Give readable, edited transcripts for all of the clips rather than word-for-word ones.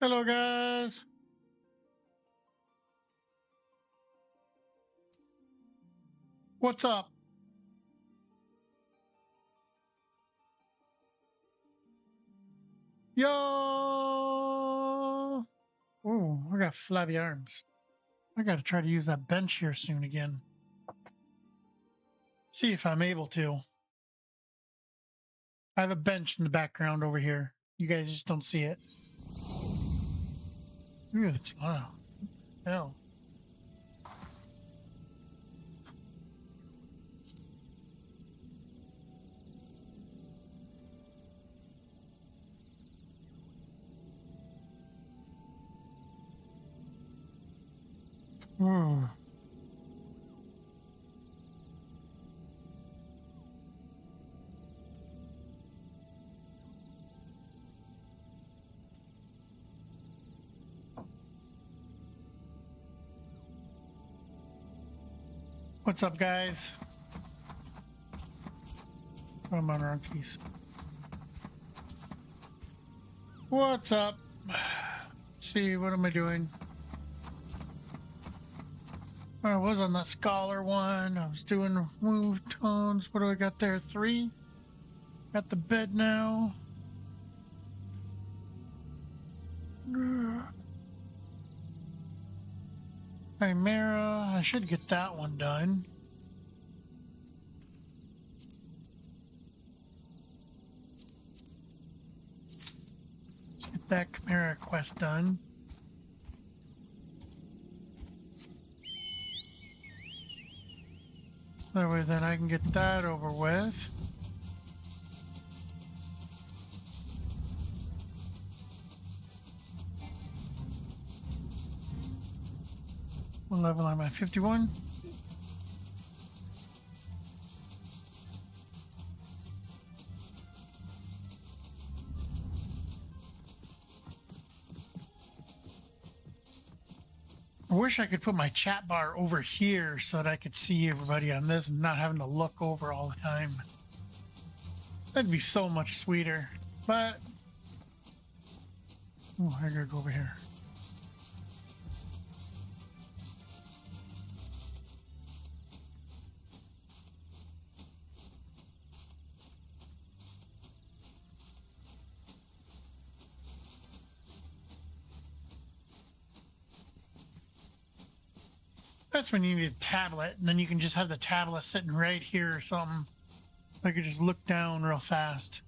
Hello, guys. What's up? Yo! Oh, I got flabby arms. I got to try to use that bench here soon again. See if I'm able to. I have a bench in the background over here. You guys just don't see it. Wow. Hell. Hmm. What's up, guys? I'm on wrong keys. What's up? Let's see, what am I doing? I was on that scholar one. I was doing move tones. What do I got there? 3. Got the bed now. Chimera. I should get that one done. Let's get that Chimera quest done. That way then I can get that over with. What level am I? 51? I wish I could put my chat bar over here so that I could see everybody on this and not having to look over all the time. That'd be so much sweeter. But, oh, I gotta go over here. That's when you need a tablet, and then you can just have the tablet sitting right here or something. I could just look down real fast.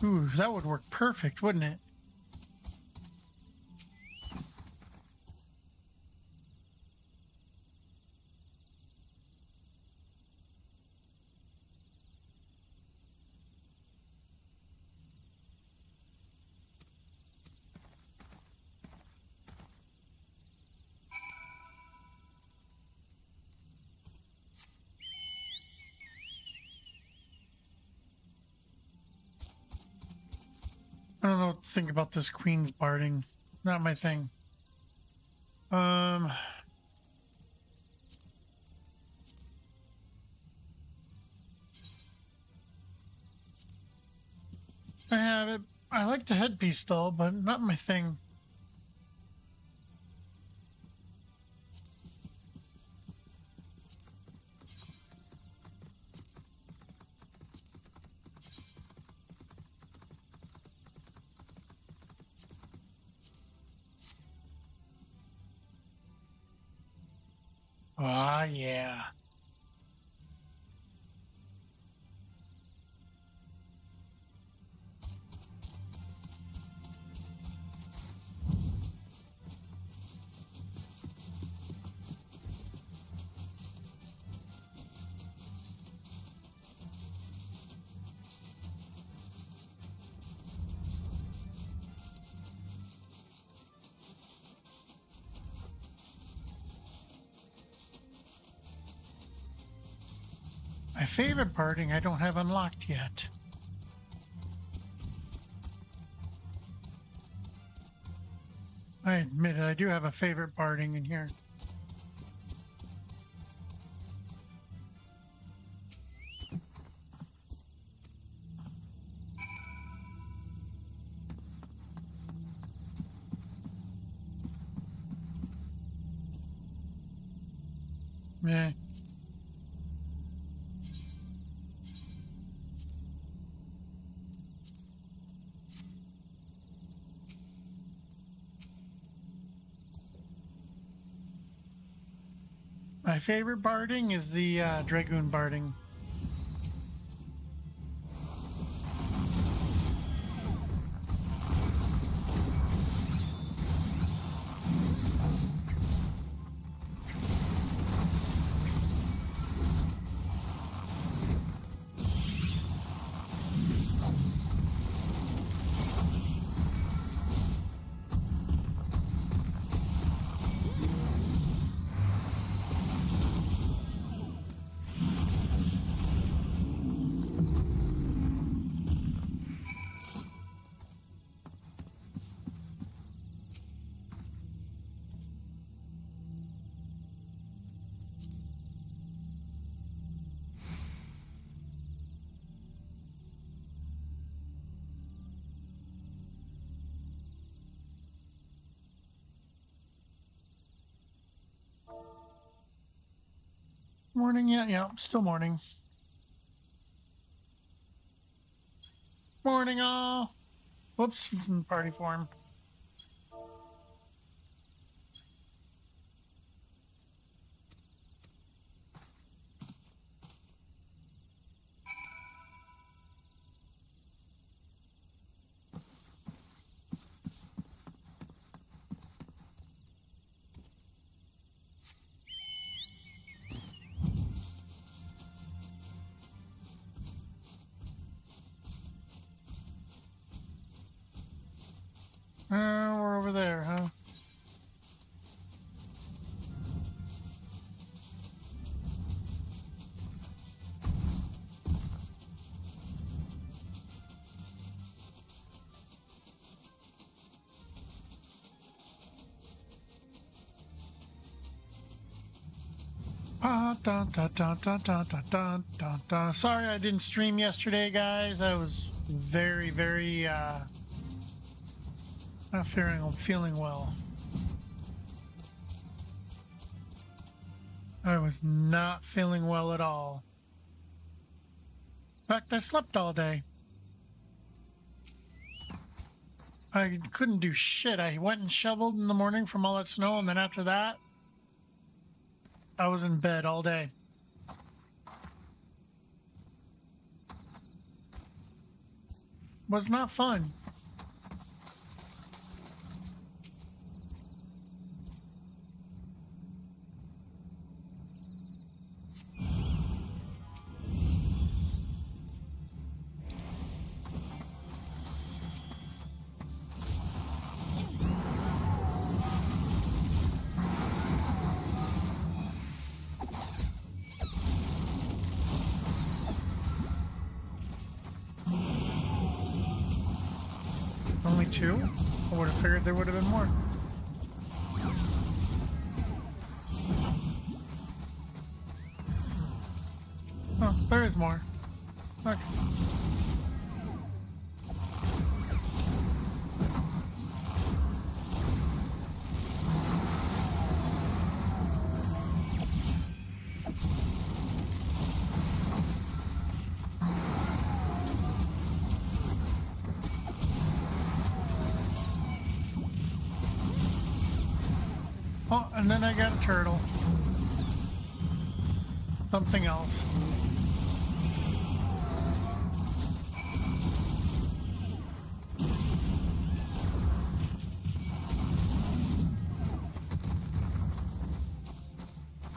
Ooh, that would work perfect, wouldn't it? I don't know what to think about this Queen's barding. Not my thing. I have it. I like the headpiece though, but not my thing. Ah, yeah. My favorite parting I don't have unlocked yet. I admit it, I do have a favorite parting in here. Yeah. My favorite barding is the Dragoon barding. Morning yet? Yeah, still morning. Morning all. Whoops, it's in party form. We're over there, huh? Dun, dun, dun, dun, dun, dun, dun, dun, dun. Sorry I didn't stream yesterday, guys. I was very, very not feeling well. I was not feeling well at all. In fact, I slept all day. I couldn't do shit. I went and shoveled in the morning from all that snow, and then after that, I was in bed all day. Was not fun. Only two? I would have figured there would have been more. Oh, there is more. Okay. Oh, and then I got a turtle. Something else.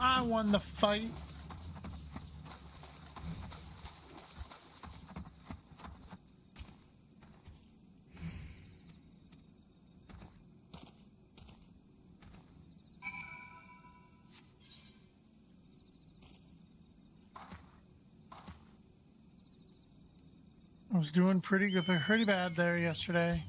I won the fight. was doing pretty good, pretty bad there yesterday.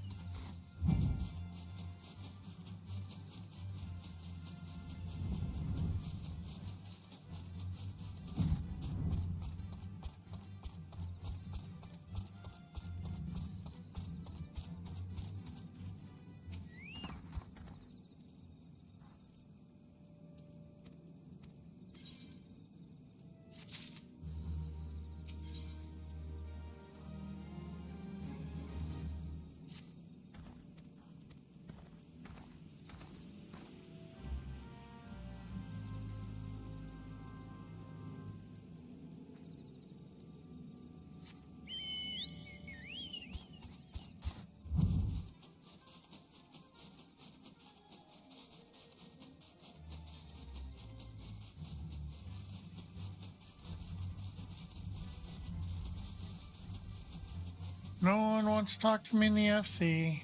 No one wants to talk to me in the FC.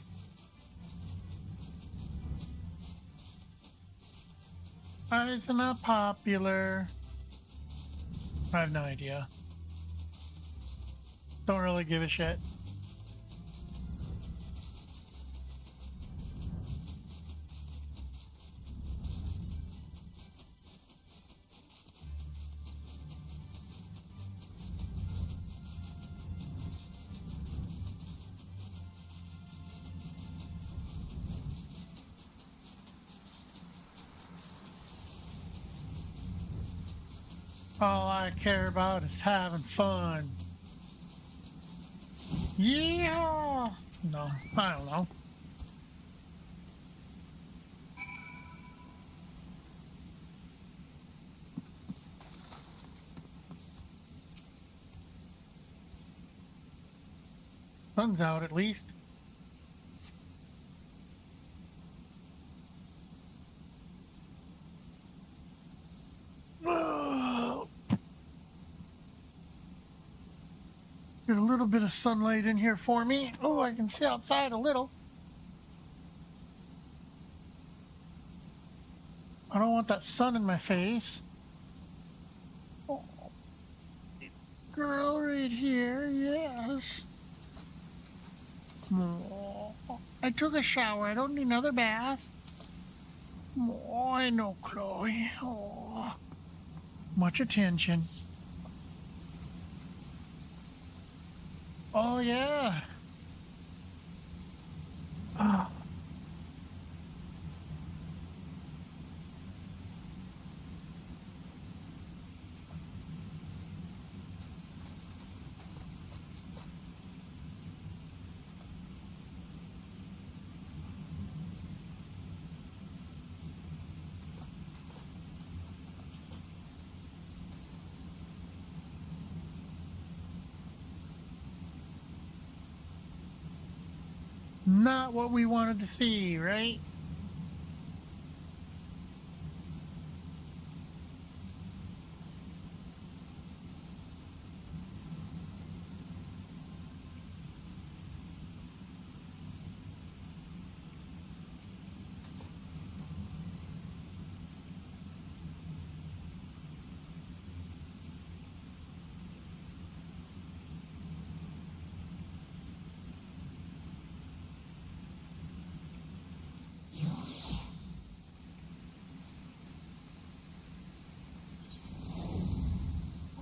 Why isn't that popular? I have no idea. Don't really give a shit. All I care about is having fun. Yeah! No, I don't know. Sun's out at least. Get a little bit of sunlight in here for me. Oh, I can see outside a little. I don't want that sun in my face. Oh, girl right here, yes. Oh, I took a shower. I don't need another bath. Oh, I know, Chloe. Oh, much attention. Oh, yeah. Oh. Not what we wanted to see, right?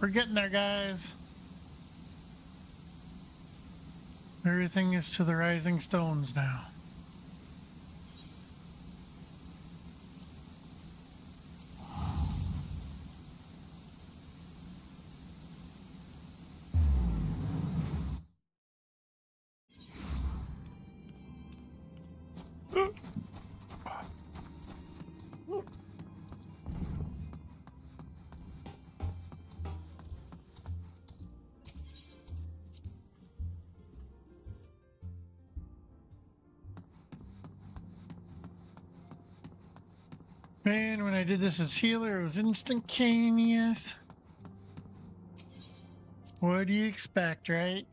We're getting there, guys. Everything is to the rising stones now. Man, when I did this as healer, it was instantaneous. What do you expect, right?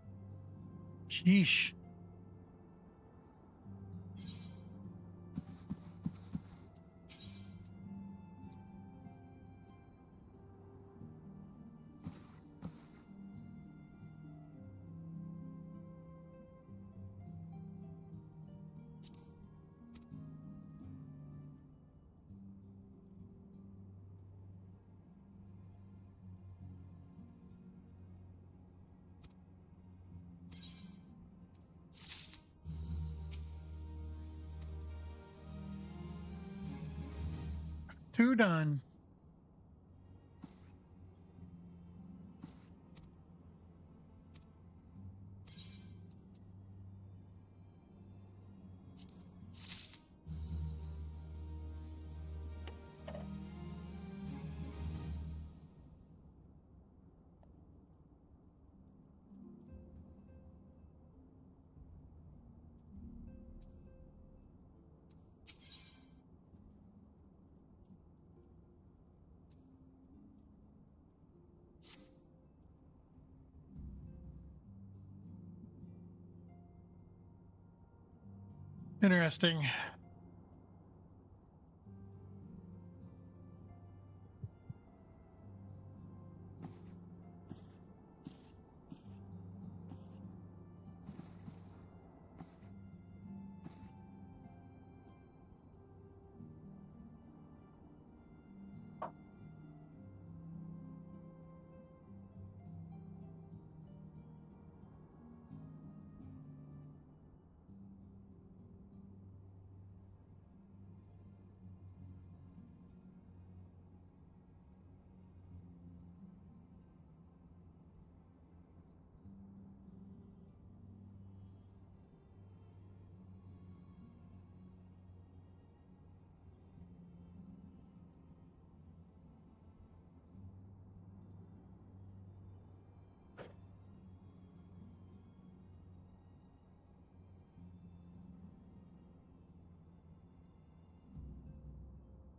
Sheesh. 2 done. Interesting.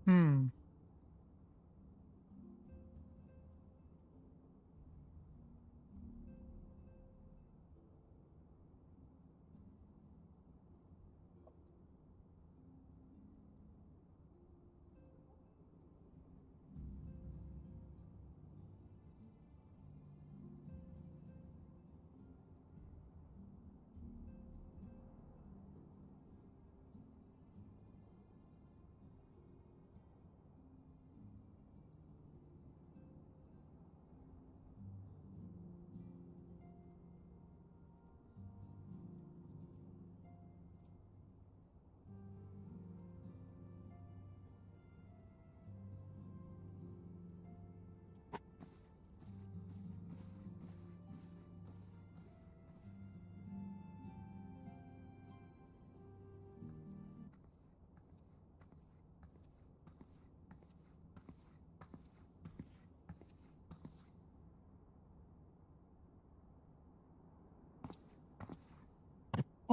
Hmm.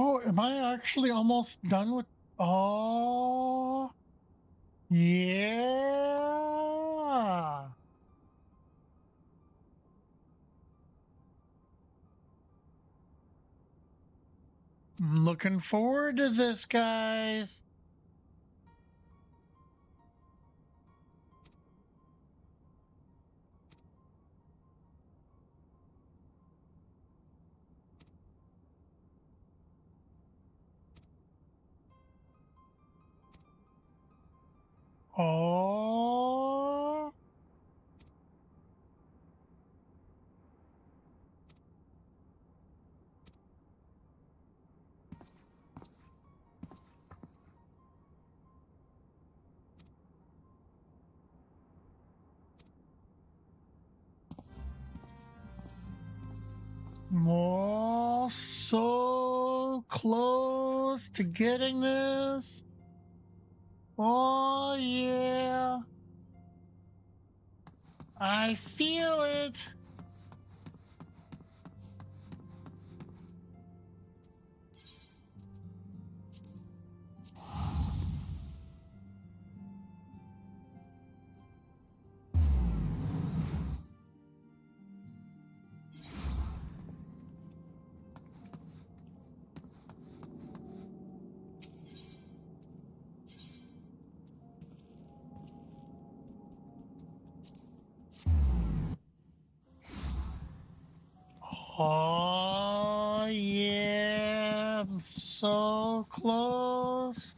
Oh, am I actually almost done with... Oh, yeah. I'm looking forward to this, guys. Oh, more so close to getting this. Oh, yeah. I feel it. Oh, yeah. I'm so close.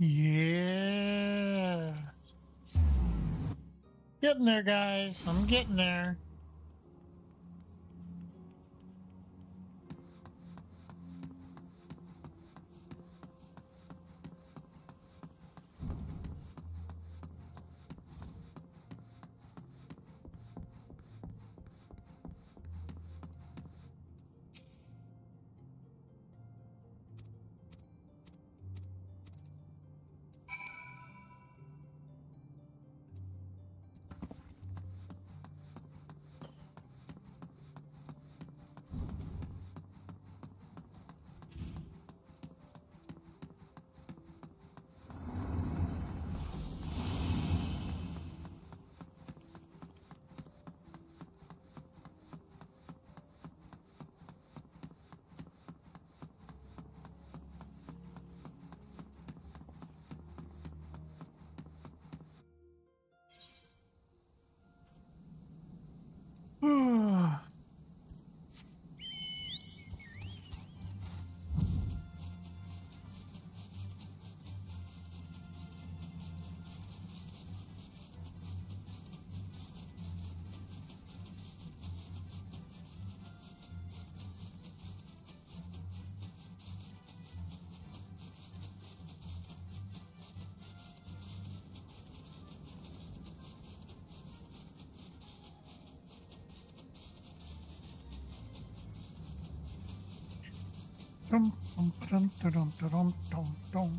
Yeah. Getting there, guys. I'm getting there. Dum, dum, dum, dum, dum, dum, dum.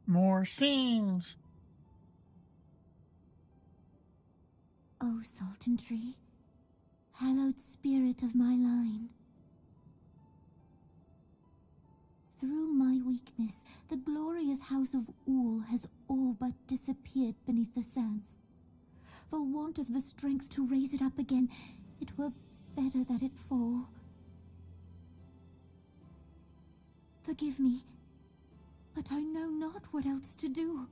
More scenes. O Salton Tree, hallowed spirit of my line. Through my weakness, the glorious house of Ool has all but disappeared beneath the sands. For want of the strength to raise it up again, it were better that it fall. Forgive me, but I know not what else to do.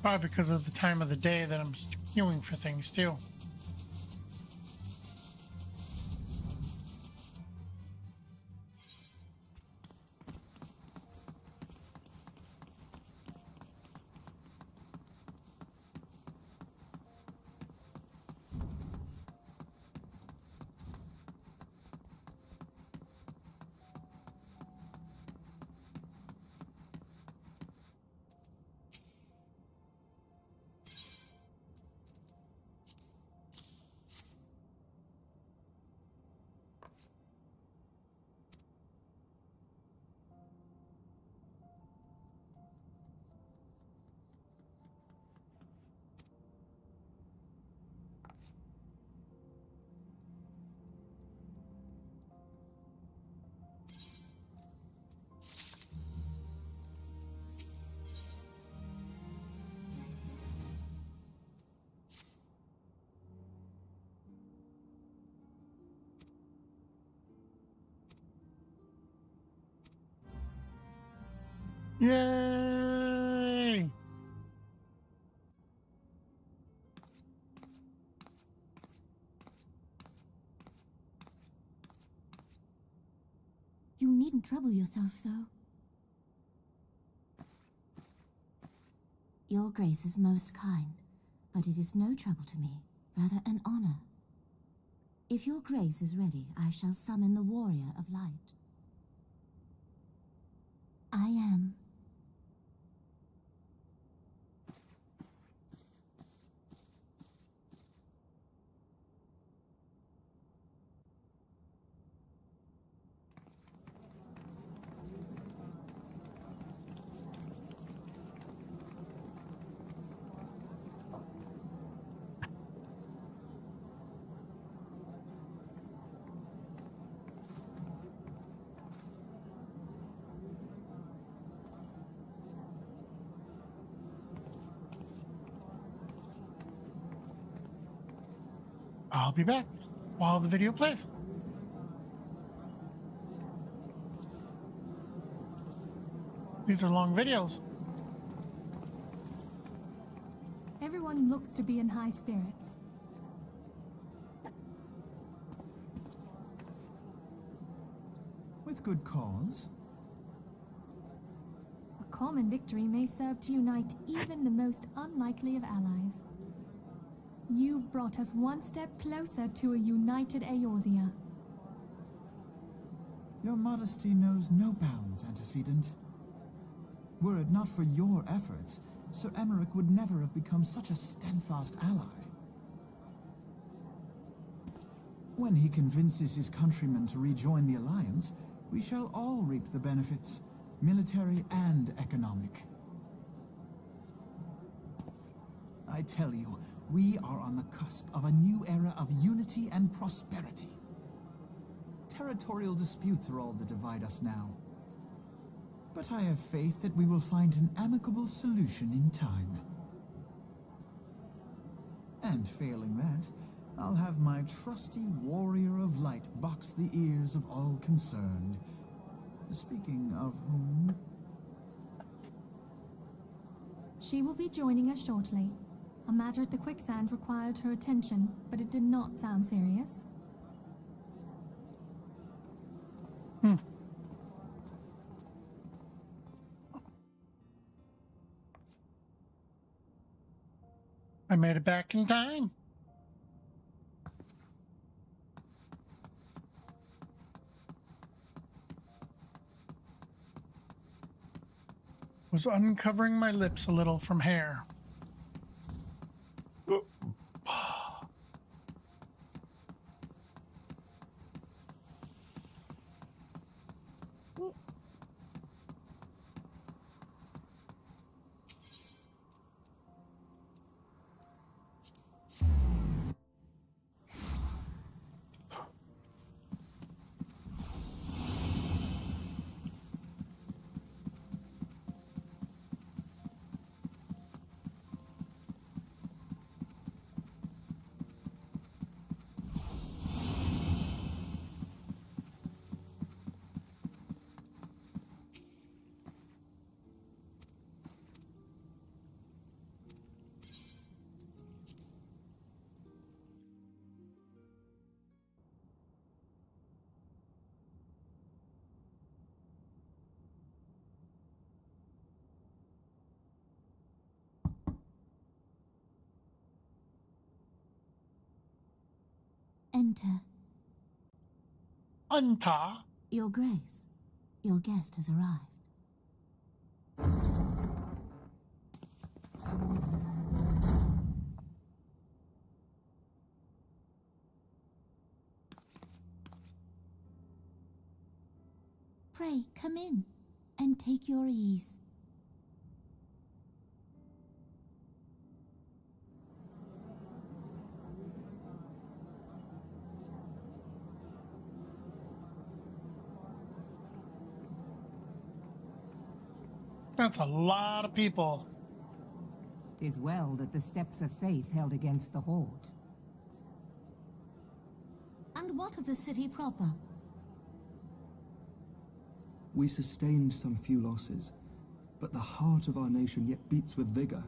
Probably because of the time of the day that I'm queuing for things too. Yay! You needn't trouble yourself so. Your Grace is most kind, but it is no trouble to me, rather an honor. If your Grace is ready, I shall summon the Warrior of Light. I am. I'll be back while the video plays. These are long videos. Everyone looks to be in high spirits. With good cause. A common victory may serve to unite even the most unlikely of allies. You've brought us one step closer to a united Eorzea. Your modesty knows no bounds, antecedent. Were it not for your efforts, Sir Emmerich would never have become such a steadfast ally. When he convinces his countrymen to rejoin the Alliance, we shall all reap the benefits, military and economic. I tell you, we are on the cusp of a new era of unity and prosperity. Territorial disputes are all that divide us now. But I have faith that we will find an amicable solution in time. And failing that, I'll have my trusty Warrior of Light box the ears of all concerned. Speaking of whom... She will be joining us shortly. A matter at the quicksand required her attention, but it did not sound serious. I made it back in time. Was uncovering my lips a little from hair. enter. Unta. Your Grace, your guest has arrived. Pray, come in, and take your ease. That's a lot of people. 'Tis well that the steps of faith held against the horde. And what of the city proper? We sustained some few losses, but the heart of our nation yet beats with vigor.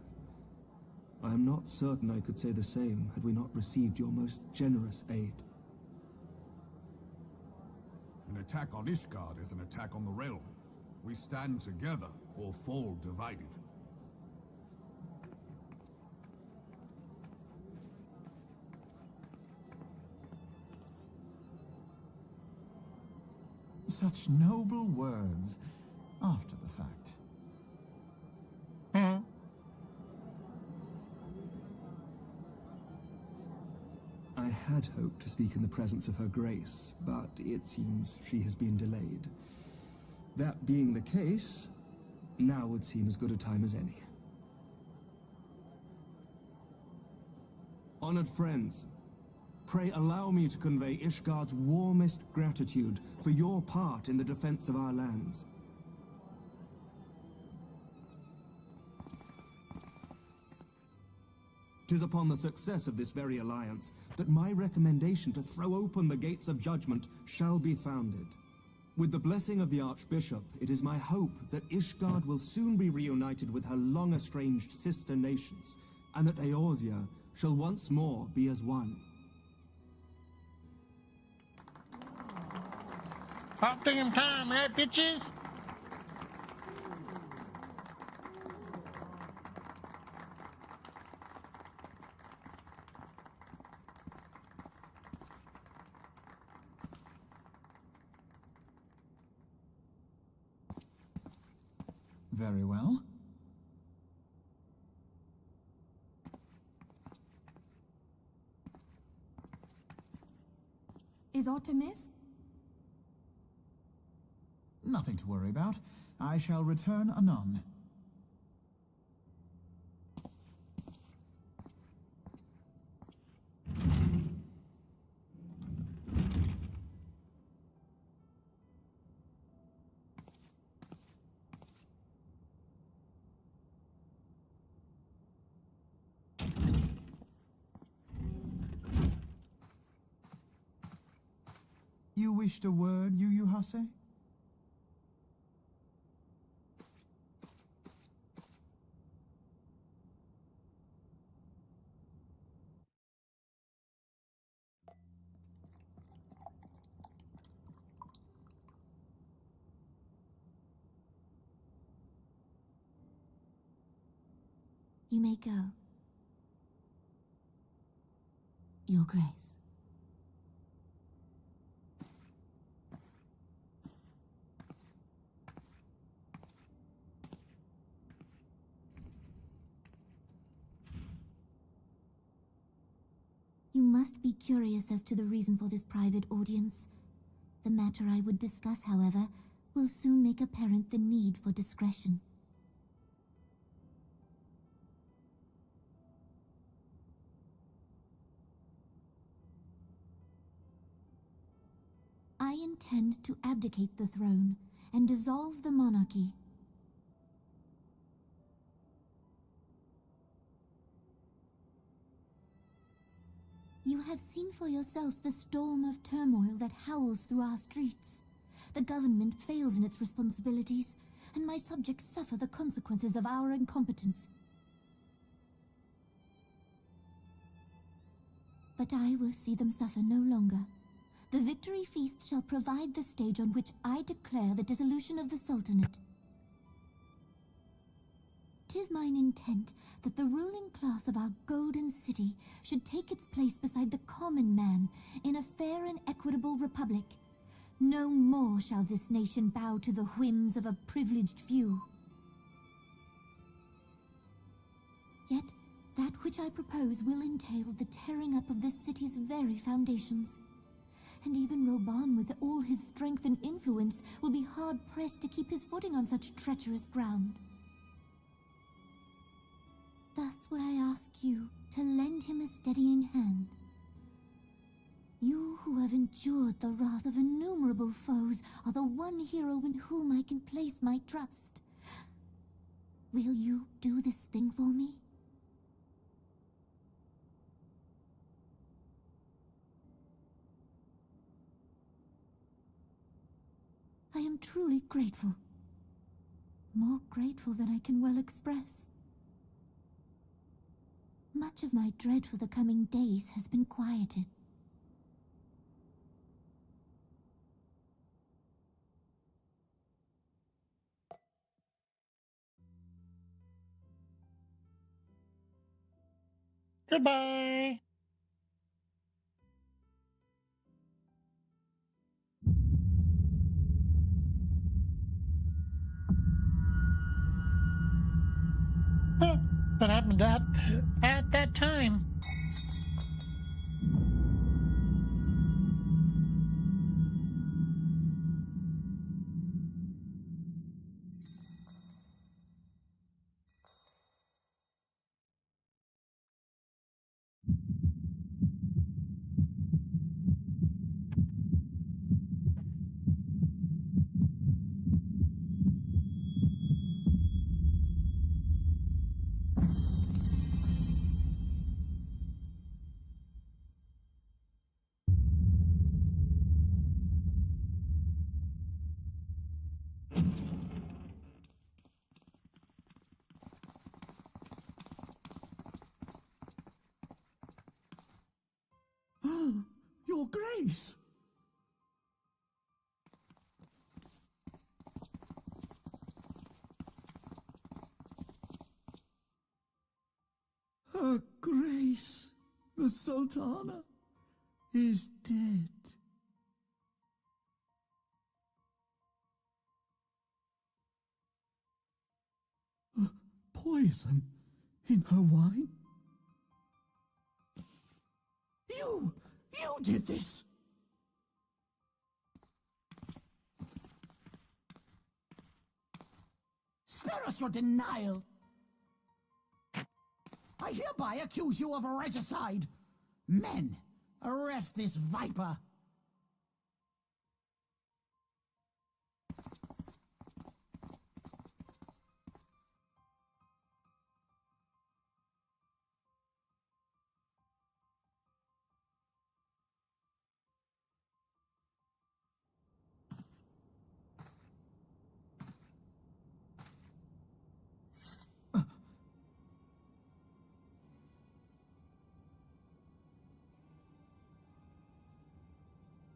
I am not certain I could say the same had we not received your most generous aid. An attack on Ishgard is an attack on the realm. We stand together or fall divided. Such noble words after the fact. Hmm. I had hoped to speak in the presence of her grace, but it seems she has been delayed. That being the case, now would seem as good a time as any. Honored friends, pray allow me to convey Ishgard's warmest gratitude for your part in the defense of our lands. Tis upon the success of this very alliance that my recommendation to throw open the gates of judgment shall be founded. With the blessing of the Archbishop, it is my hope that Ishgard will soon be reunited with her long-estranged sister nations, and that Eorzea shall once more be as one. About damn time, right, bitches? Very well. Is aught amiss? Nothing to worry about. I shall return anon. You wished a word, Yu Hase? You may go. Your Grace. You must be curious as to the reason for this private audience. The matter I would discuss, however, will soon make apparent the need for discretion. I intend to abdicate the throne and dissolve the monarchy. You have seen for yourself the storm of turmoil that howls through our streets. The government fails in its responsibilities, and my subjects suffer the consequences of our incompetence. But I will see them suffer no longer. The victory feast shall provide the stage on which I declare the dissolution of the Sultanate. is mine intent that the ruling class of our golden city should take its place beside the common man in a fair and equitable republic. No more shall this nation bow to the whims of a privileged few. Yet, that which I propose will entail the tearing up of this city's very foundations. And even Roban, with all his strength and influence, will be hard-pressed to keep his footing on such treacherous ground. Thus would I ask you to lend him a steadying hand. You who have endured the wrath of innumerable foes are the one hero in whom I can place my trust. Will you do this thing for me? I am truly grateful. More grateful than I can well express. Much of my dread for the coming days has been quieted. Goodbye. Huh, what happened at that time? Your Grace! Her Grace, the Sultana, is dead. Poison in her wine? You did this! Spare us your denial! I hereby accuse you of regicide! Men, arrest this viper!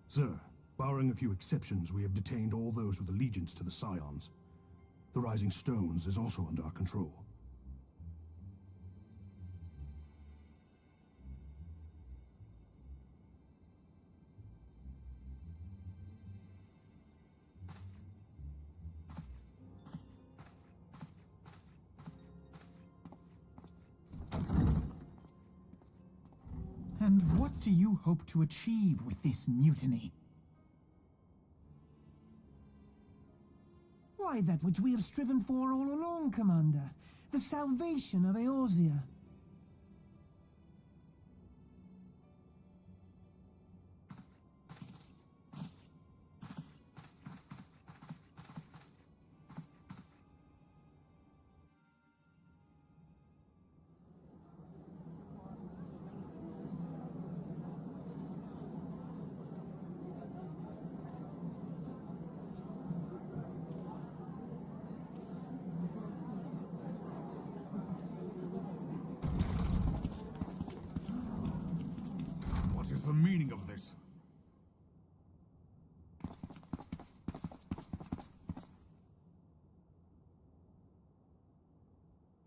Sir, barring a few exceptions, we have detained all those with allegiance to the Scions. The Rising Stones is also under our control. And what do you hope to achieve with this mutiny? Why, that which we have striven for all along, Commander. The salvation of Eorzea.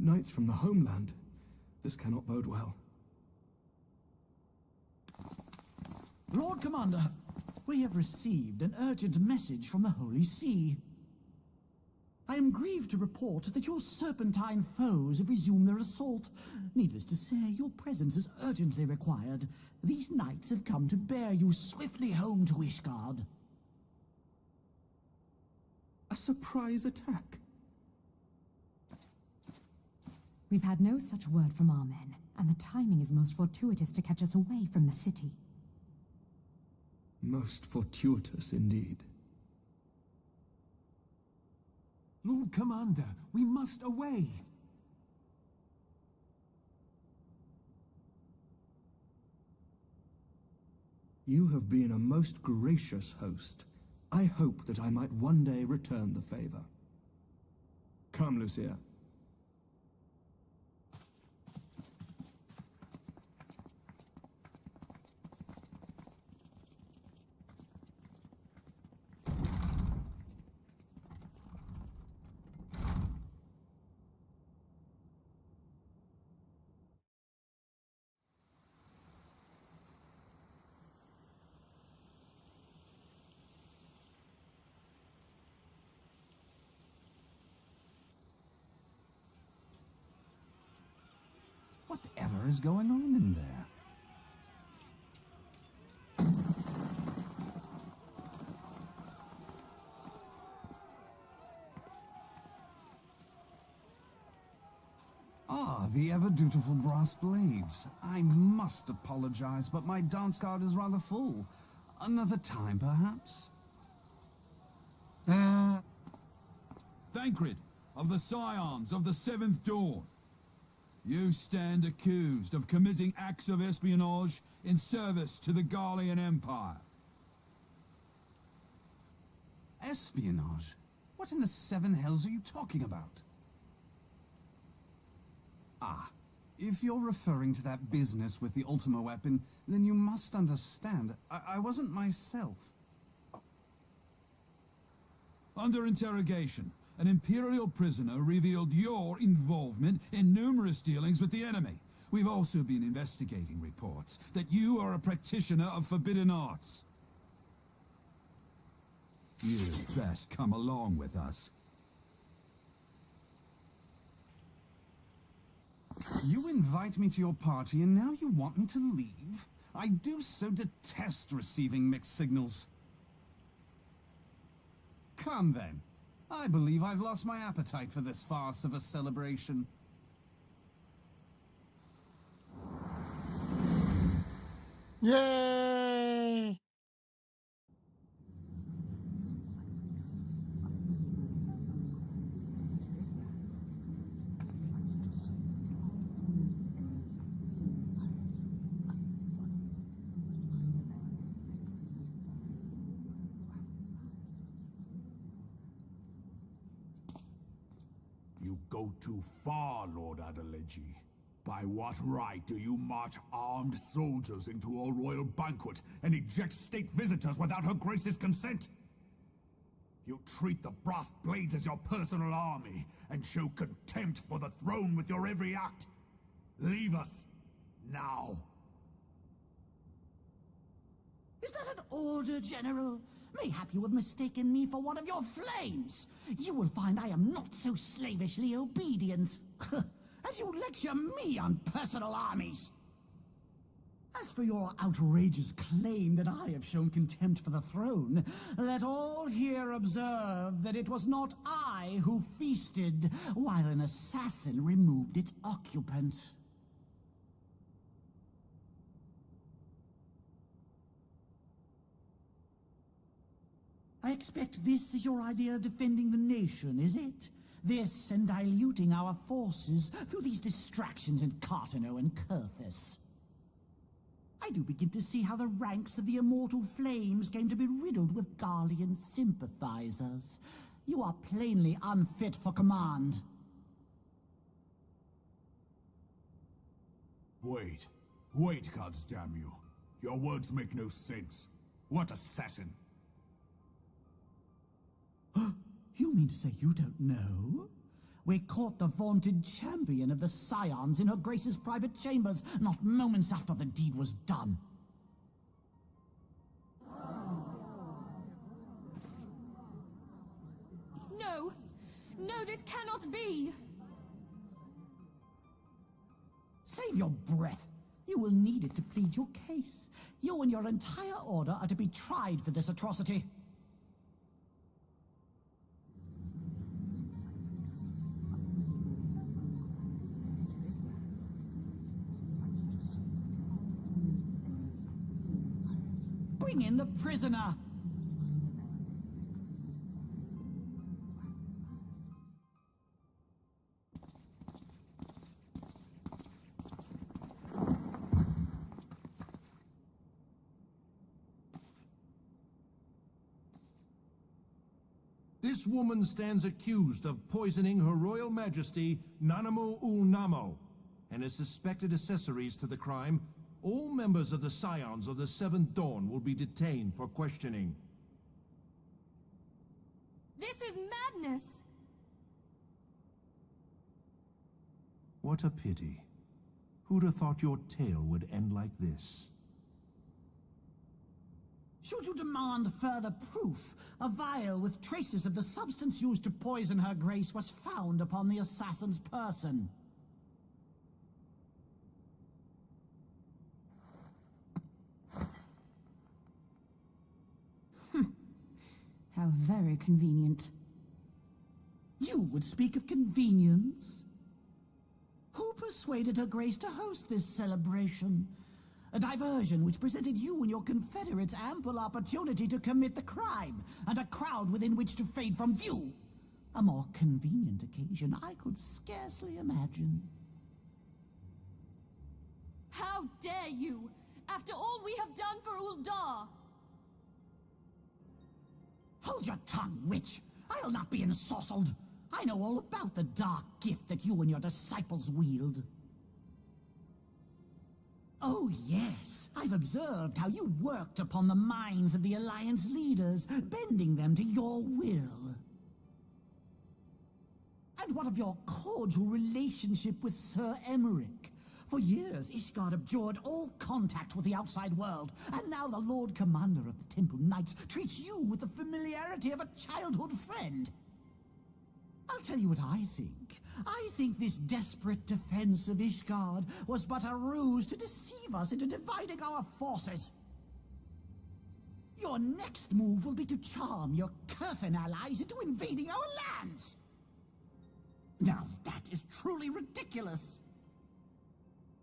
Knights from the homeland. This cannot bode well. Lord Commander, we have received an urgent message from the Holy See. I am grieved to report that your serpentine foes have resumed their assault. Needless to say, your presence is urgently required. These knights have come to bear you swiftly home to Ishgard. A surprise attack? We've had no such word from our men, and the timing is most fortuitous to catch us away from the city. Most fortuitous indeed. Lord Commander, we must away. You have been a most gracious host. I hope that I might one day return the favor. Come, Lucia. Whatever is going on in there? Ah, the ever-dutiful brass blades. I must apologize, but my dance card is rather full. Another time, perhaps? Thancred, of the Scions of the Seventh Dawn. You stand accused of committing acts of espionage in service to the Garlean Empire. Espionage? What in the seven hells are you talking about? Ah, if you're referring to that business with the Ultima weapon, then you must understand, I wasn't myself. Under interrogation, an Imperial prisoner revealed your involvement in numerous dealings with the enemy. We've also been investigating reports that you are a practitioner of forbidden arts. You'd best come along with us. You invite me to your party and now you want me to leave? I do so detest receiving mixed signals. Come then. I believe I've lost my appetite for this farce of a celebration. Yay! You go too far, Lord Adeleji. By what right do you march armed soldiers into a royal banquet and eject state visitors without her grace's consent? You treat the brass blades as your personal army and show contempt for the throne with your every act. Leave us, now. Is that an order, General? Mayhap you have mistaken me for one of your flames. You will find I am not so slavishly obedient. As you lecture me on personal armies. As for your outrageous claim that I have shown contempt for the throne, let all here observe that it was not I who feasted while an assassin removed its occupant. I expect this is your idea of defending the nation, is it? This and diluting our forces through these distractions in Cartano and Kurthus. I do begin to see how the ranks of the Immortal Flames came to be riddled with Garlean sympathizers. You are plainly unfit for command. Wait, goddamn you. Your words make no sense. What assassin? You mean to say you don't know? We caught the vaunted champion of the Scions in her Grace's private chambers, not moments after the deed was done. No! No, this cannot be! Save your breath. You will need it to plead your case. You and your entire order are to be tried for this atrocity. Bring in the prisoner! This woman stands accused of poisoning Her Royal Majesty Nanamu ul Namo and is suspected accessories to the crime. All members of the Scions of the Seventh Dawn will be detained for questioning. This is madness! What a pity. Who'd have thought your tale would end like this? Should you demand further proof, a vial with traces of the substance used to poison Her Grace was found upon the assassin's person. How very convenient. You would speak of convenience? Who persuaded Her Grace to host this celebration? A diversion which presented you and your confederates ample opportunity to commit the crime, and a crowd within which to fade from view. A more convenient occasion I could scarcely imagine. How dare you! After all we have done for Uldar! Hold your tongue, witch! I'll not be ensorcelled! I know all about the dark gift that you and your disciples wield. Oh yes, I've observed how you worked upon the minds of the Alliance leaders, bending them to your will. And what of your cordial relationship with Sir Emmerich? For years, Ishgard abjured all contact with the outside world, and now the Lord Commander of the Temple Knights treats you with the familiarity of a childhood friend. I'll tell you what I think. I think this desperate defense of Ishgard was but a ruse to deceive us into dividing our forces. Your next move will be to charm your Kurthan allies into invading our lands. Now that is truly ridiculous.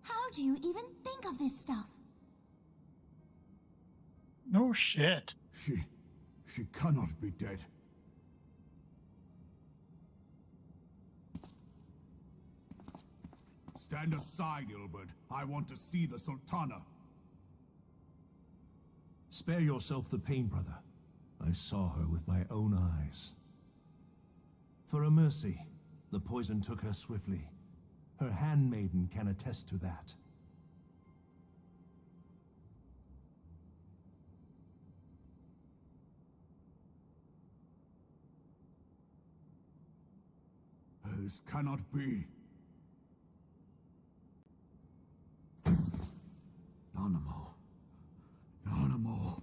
How do you even think of this stuff? No shit. She cannot be dead. Stand aside, Ilbert. I want to see the Sultana. Spare yourself the pain, brother. I saw her with my own eyes. For a mercy, the poison took her swiftly. Her handmaiden can attest to that. This cannot be. Nanamo. Nanamo.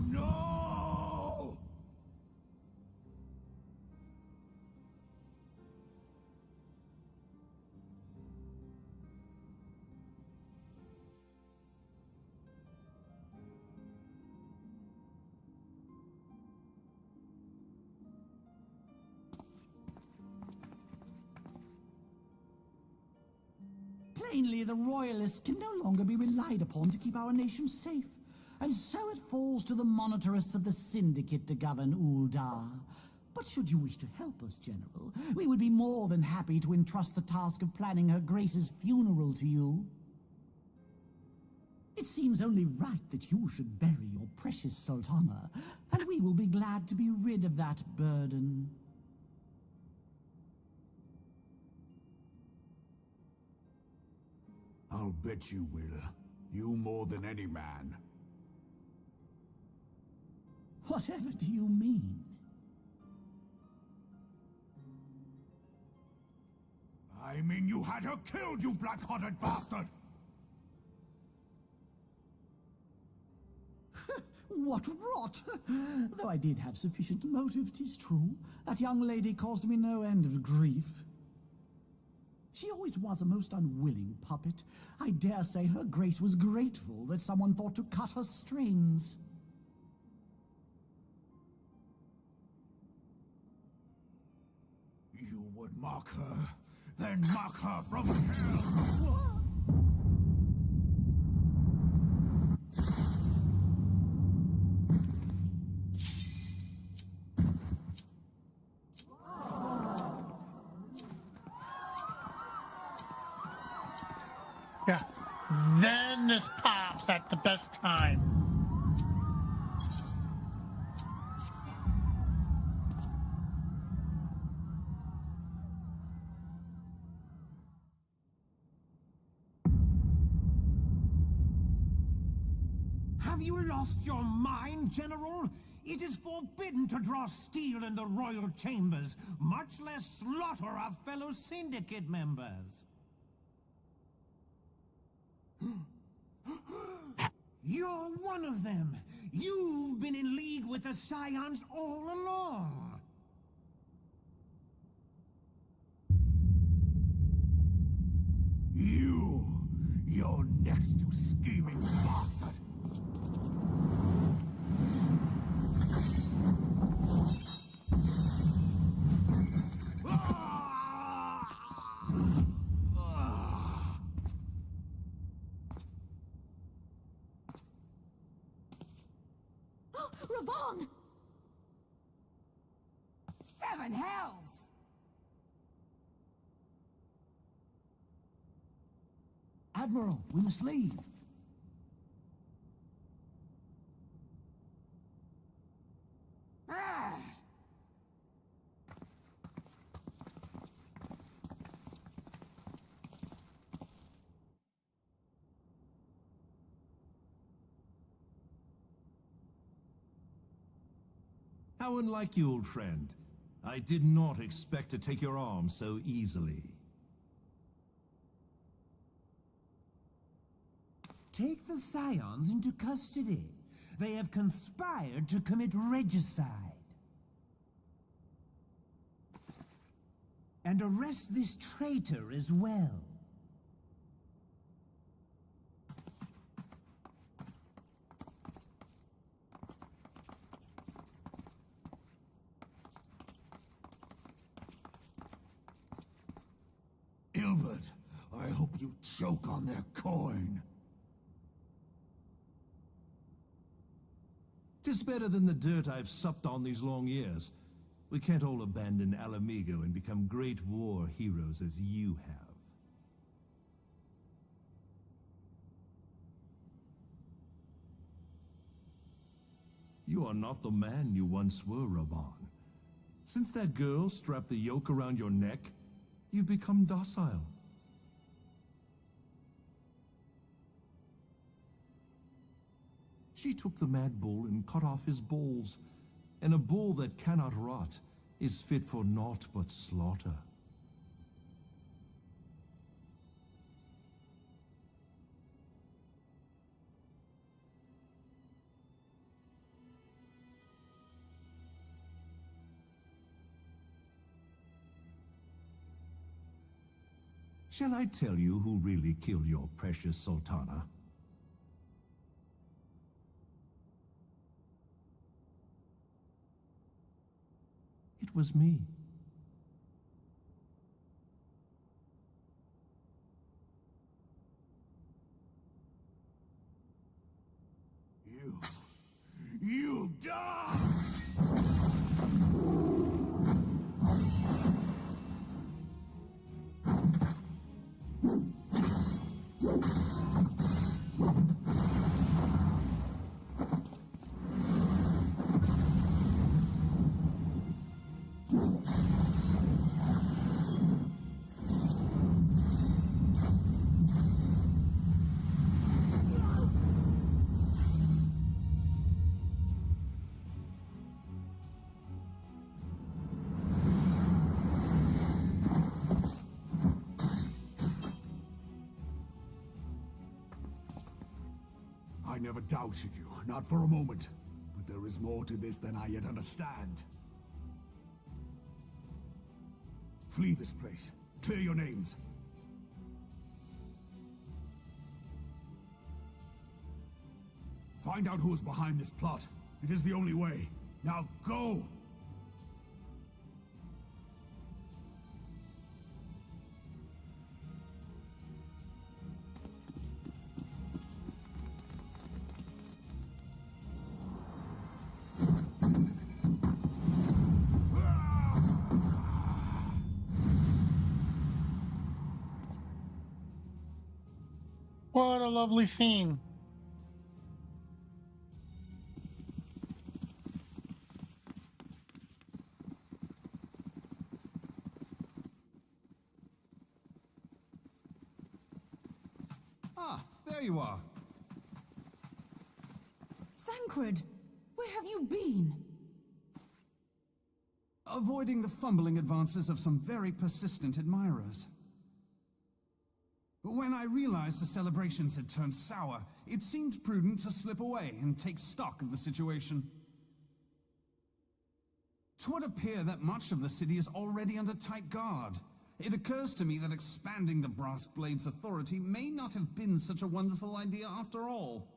No! Plainly, the Royalists can no longer be relied upon to keep our nation safe. And so it falls to the monitorists of the Syndicate to govern Uldar. But should you wish to help us, General, we would be more than happy to entrust the task of planning Her Grace's funeral to you. It seems only right that you should bury your precious Sultana, and we will be glad to be rid of that burden. I'll bet you will. You more than any man. Whatever do you mean? mean you had her killed, you black-hearted bastard! What rot! Though I did have sufficient motive, 'tis true. That young lady caused me no end of grief. She always was a most unwilling puppet. I dare say her grace was grateful that someone thought to cut her strings. You would mock her, then mock her from hell! Yeah. Then this pops at the best time. Have you lost your mind, General? It is forbidden to draw steel in the royal chambers, much less slaughter our fellow syndicate members. You're one of them. You've been in league with the Scions all along. You're next, you scheming bastard! Ravon! Seven hells! Admiral, we must leave. Ah! How unlike you, old friend. I did not expect to take your arm so easily. Take the Scions into custody. They have conspired to commit regicide. And arrest this traitor as well. Ilbert, I hope you choke on their coin. 'Tis better than the dirt I've supped on these long years. We can't all abandon Alamigo and become great war heroes as you have. You are not the man you once were, Raban. Since that girl strapped the yoke around your neck, you've become docile. She took the mad bull and cut off his balls, and a bull that cannot rot is fit for naught but slaughter. Shall I tell you who really killed your precious Sultana? It was me. You die! never doubted you, not for a moment. But there is more to this than I yet understand. Flee this place. Clear your names. Find out who is behind this plot. It is the only way. Now go! What a lovely scene. Ah, there you are. Thancred, where have you been? Avoiding the fumbling advances of some very persistent admirers. When I realized the celebrations had turned sour, it seemed prudent to slip away and take stock of the situation. 'Twould appear that much of the city is already under tight guard. It occurs to me that expanding the Brass Blade's authority may not have been such a wonderful idea after all.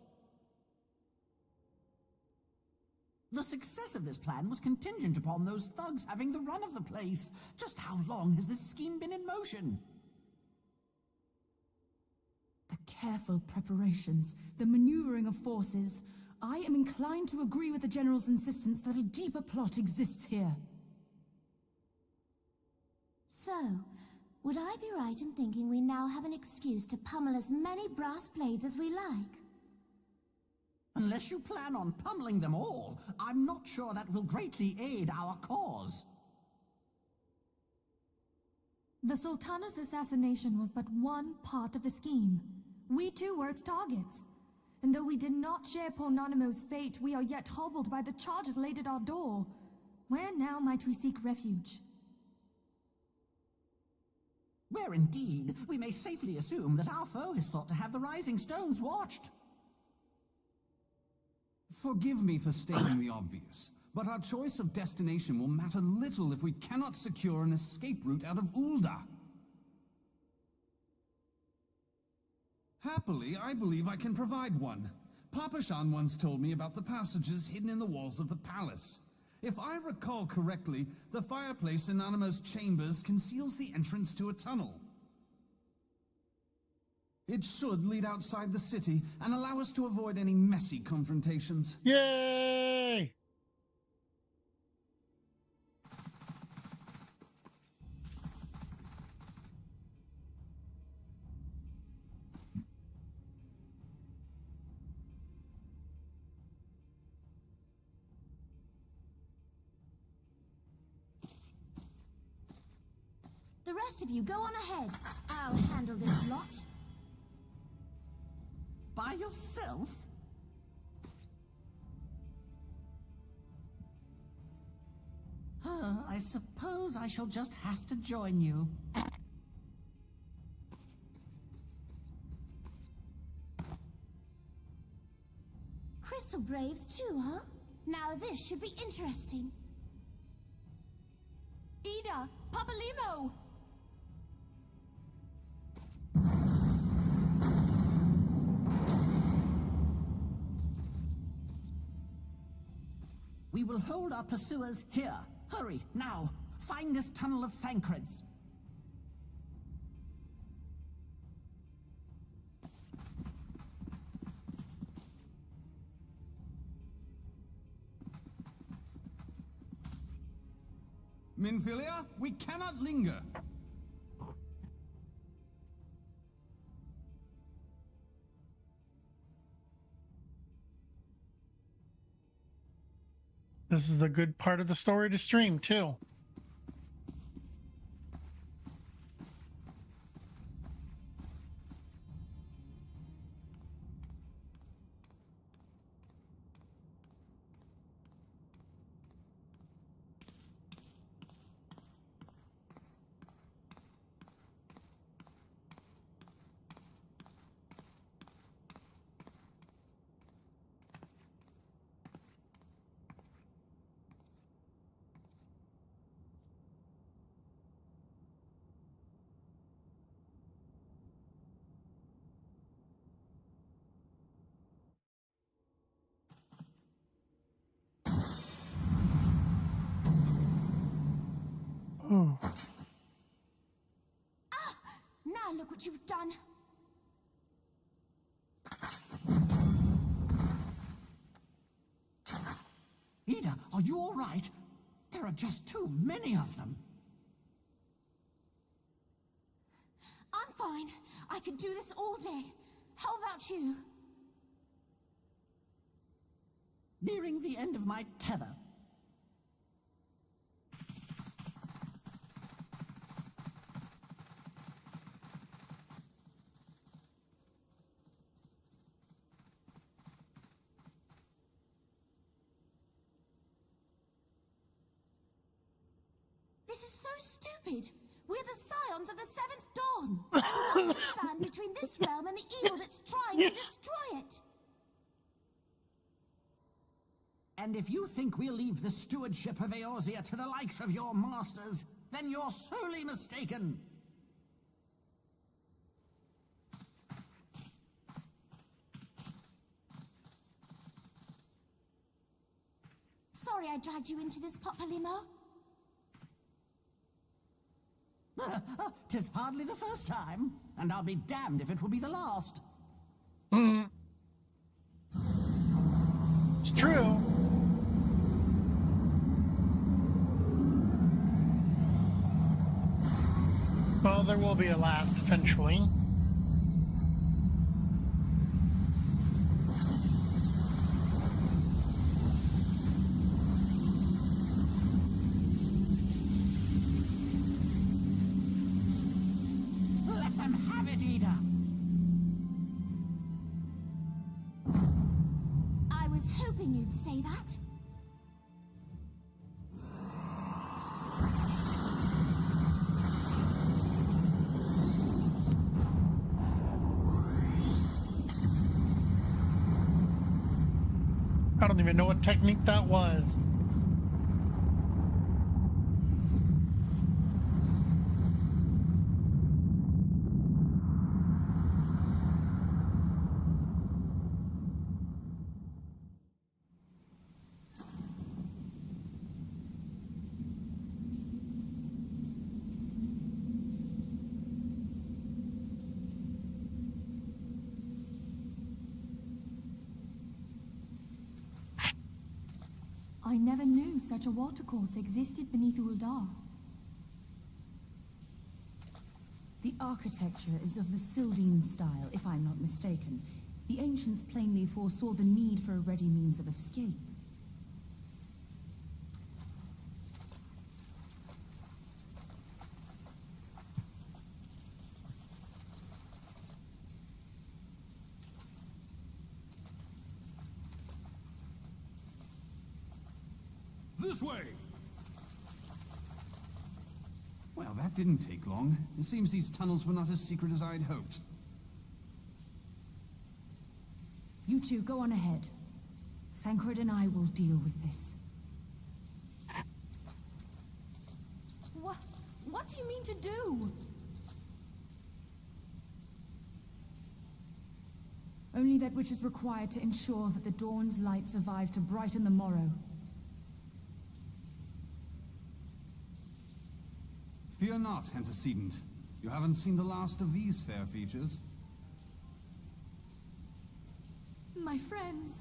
The success of this plan was contingent upon those thugs having the run of the place. Just how long has this scheme been in motion? The careful preparations, the maneuvering of forces. I am inclined to agree with the General's insistence that a deeper plot exists here. So, would I be right in thinking we now have an excuse to pummel as many brass blades as we like? Unless you plan on pummeling them all, I'm not sure that will greatly aid our cause. The Sultana's assassination was but one part of the scheme. We too were its targets. And though we did not share Pornanimo's fate, we are yet hobbled by the charges laid at our door. Where now might we seek refuge? Where indeed, we may safely assume that our foe is thought to have the Rising Stones watched. Forgive me for stating the obvious, but our choice of destination will matter little if we cannot secure an escape route out of Ul'dah. Happily, I believe I can provide one. Papashan once told me about the passages hidden in the walls of the palace. If I recall correctly, the fireplace in Animo's chambers conceals the entrance to a tunnel. It should lead outside the city and allow us to avoid any messy confrontations. Yay! The rest of you go on ahead. I'll handle this lot. By yourself? I suppose I shall just have to join you. Crystal Braves too, huh? Now this should be interesting. Ida! Papalimo! We will hold our pursuers here. Hurry, now! Find this tunnel of Thancred's. Minfilia, we cannot linger. This is a good part of the story to stream, too. Oh. Ah! Now look what you've done. Ida, are you all right? There are just too many of them. I'm fine. I could do this all day. How about you? Nearing the end of my tether. This is so stupid. We're the scions of the Seventh Dawn. The ones who stand between this realm and the evil that's trying to destroy it. And if you think we'll leave the stewardship of Eorzea to the likes of your masters, then you're sorely mistaken. Sorry I dragged you into this, Papalymo. 'Tis hardly the first time, and I'll be damned if it will be the last. It's true. Well, there will be a last eventually. Let them have it, Ida. I was hoping you'd say that. I don't even know what technique that was. I never knew such a watercourse existed beneath Uldar. The architecture is of the Sildine style, if I'm not mistaken. The ancients plainly foresaw the need for a ready means of escape. This way! Well, that didn't take long. It seems these tunnels were not as secret as I'd hoped. You two go on ahead. Thancred and I will deal with this. What do you mean to do? Only that which is required to ensure that the dawn's light survive to brighten the morrow. Fear not, antecedent. You haven't seen the last of these fair features. My friends.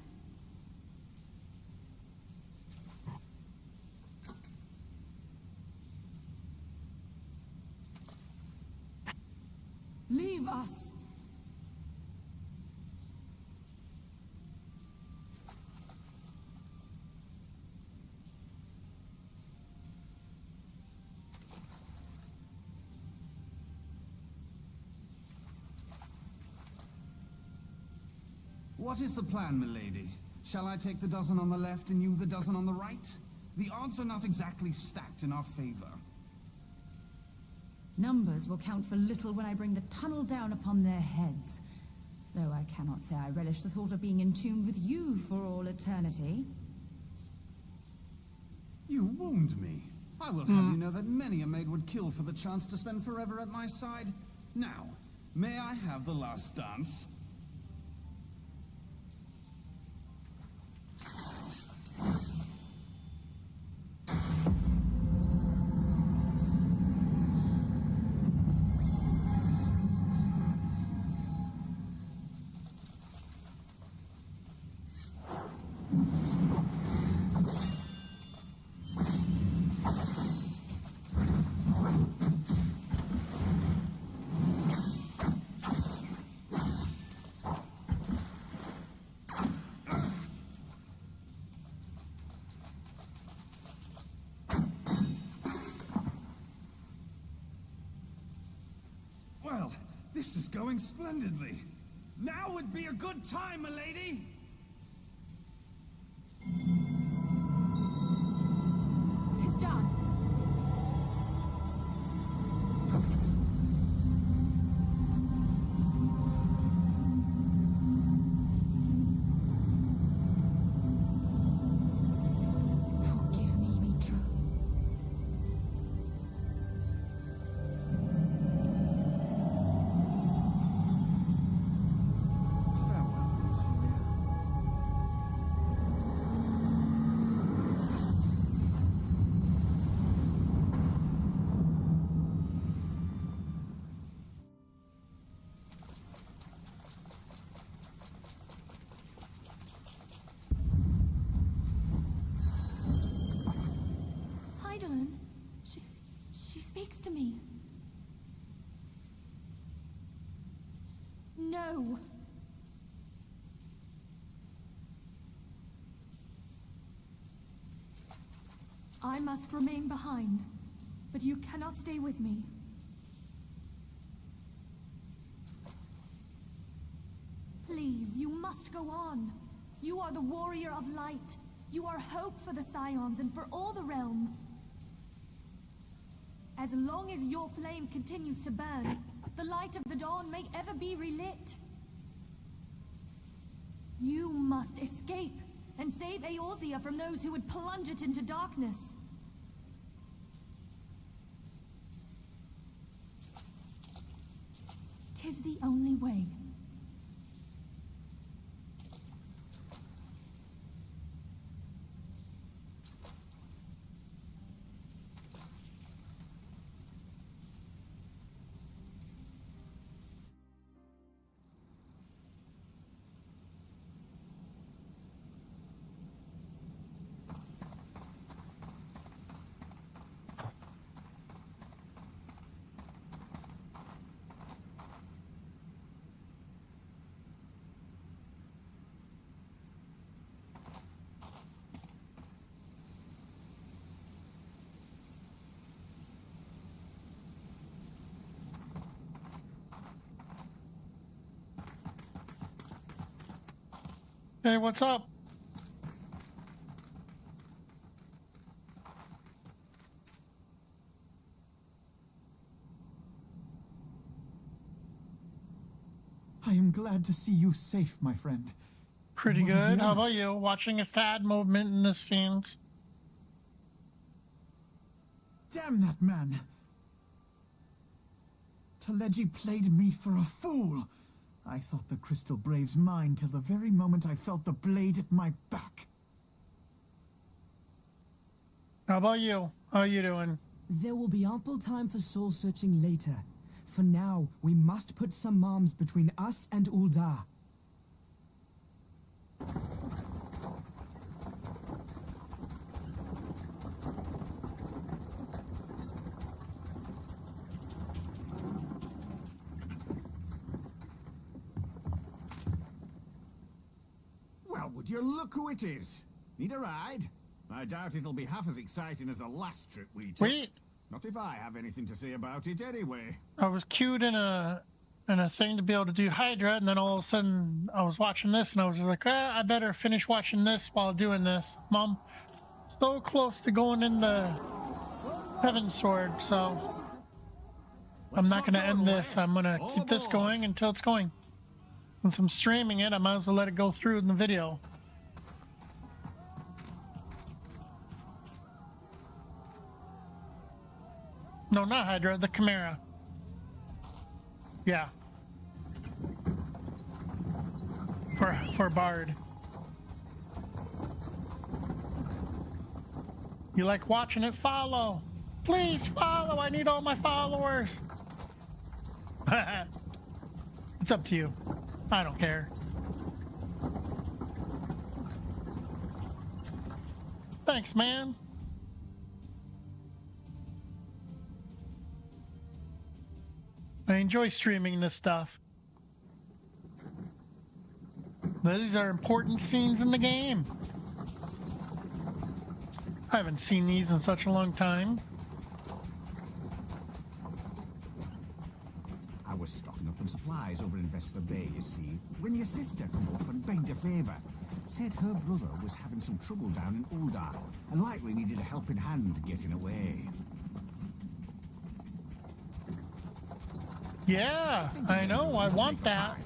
Leave us! What is the plan, milady? Shall I take the dozen on the left and you the dozen on the right? The odds are not exactly stacked in our favor. Numbers will count for little when I bring the tunnel down upon their heads. Though I cannot say I relish the thought of being entombed with you for all eternity. You wound me. I will have you know that many a maid would kill for the chance to spend forever at my side. Now, may I have the last dance? This is going splendidly. Now would be a good time, milady! Tis done. Forgive me, Mitra. Heidelin, she speaks to me. No. I must remain behind, but you cannot stay with me. Please, you must go on. You are the warrior of light. You are hope for the Scions and for all the realm. As long as your flame continues to burn, the light of the dawn may ever be relit. You must escape and save Eorzea from those who would plunge it into darkness. Tis the only way. Hey, what's up? I am glad to see you safe, my friend. Pretty What of good. the How about others? you? Watching a sad movement in the scenes. Damn that man! Taleji played me for a fool. I thought the Crystal Brave's mine till the very moment I felt the blade at my back. How about you? How you doing? There will be ample time for soul-searching later. For now, we must put some arms between us and Ul'dah. Well, would you look who it is? Need a ride? I doubt it'll be half as exciting as the last trip we took. Wait. Not if I have anything to say about it anyway. I was queued in a thing to be able to do Hydra, and then all of a sudden I was watching this, and I was like, I better finish watching this while doing this. Mom, so close to going in the Heaven Sword, so I'm not going to end this. I'm going to keep this going until it's going. Since I'm streaming it, I might as well let it go through in the video. No, not Hydra, the Chimera. Yeah. For Bard. You like watching it? Follow. Please follow. I need all my followers. It's up to you. I don't care. Thanks, man. I enjoy streaming this stuff. These are important scenes in the game. I haven't seen these in such a long time. I was stocking up shop and supplies over in Vesper Bay, you see, when your sister come up and begged a favour. Said her brother was having some trouble down in Uldar, and likely needed a helping hand getting away. Yeah, I know. I want that.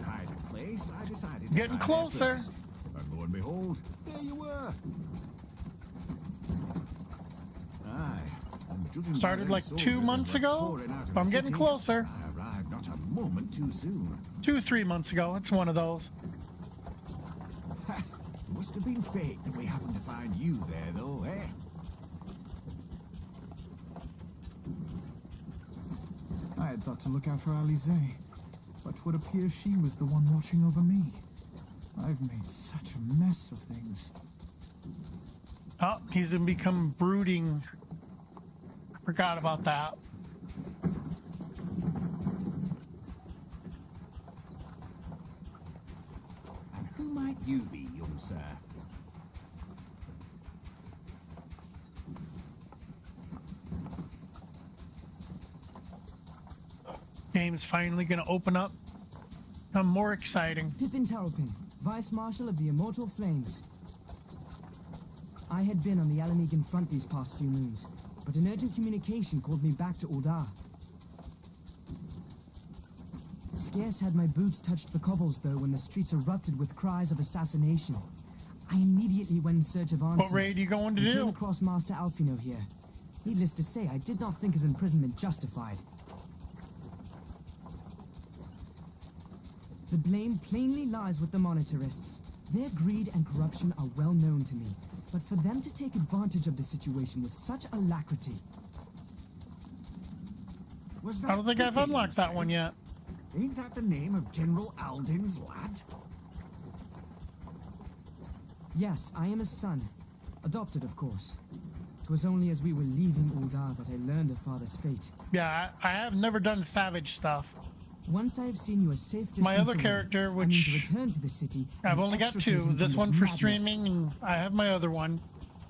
Place, I decided to Getting try closer. first. And lo and behold, there you were. Aye. And judging by Started them like soldiers 2 as months were ago. pouring out of I'm the getting city, closer. I arrived not a moment too soon. 2, 3 months ago. It's one of those. Must have been fate that we happened to find you there, though, eh? I had thought to look out for Alize, but it would appear she was the one watching over me. I've made such a mess of things. Oh, he's gonna become brooding. Forgot about that. And who might you be, young sir? Game's finally gonna open up. Become more exciting. Pippin Tarrelpin, Vice Marshal of the Immortal Flames. I had been on the Alamegan front these past few moons, but an urgent communication called me back to Uldar. Scarce had my boots touched the cobbles, though, when the streets erupted with cries of assassination. I immediately went in search of answers. What raid are you going to do? Came across Master Alfino here. Needless to say, I did not think his imprisonment justified. The blame plainly lies with the Monitarists. Their greed and corruption are well known to me, but for them to take advantage of the situation with such alacrity... I don't think I've unlocked that one yet. Ain't that the name of General Alden's lad? Yes, I am his son. Adopted, of course. 'Twas only as we were leaving Uldar that I learned of father's fate. Yeah, I have never done savage stuff. Once I have seen you a safe distance My other away, character, I which need to return to the city. I've and only got extricate 2. him This from one for madness. streaming, and I have my other one.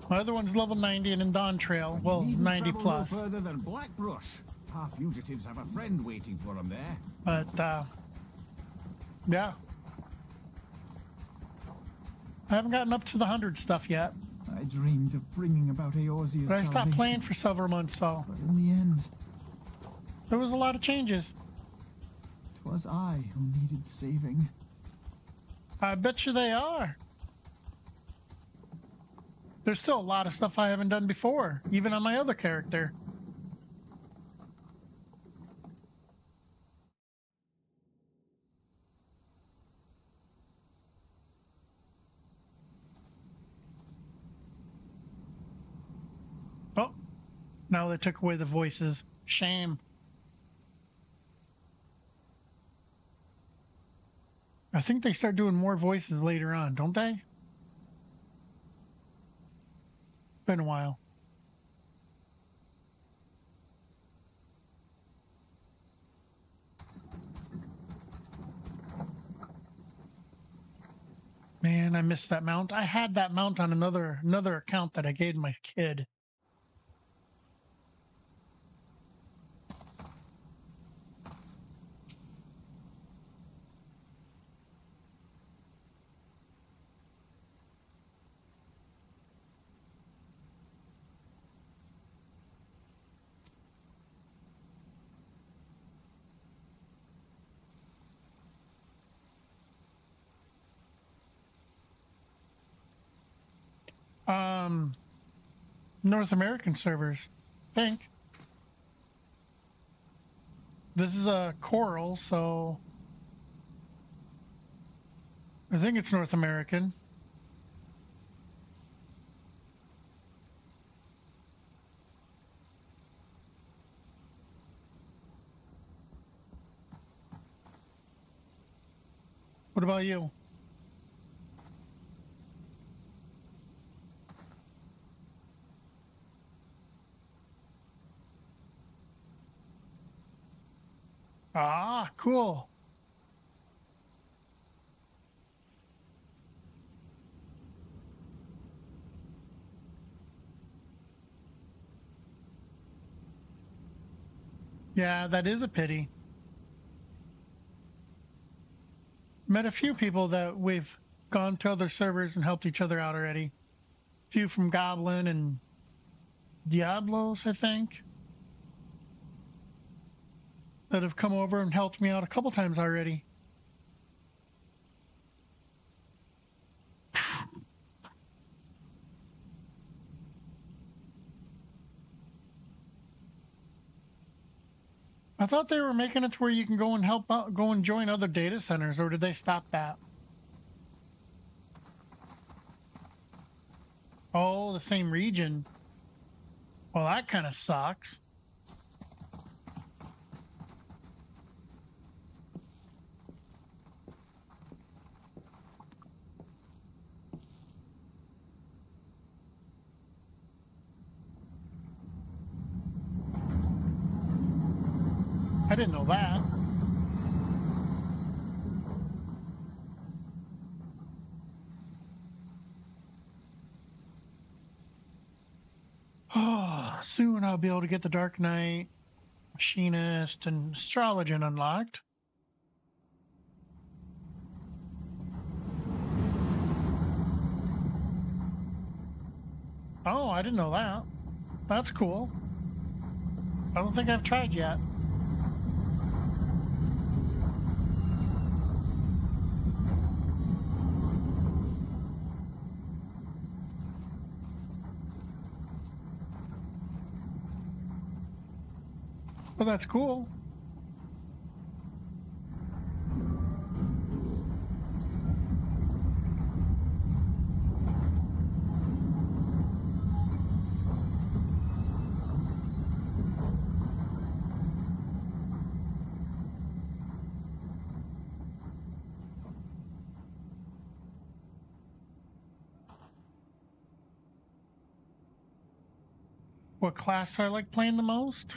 My other one's level 90 and in Dawn Trail. Well, Needn't 90 travel plus. No further than Blackbrush. Our fugitives have a friend waiting for them there. But, yeah. I haven't gotten up to the 100 stuff yet. I dreamed of bringing about Eorzea's But I salvation. stopped playing for several months, so But in the end, there was a lot of changes. 'twas I who needed saving. I bet you they are. There's still a lot of stuff I haven't done before, even on my other character. Oh, now they took away the voices. Shame. I think they start doing more voices later on, don't they? Been a while. Man, I missed that mount. I had that mount on another account that I gave my kid. North American servers, I think. This is a Coral, so I think it's North American. What about you? Ah, cool. Yeah, that is a pity. Met a few people that we've gone to other servers and helped each other out already. A few from Goblin and Diablos, I think, that have come over and helped me out a couple times already. I thought they were making it to where you can go and help out, go and join other data centers, or did they stop that? Oh, the same region. Well, that kind of sucks. I didn't know that. Oh, soon I'll be able to get the Dark Knight, Machinist, and Astrologian unlocked. Oh, I didn't know that. That's cool. I don't think I've tried yet. Well, that's cool. What class I like playing the most?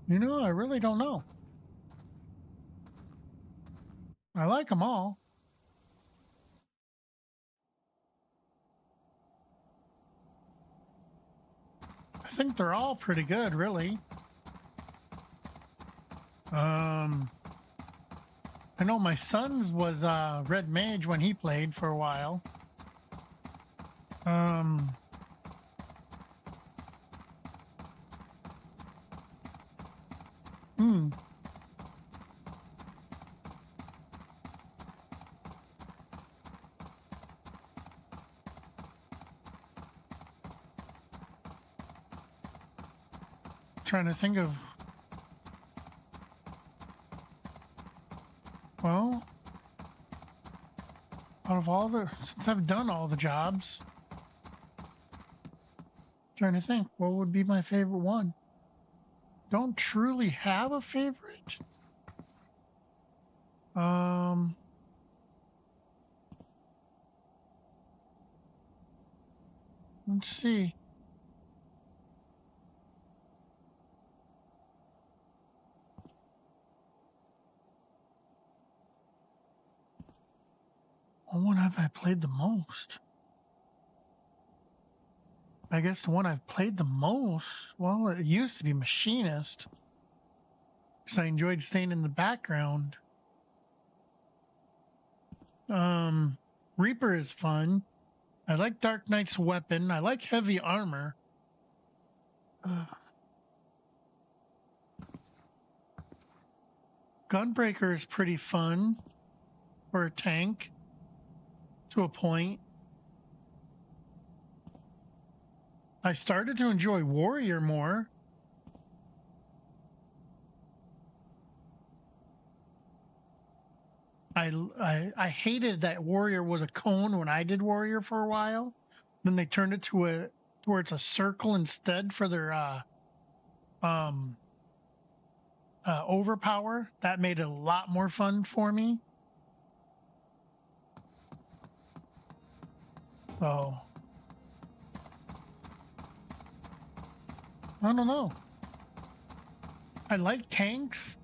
You know, I really don't know. I like them all. I think they're all pretty good, really. I know my son's was Red Mage when he played for a while. Trying to think of, well, out of all the, since I've done all the jobs, trying to think what would be my favorite one. Don't truly have a favorite. Let's see. What one have I played the most? I guess the one I've played the most, well, it used to be Machinist, because I enjoyed staying in the background. Reaper is fun. I like Dark Knight's weapon. I like heavy armor. Gunbreaker is pretty fun for a tank, to a point. I started to enjoy Warrior more. I hated that Warrior was a cone when I did Warrior for a while. Then they turned it to where it's a circle instead for their overpower. That made it a lot more fun for me. So I don't know. I like tanks,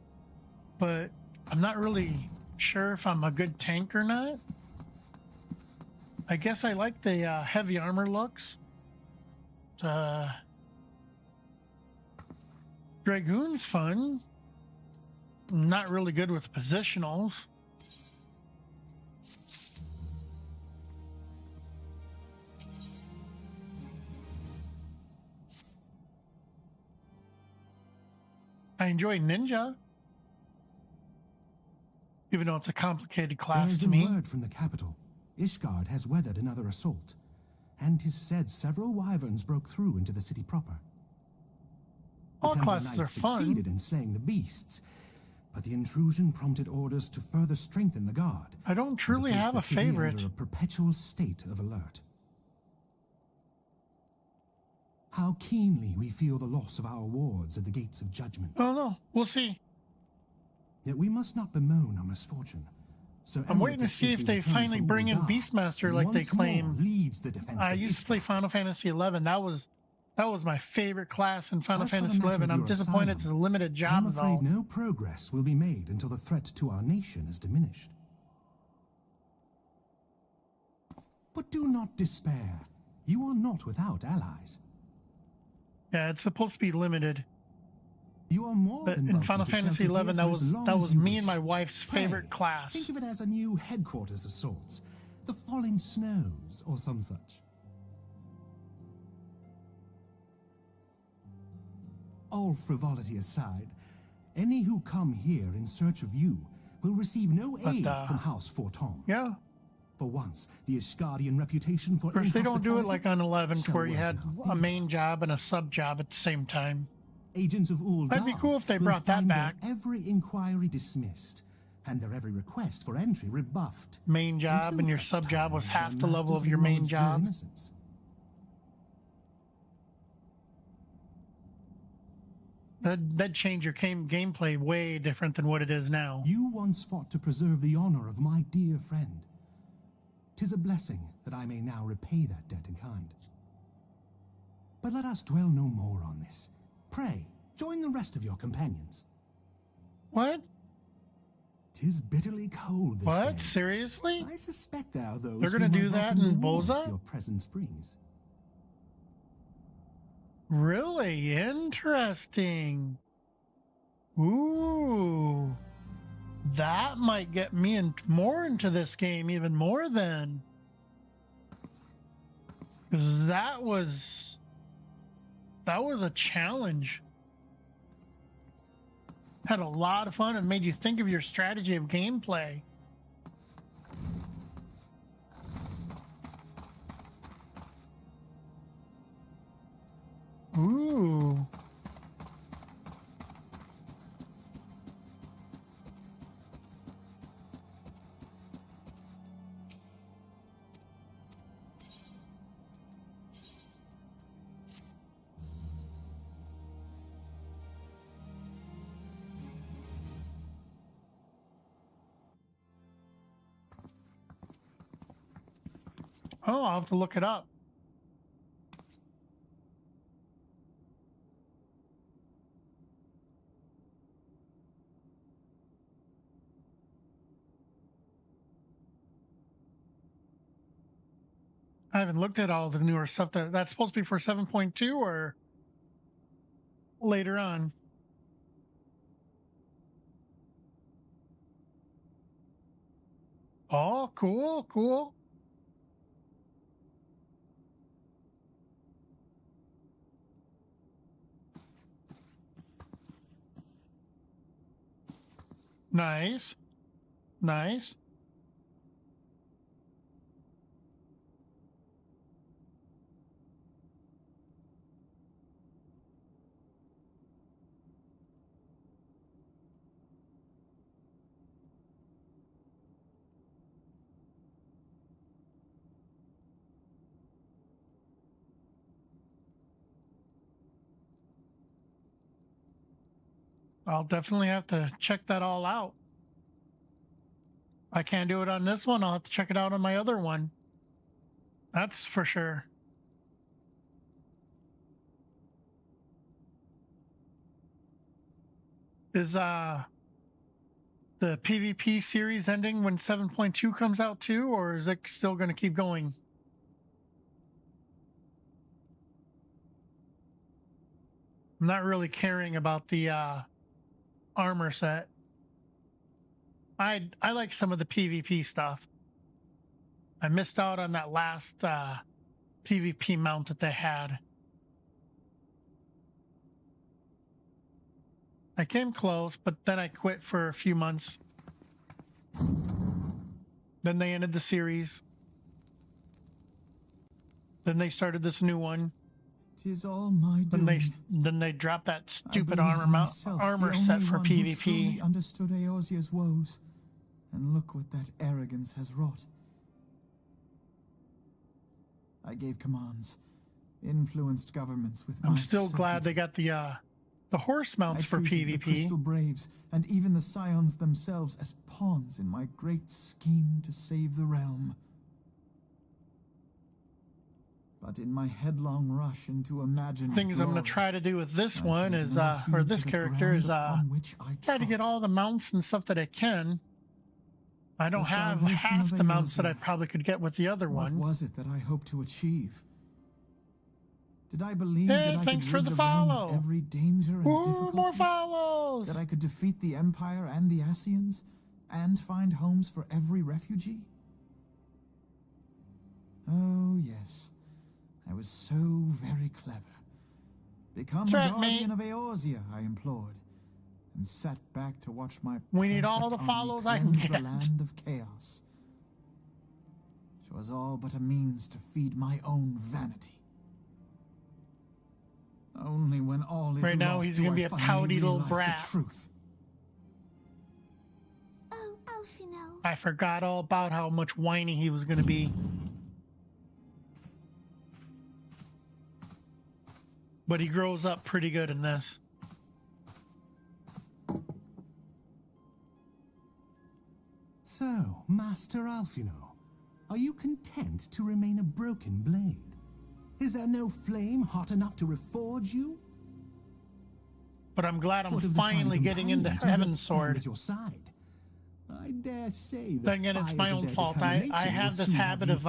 but I'm not really sure if I'm a good tank or not. I guess I like the heavy armor looks. Dragoon's fun. I'm not really good with positionals. I enjoy ninja, even though it's a complicated class There has to been me. word from the capital. Ishgard has weathered another assault, and 'tis said several wyverns broke through into the city proper. The All Temple classes Knights are fun. succeeded in slaying the beasts, but the intrusion prompted orders to further strengthen the guard. I don't truly and to place have the a city favorite. under a perpetual state of alert. How keenly we feel the loss of our wards at the gates of judgment. Oh no, we'll see. Yet we must not bemoan our misfortune. So I'm waiting to see if they finally bring in Beastmaster like they claim. Leads the defense I of used to play Final Fantasy XI. That was my favorite class in Final As for the Fantasy matter XI. of I'm your disappointed asylum, it's a limited job I'm afraid though. no progress will be made until the threat to our nation is diminished. But do not despair. You are not without allies. Yeah, it's supposed to be limited. You are more But than in welcome Final to Fantasy shelter XI, here for as long that as was you me wish. and my wife's Pray, favorite class. Think of it as a new headquarters of sorts. The Falling Snows, or some such. All frivolity aside, any who come here in search of you will receive no aid from House Fortom. Yeah. For once, the Ishgardian reputation for Of course, they don't do it inhospitality like on 11th shall where you work had in our a main job and a sub job at the same time. Agents of Ul'dah That'd be cool if they will brought that find their back. every inquiry dismissed, and their every request for entry rebuffed. Main job Until and your such sub job time was as half their the level masters of your main acknowledge your job. innocence. That'd change your gameplay way different than what it is now. You once fought to preserve the honor of my dear friend. 'Tis a blessing that I may now repay that debt in kind. But let us dwell no more on this. Pray, join the rest of your companions. What? 'Tis bitterly cold this day. What? Seriously? I suspect there are those They're who gonna do might that welcome in the warmth Boza? your presence brings. Really interesting. Ooh. That might get me more into this game even more then. Because that was a challenge. Had a lot of fun and made you think of your strategy of gameplay. Ooh. Oh, I'll have to look it up. I haven't looked at all the newer stuff. That's supposed to be for 7.2 or later on. Oh, cool, cool. Nice. Nice. I'll definitely have to check that all out. I can't do it on this one. I'll have to check it out on my other one. That's for sure. Is the PvP series ending when 7.2 comes out too, or is it still going to keep going? I'm not really caring about the armor set. I like some of the PvP stuff. I missed out on that last PvP mount that they had. I came close, but then I quit for a few months. Then they ended the series. Then they started this new one. 'Tis all my doing. Then they dropped that stupid I armor set for PvP. Truly understood Eorzea's woes, and look what that arrogance has wrought. I gave commands, influenced governments with my I'm still glad they got the horse mounts for PvP. The Crystal Braves and even the Scions themselves as pawns in my great scheme to save the realm. But in my headlong rush into imagined things glory, I'm going to try to do with this one is, or this character is, try to get all the mounts and stuff that I can. I don't have half the mounts that I probably could get with the other one. What was it that I hoped to achieve? Did I believe that I could rid the realm of every danger and difficulty? More follows! That I could defeat the Empire and the Ascians, and find homes for every refugee? Oh, yes. I was so very clever. Become the guardian of Eorzea, I implored, and sat back to watch my we need all the follows I can get. The land of chaos. It was all but a means to feed my own vanity. Only when all is right now lost he's going to be a pouty little brat. Oh, Alphino. I forgot all about how much whiny he was going to be. But he grows up pretty good in this. So, Master Alphino, are you content to remain a broken blade? Is there no flame hot enough to reforge you? But I'm glad I'm finally getting into Heaven's Sword. At your side? I dare say that then again, it's my own fault. I have this habit of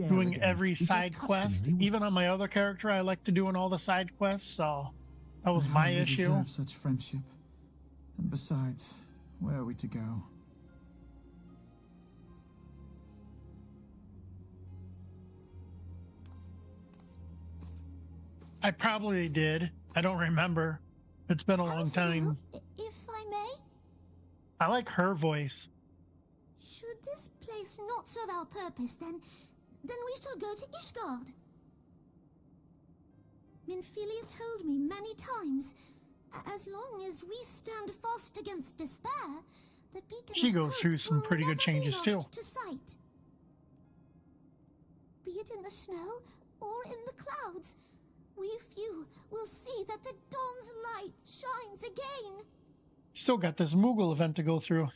doing every side quest. Even on my other character, I like to doing all the side quests, so that was my issue. I deserve such friendship. And besides, where are we to go? I probably did. I don't remember. It's been a long time. If I may? I like her voice. Should this place not serve our purpose, then we shall go to Ishgard. Minfilia told me many times, as long as we stand fast against despair, the beacon she goes through some pretty good changes too. To sight. Be it in the snow or in the clouds, we few will see that the dawn's light shines again. Still got this Moogle event to go through.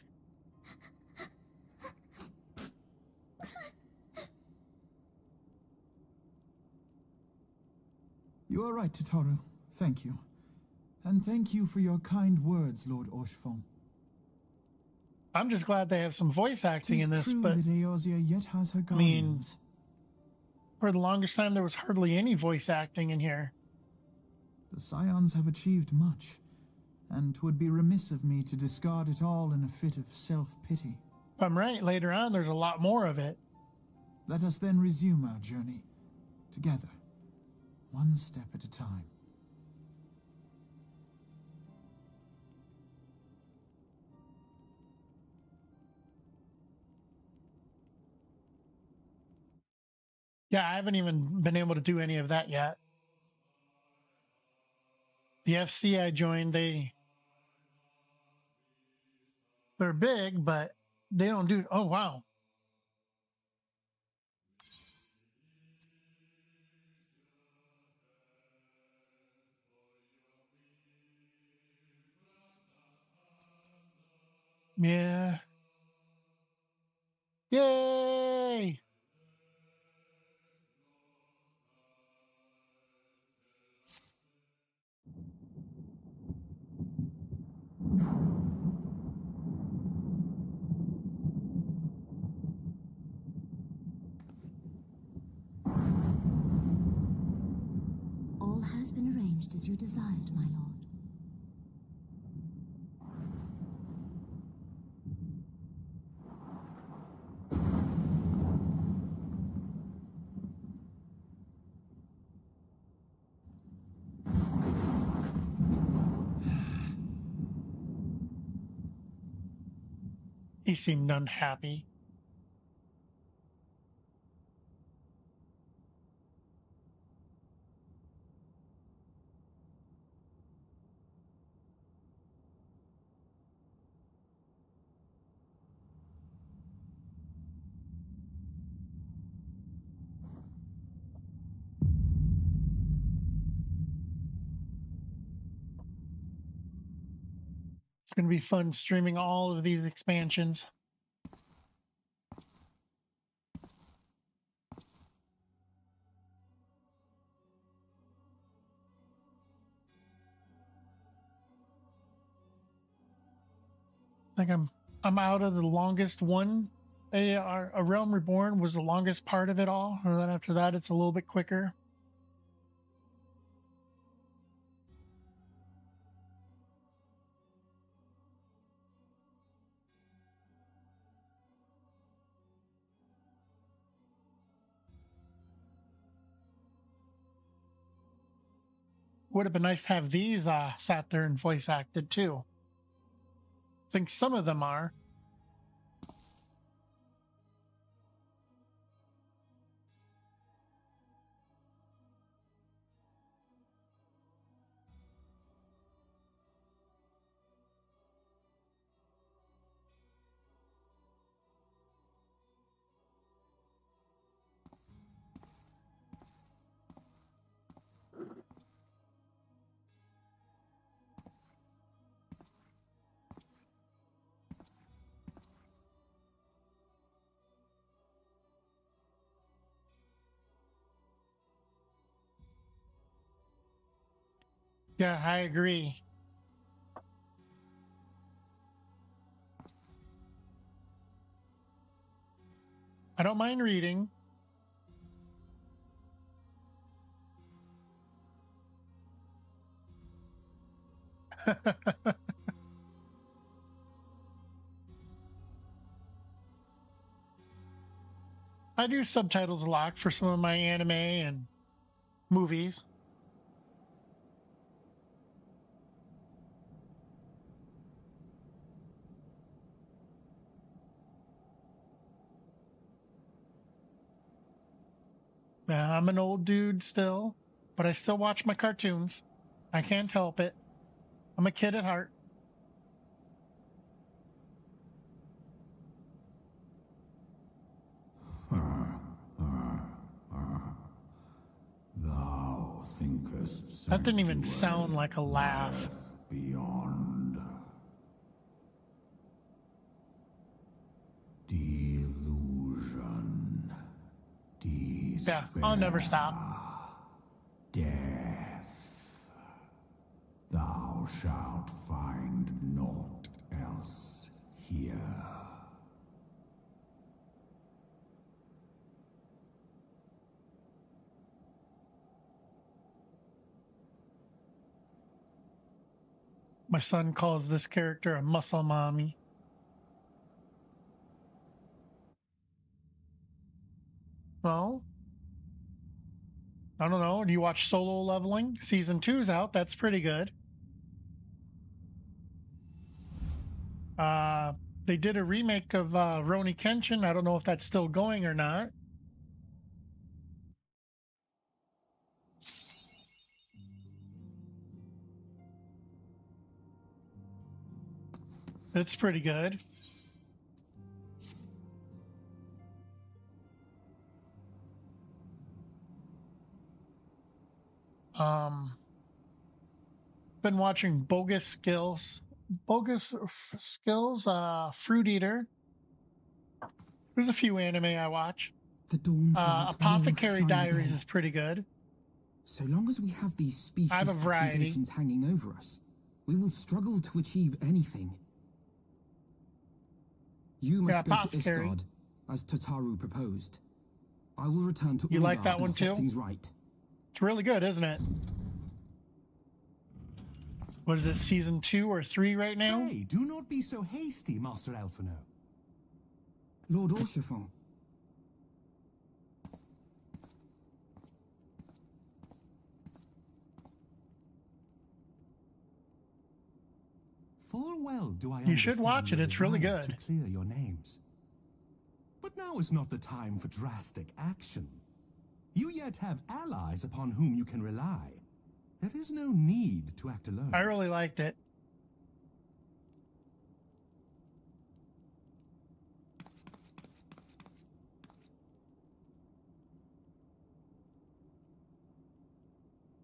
You are right, Tataru. Thank you. And thank you for your kind words, Lord Orshfong. I'm just glad they have some voice acting in this, but that Eorzea yet has her guardians. For the longest time, there was hardly any voice acting in here. The Scions have achieved much, and 'twould be remiss of me to discard it all in a fit of self-pity. If I'm right, later on there's a lot more of it. Let us then resume our journey, together, one step at a time. Yeah, I haven't even been able to do any of that yet. The FC I joined, they're big, but they don't do, oh wow. Yeah. Yay! All has been arranged as you desired, my lord. He seemed unhappy. It's going to be fun streaming all of these expansions. I think I'm out of the longest one. A Realm Reborn was the longest part of it all, and then after that it's a little bit quicker. Would have been nice to have these sat there and voice acted too. I think some of them are. Yeah, I agree. I don't mind reading. I do subtitles a lot for some of my anime and movies. Yeah, I'm an old dude still, but I still watch my cartoons. I can't help it. I'm a kid at heart. Thou thinkest That didn't even sound like a laugh. Beyond. Delusion. Despair. Yeah, I'll never stop. Death. Thou shalt find naught else here. My son calls this character a muscle mommy. Well, I don't know. Do you watch Solo Leveling? Season 2's out. That's pretty good. They did a remake of Rurouni Kenshin. I don't know if that's still going or not. It's pretty good. Been watching Bogus Skills, Fruit Eater. There's a few anime I watch. The dawn's light Apothecary will shine Diaries again. is pretty good. So long as we have these specious I have a variety. accusations hanging over us, we will struggle to achieve anything. You must go to Apothecary. Ishgard, as Tataru proposed. I will return to You like Ul'dah that one and set too? things right. It's really good, isn't it? What is it, season 2 or 3 right now? Hey, do not be so hasty, Master Alphino. Lord Orchiffon. Full well do I You should watch it. your It's really desire good. to clear your names. But now is not the time for drastic action. You yet have allies upon whom you can rely. There is no need to act alone. I really liked it.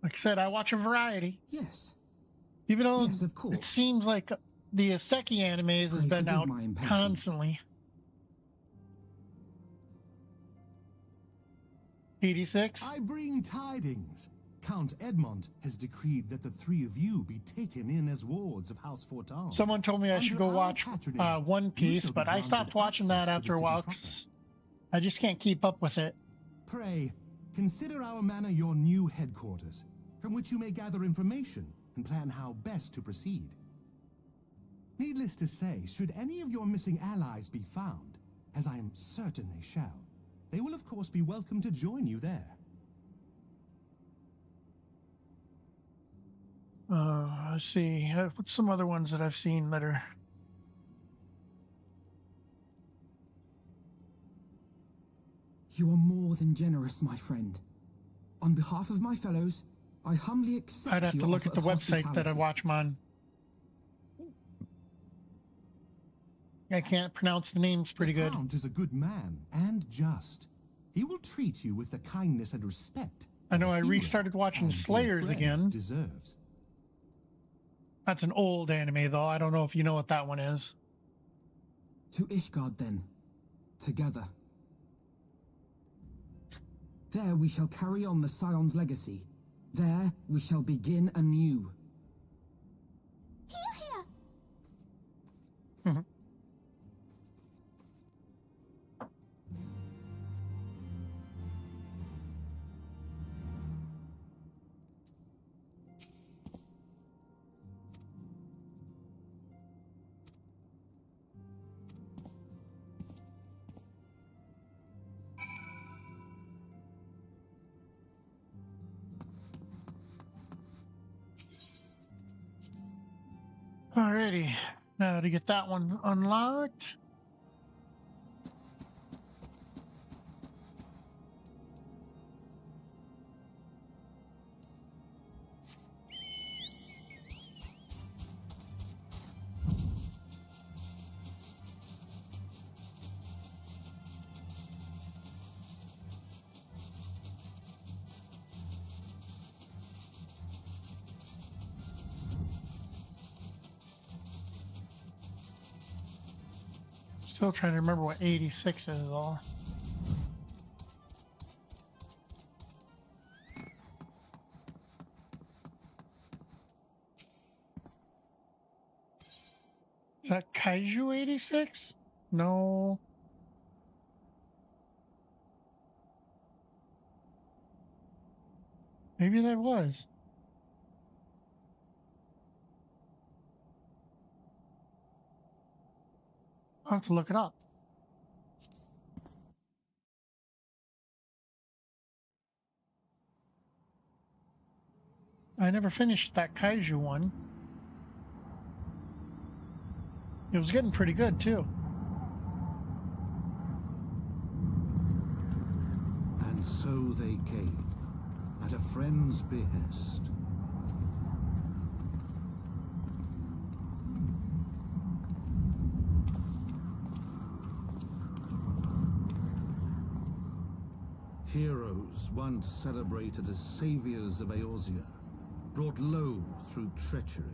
Like I said, I watch a variety. Yes. Even though Yes, of course. it seems like the Iseki animes has been out constantly. 86. I bring tidings. Count Edmond has decreed that the three of you be taken in as wards of House Fortin. Someone told me I should go watch One Piece, but I stopped watching that after a while because I just can't keep up with it. Pray, consider our manor your new headquarters, from which you may gather information and plan how best to proceed. Needless to say, should any of your missing allies be found, as I am certain they shall, they will of course be welcome to join you there. Let's see. What's some other ones that I've seen that are... You are more than generous, my friend. On behalf of my fellows, I humbly accept. I'd have to look at the website that I watch them on. I can't pronounce the names pretty good. The Count is a good man and just. He will treat you with the kindness and respect I know I restarted watching Slayers again. Deserves. That's an old anime, though. I don't know if you know what that one is. To Ishgard, then. Together. There we shall carry on the Scion's legacy. There we shall begin anew. Here. Alrighty, now to get that one unlocked. Still trying to remember what 86 is all. Is that Kaiju 86? No. Maybe that was. I'll have to look it up. I never finished that Kaiju one. It was getting pretty good, too. And so they came, at a friend's behest. Heroes once celebrated as saviors of Eorzea, brought low through treachery,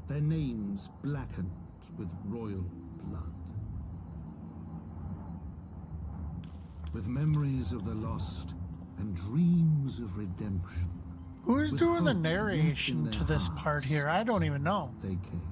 their names blackened with royal blood. With memories of the lost and dreams of redemption. Who's doing the narration to this part here? I don't even know. They came.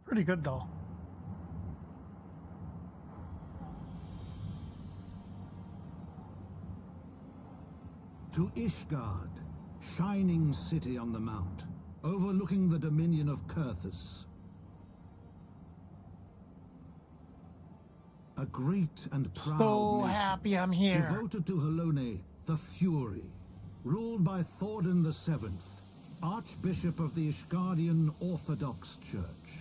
Pretty good though. To Ishgard, shining city on the mount, overlooking the dominion of Kurthus, A great and proud So nation, happy I'm here. devoted to Helone, the Fury, ruled by Thordan VII, Archbishop of the Ishgardian Orthodox Church.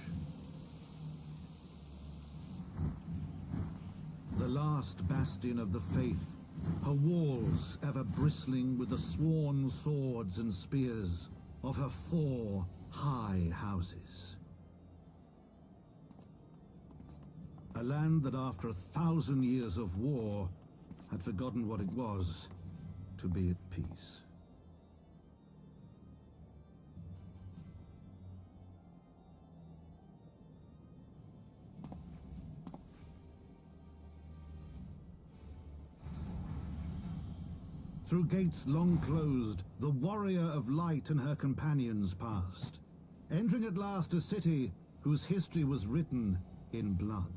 The last bastion of the faith, her walls ever bristling with the sworn swords and spears of her 4 high houses. A land that after 1,000 years of war had forgotten what it was to be at peace. Through gates long closed, the warrior of light and her companions passed, entering at last a city whose history was written in blood.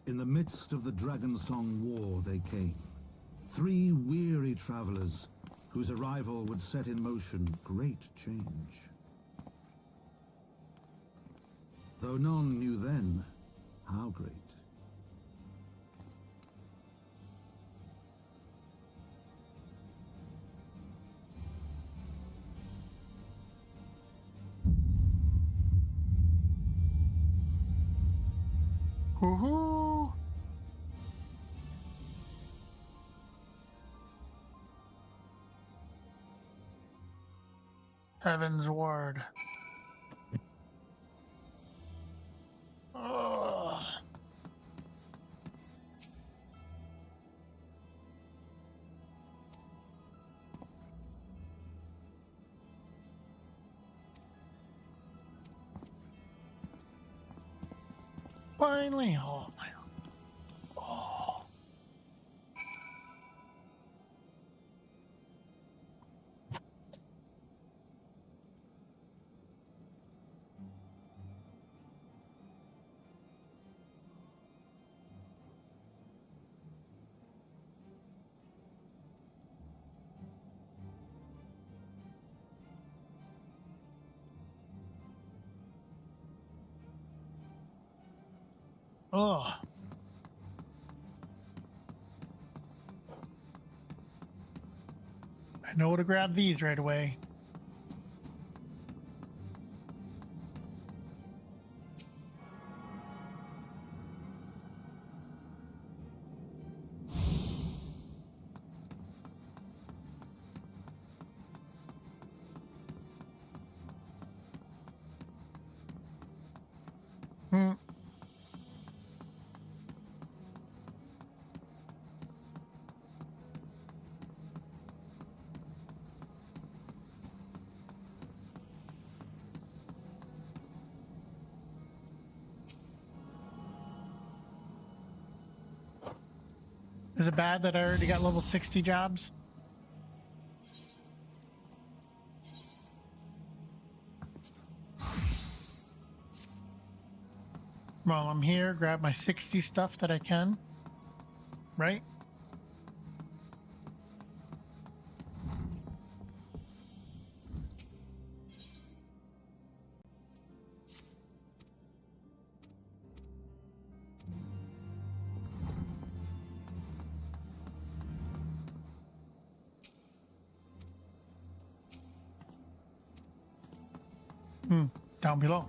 In the midst of the Dragonsong War they came, 3 weary travelers whose arrival would set in motion great change. Though none knew then how great. Woohoo! Heaven's Ward. Ugh. Finally, oh my. Oh. Ugh. I know to grab these right away. Hmm. Is it bad that I already got level 60 jobs? While I'm here, grab my 60 stuff that I can. Right? Down below.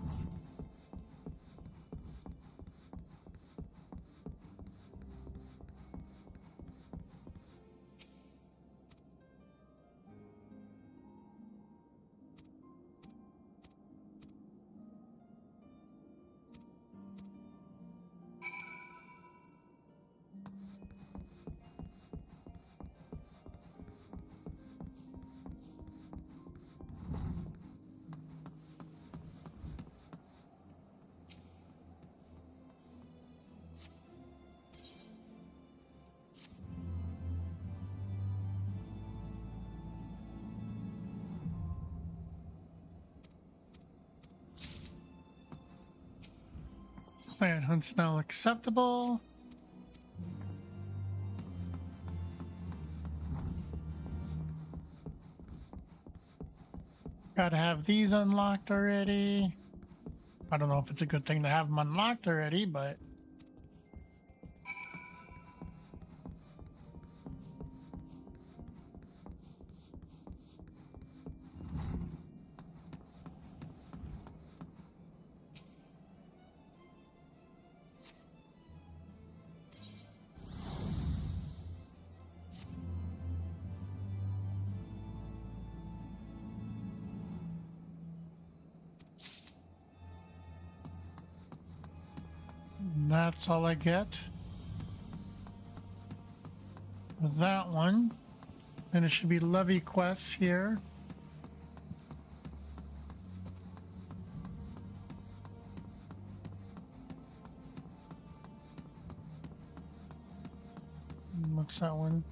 Plant hunt's now acceptable. Gotta have these unlocked already. I don't know if it's a good thing to have them unlocked already, but... That's all I get with that one. And it should be levy quests here. What's that one?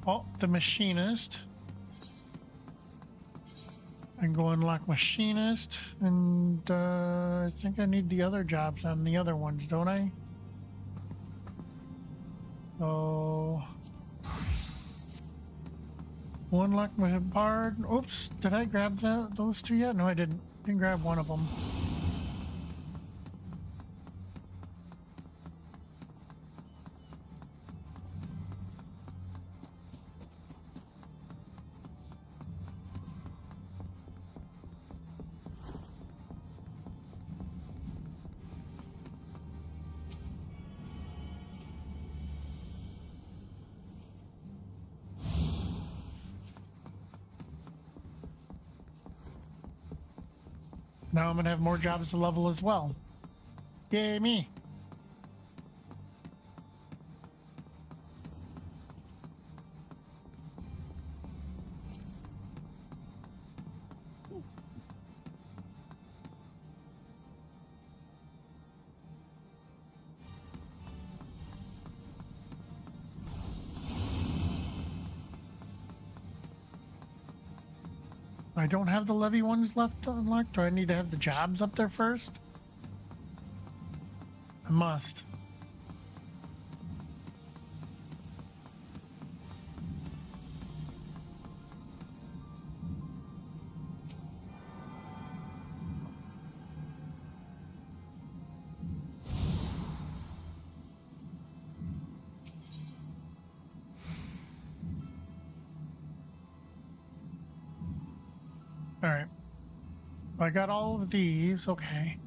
Oh, the machinist. I can go unlock machinist, and I think I need the other jobs on the other ones, don't I? So, unlock my bard. Oops, did I grab those two yet? No, I didn't. Didn't grab one of them. Now I'm going to have more jobs to level as well. Yay, me. I don't have the levy ones left unlocked. Do I need to have the jobs up there first? I must. All right. I got all of these. Okay.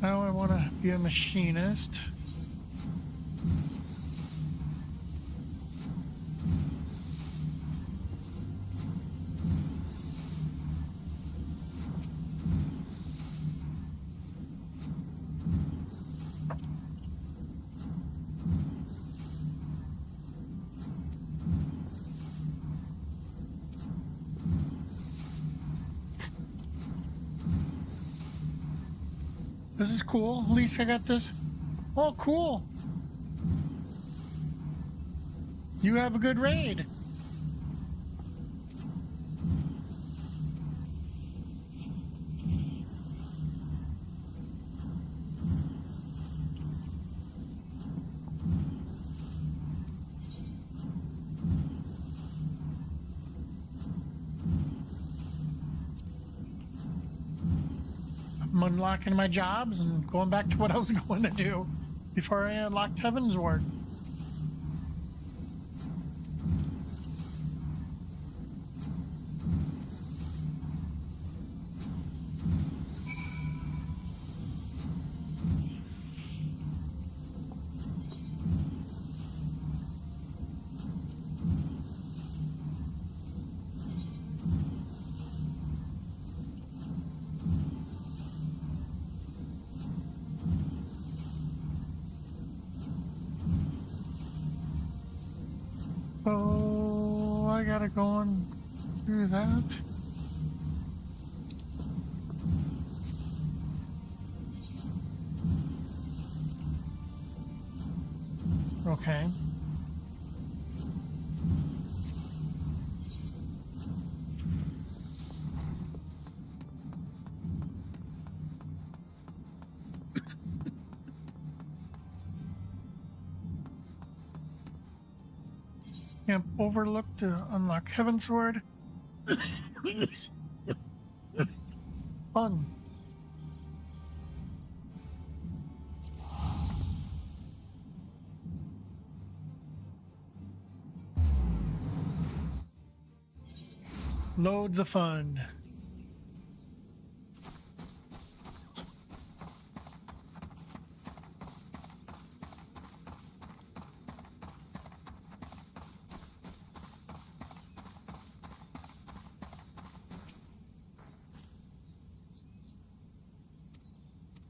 Now I want to be a machinist. This is cool. At least I got this. Oh, cool. You have a good raid. I'm unlocking my jobs and going back to what I was going to do before I unlocked Heaven's Ward. So I gotta go and do that. Okay. Camp Overlook to unlock Heaven's Word. Fun. Loads of fun.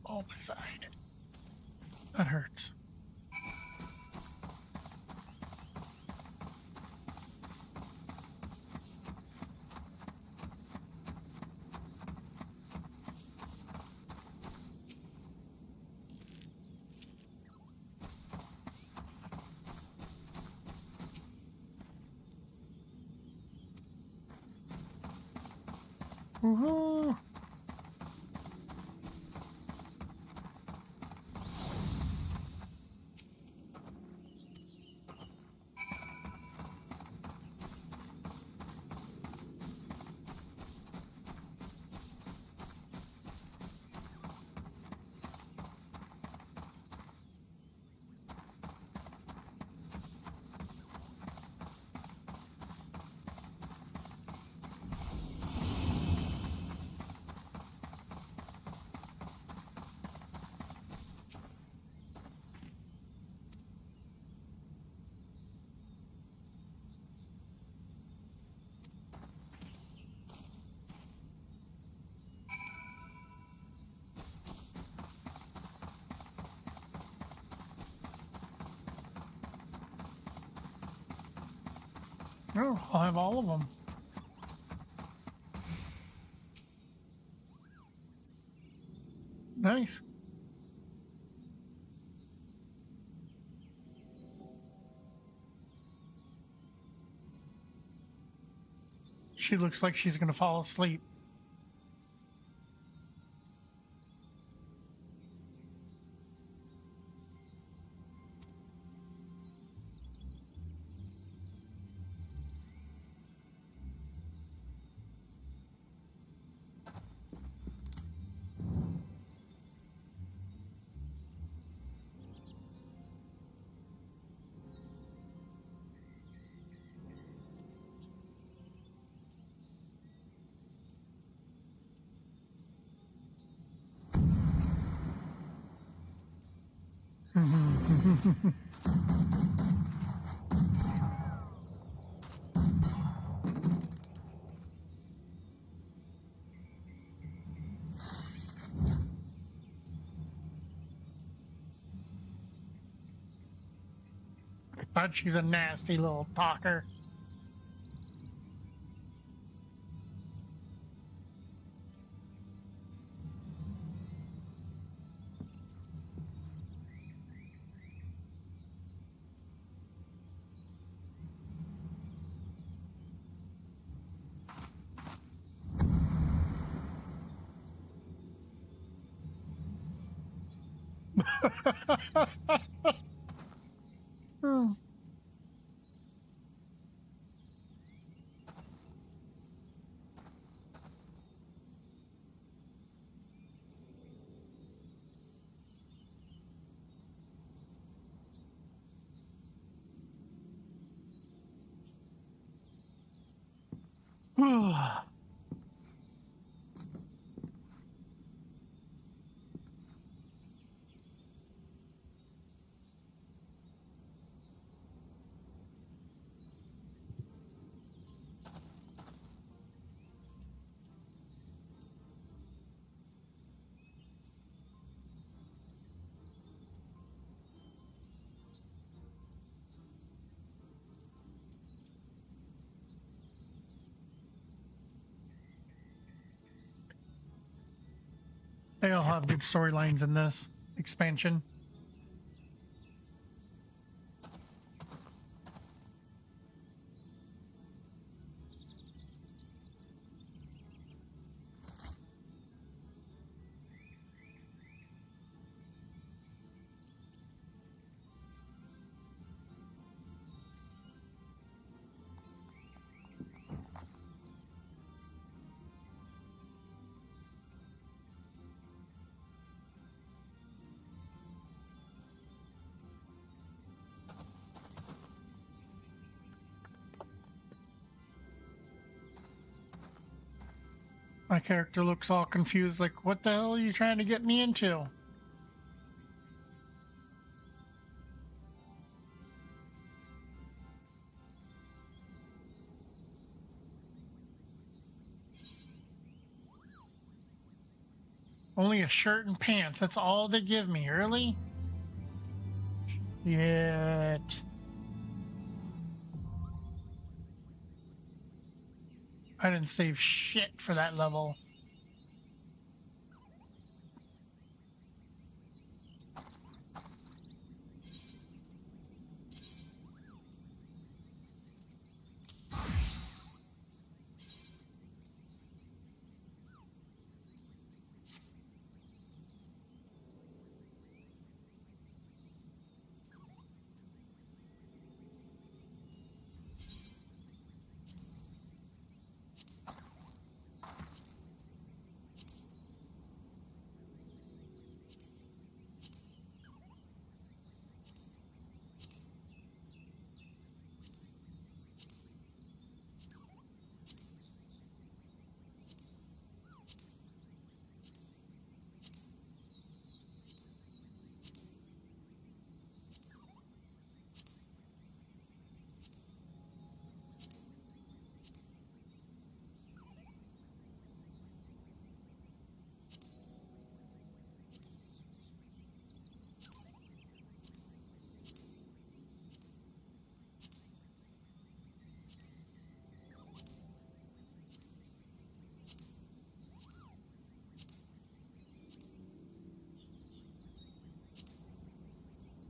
Oh, my side. That hurts. Woohoo! Oh, I'll have all of them. Nice. She looks like she's going to fall asleep. But she's a nasty little talker. Oh. They all have good storylines in this expansion. My character looks all confused, like, what the hell are you trying to get me into? Only a shirt and pants, that's all they give me, really? Yet. I didn't save shit for that level.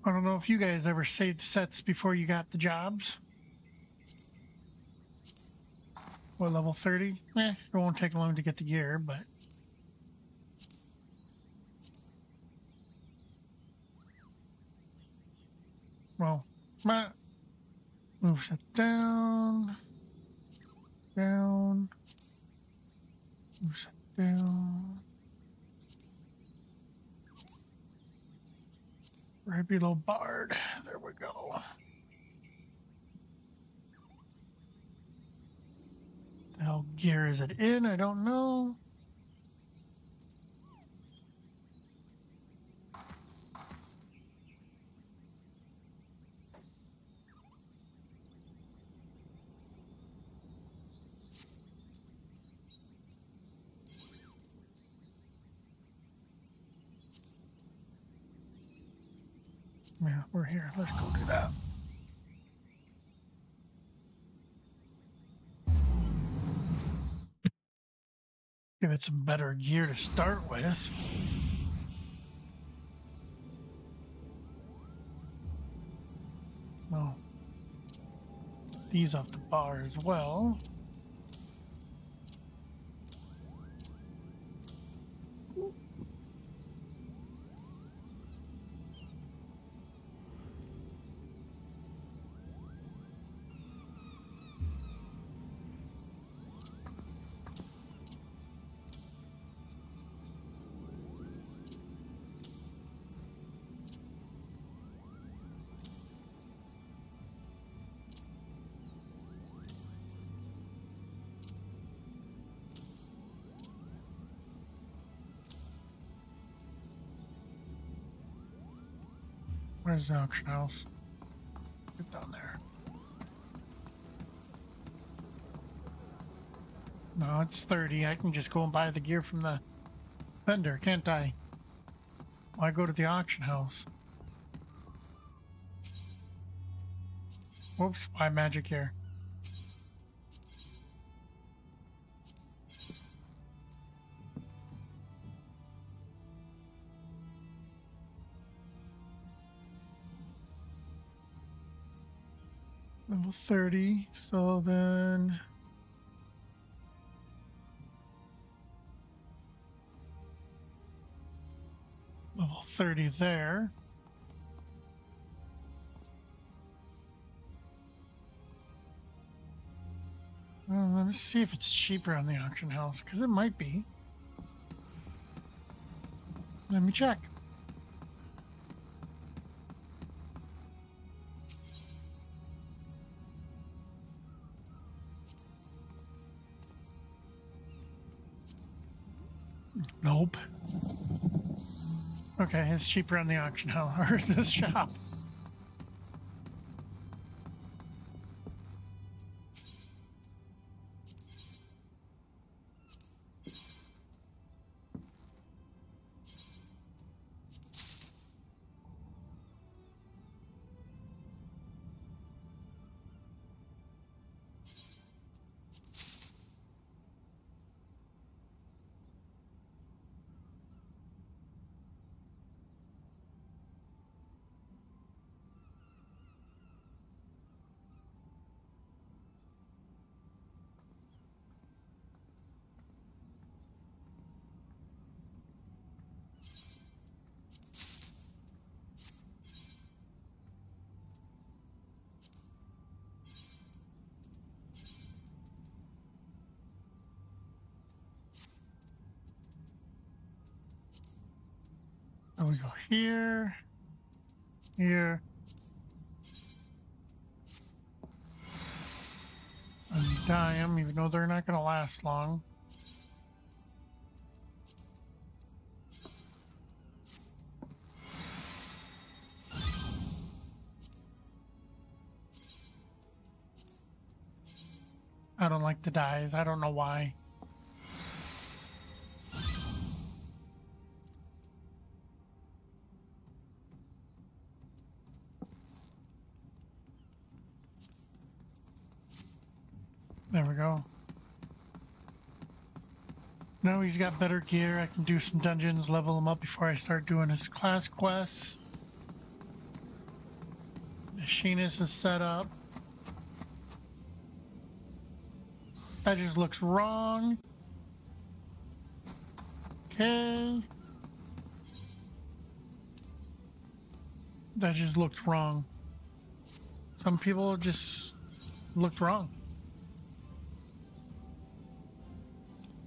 I don't know if you guys ever saved sets before you got the jobs. What, level 30? It won't take long to get the gear, but... Well, move set down, down, move set down. Right below Bard. There we go. The hell gear is it in? I don't know. Yeah, we're here. Let's go do that. Give it some better gear to start with. Well, these off the bar as well. Where's the auction house? Get down there. No, it's 30. I can just go and buy the gear from the vendor, can't I? Why go to the auction house? Whoops, why magic here? Level 30, so then... Level 30 there. Let me see if it's cheaper on the auction house, because it might be. Let me check. Nope. Okay, it's cheaper on the auction house or this shop. And we go here, here, and dye them, even though they're not going to last long. I don't like the dyes. I don't know why. There we go. Now he's got better gear. I can do some dungeons, level him up before I start doing his class quests. Machinist is set up. That just looks wrong. Okay. That just looked wrong. Some people just looked wrong.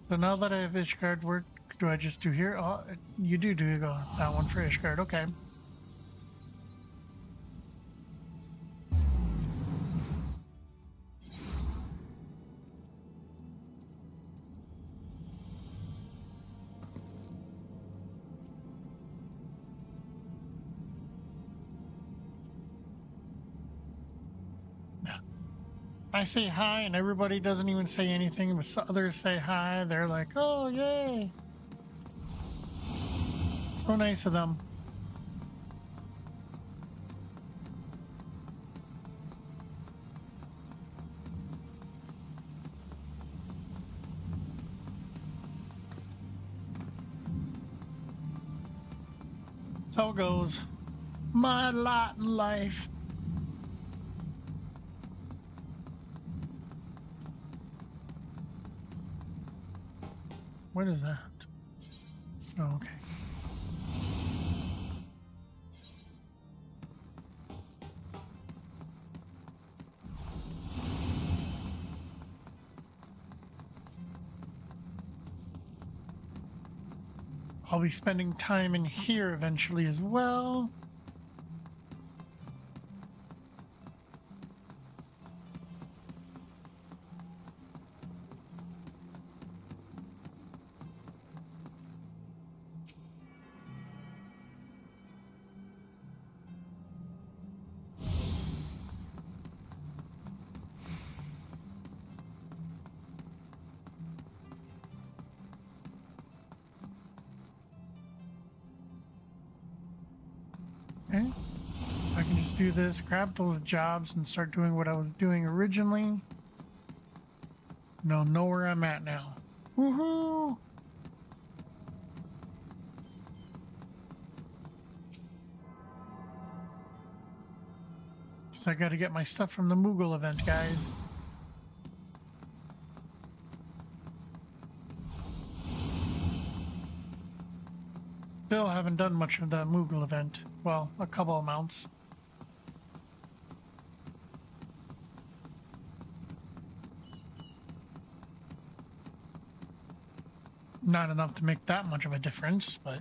So now that I have Ishgard, where do I just do here? Oh, you do go that one for Ishgard. Okay. I say hi and everybody doesn't even say anything, but others say hi. They're like, oh, yay. So nice of them. That's how it goes. My lot in life. What is that? Oh, okay. I'll be spending time in here eventually as well. Okay. I can just do this, grab those jobs, and start doing what I was doing originally. And I'll know where I'm at now. Woohoo! So I gotta get my stuff from the Moogle event, guys. Still haven't done much of the Moogle event. Well, a couple amounts. Not enough to make that much of a difference, but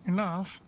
enough.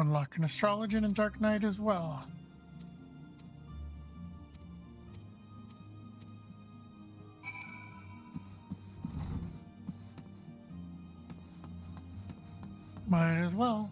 Unlock an astrology and a dark knight as well. Might as well.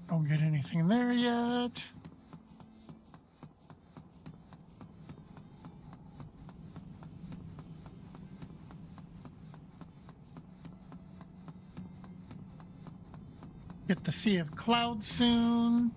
Don't get anything there yet. Get the Sea of Clouds soon.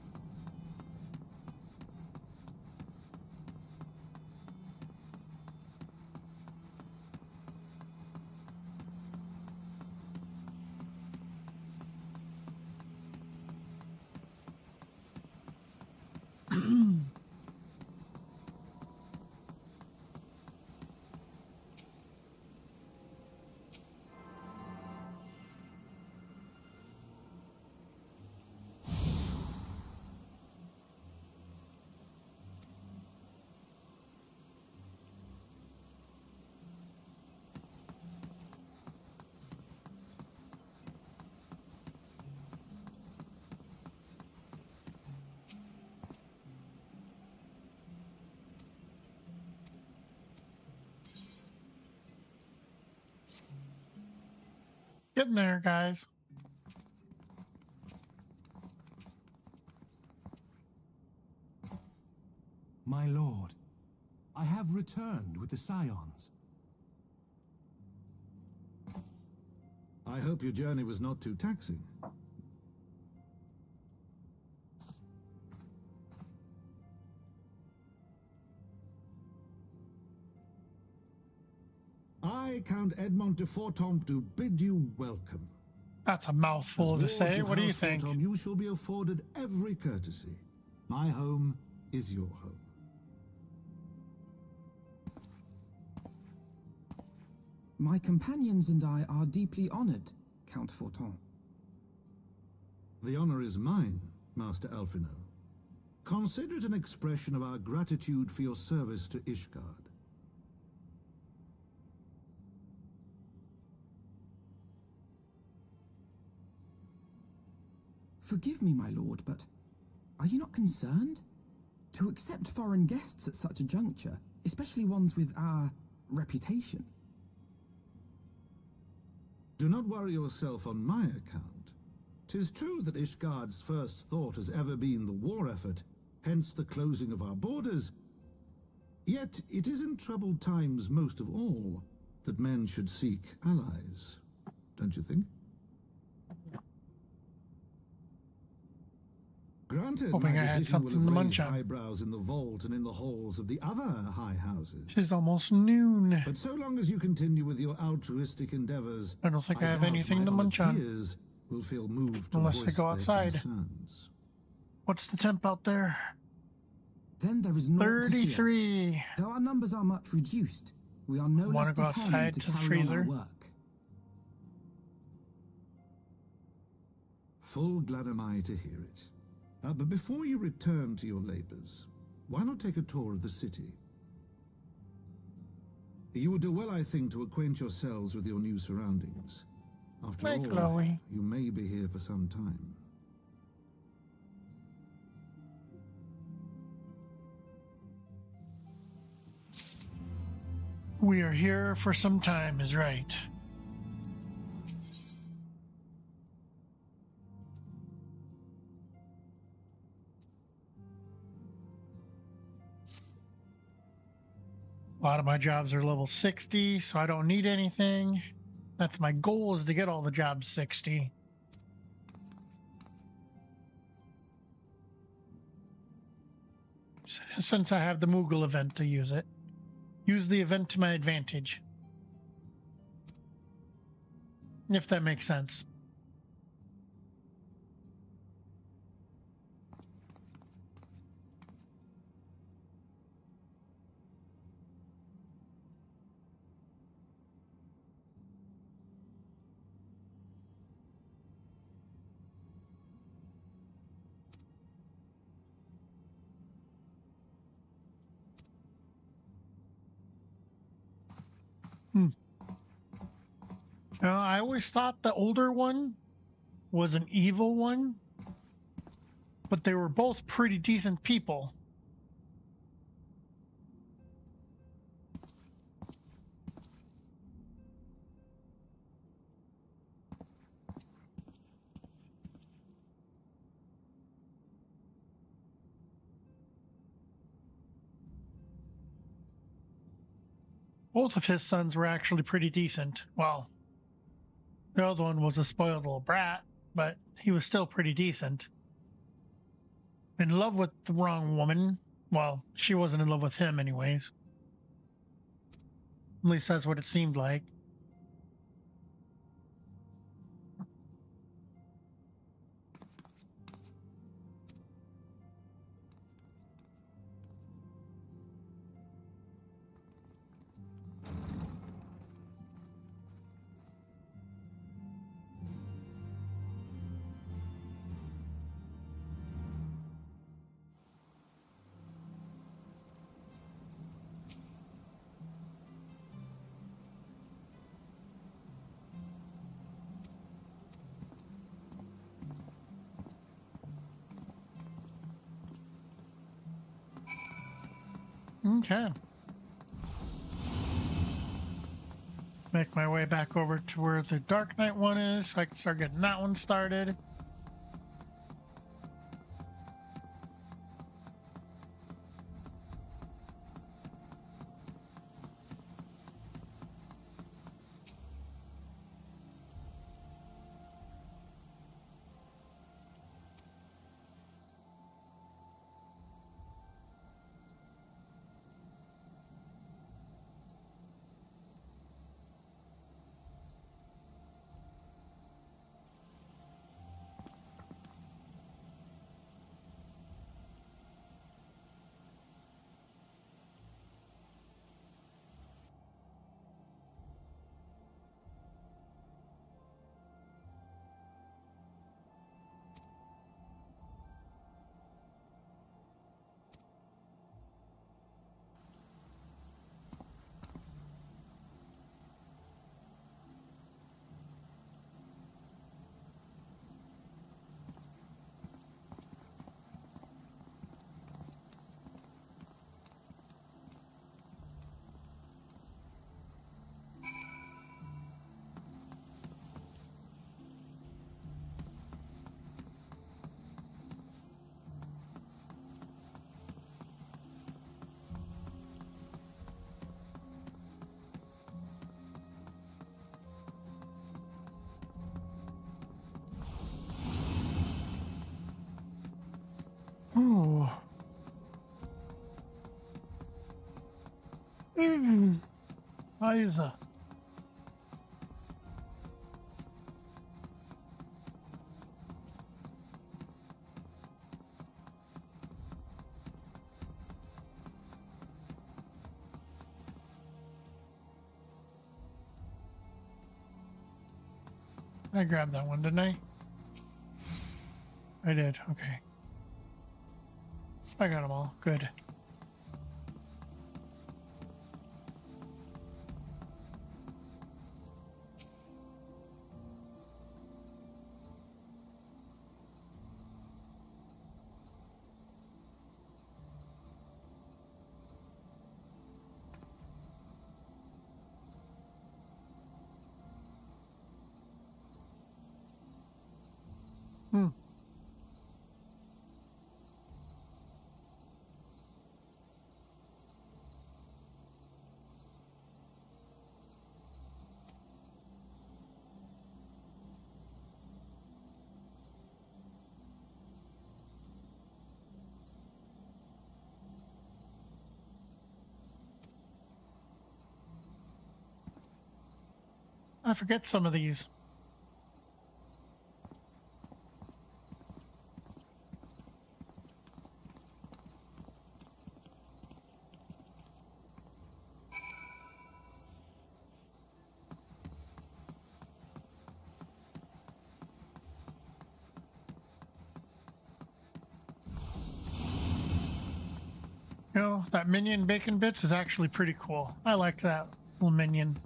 Getting there, guys. My lord, I have returned with the Scions. I hope your journey was not too taxing. I, Count Edmond de Fortomp, do bid you welcome. That's a mouthful to say. What do you think? Fortomp, you shall be afforded every courtesy. My home is your home. My companions and I are deeply honored, Count Fortomp. The honor is mine, Master Alphino. Consider it an expression of our gratitude for your service to Ishgard. Forgive me, my lord, but are you not concerned? To accept foreign guests at such a juncture, especially ones with our reputation. Do not worry yourself on my account. 'Tis true that Ishgard's first thought has ever been the war effort, hence the closing of our borders. Yet it is in troubled times most of all that men should seek allies, don't you think? Granted, Hoping my I had decision will something to have munch raised on. eyebrows in the vault and in the halls of the other high houses. It's almost noon. But so long as you continue with your altruistic endeavors, I don't think I have doubt anything my to munch on. peers will feel moved to Unless I voice go their outside. concerns. What's the temp out there? Then there is naught to fear. 33. Though our numbers are much reduced, we are no Wanna less go determined outside to to the carry on our freezer? work. Full glad am I to hear it. But before you return to your labors, why not take a tour of the city? You would do well, I think, to acquaint yourselves with your new surroundings. After Hi, all, Chloe. you may be here for some time. We are here for some time, is right. A lot of my jobs are level 60, so I don't need anything. That's my goal, is to get all the jobs 60. Since I have the Moogle event to use it. Use the event to my advantage. If that makes sense. I always thought the older one was an evil one, but they were both pretty decent people. Both of his sons were actually pretty decent. Well, the other one was a spoiled little brat, but he was still pretty decent. In love with the wrong woman. Well, she wasn't in love with him anyways. At least that's what it seemed like. Okay. Make my way back over to where the Dark Knight one is, so I can start getting that one started. Ooh. Isa. I grabbed that one, didn't I? I did, okay. I got them all, good. I forget some of these. You know, that minion bacon bits is actually pretty cool. I like that little minion.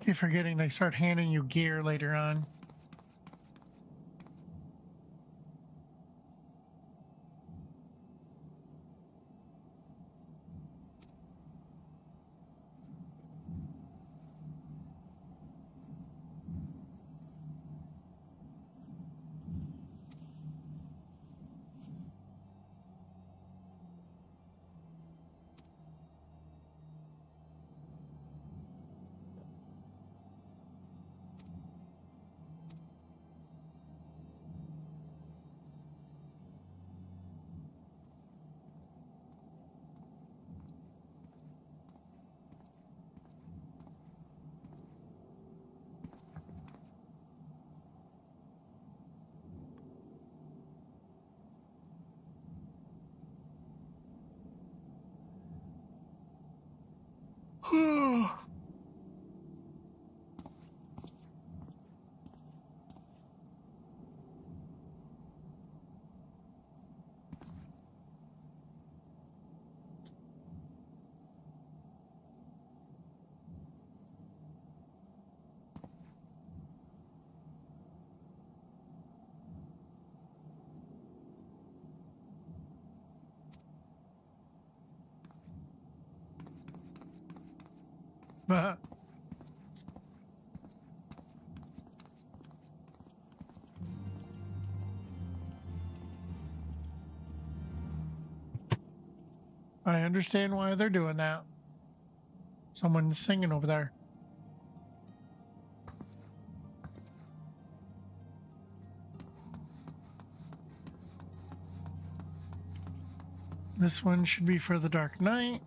Keep forgetting they start handing you gear later on. But I understand why they're doing that. Someone's singing over there. This one should be for the Dark Knight.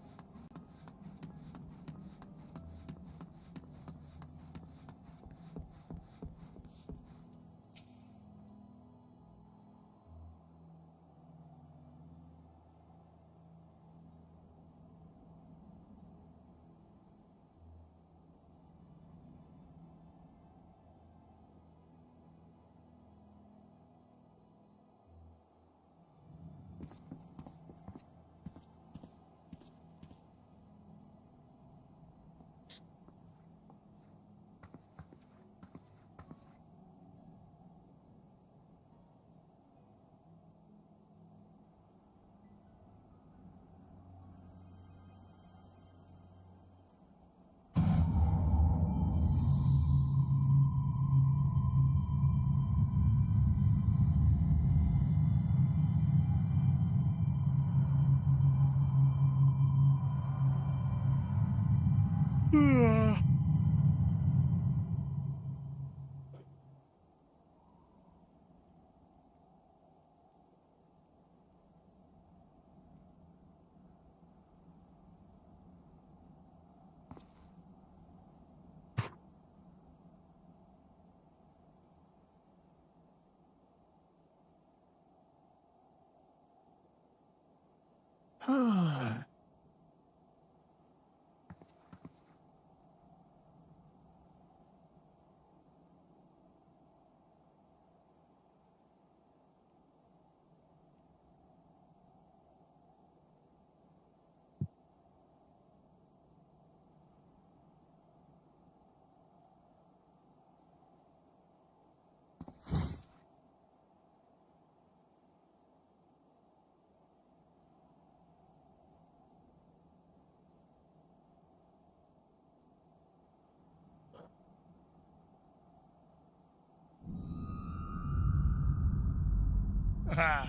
That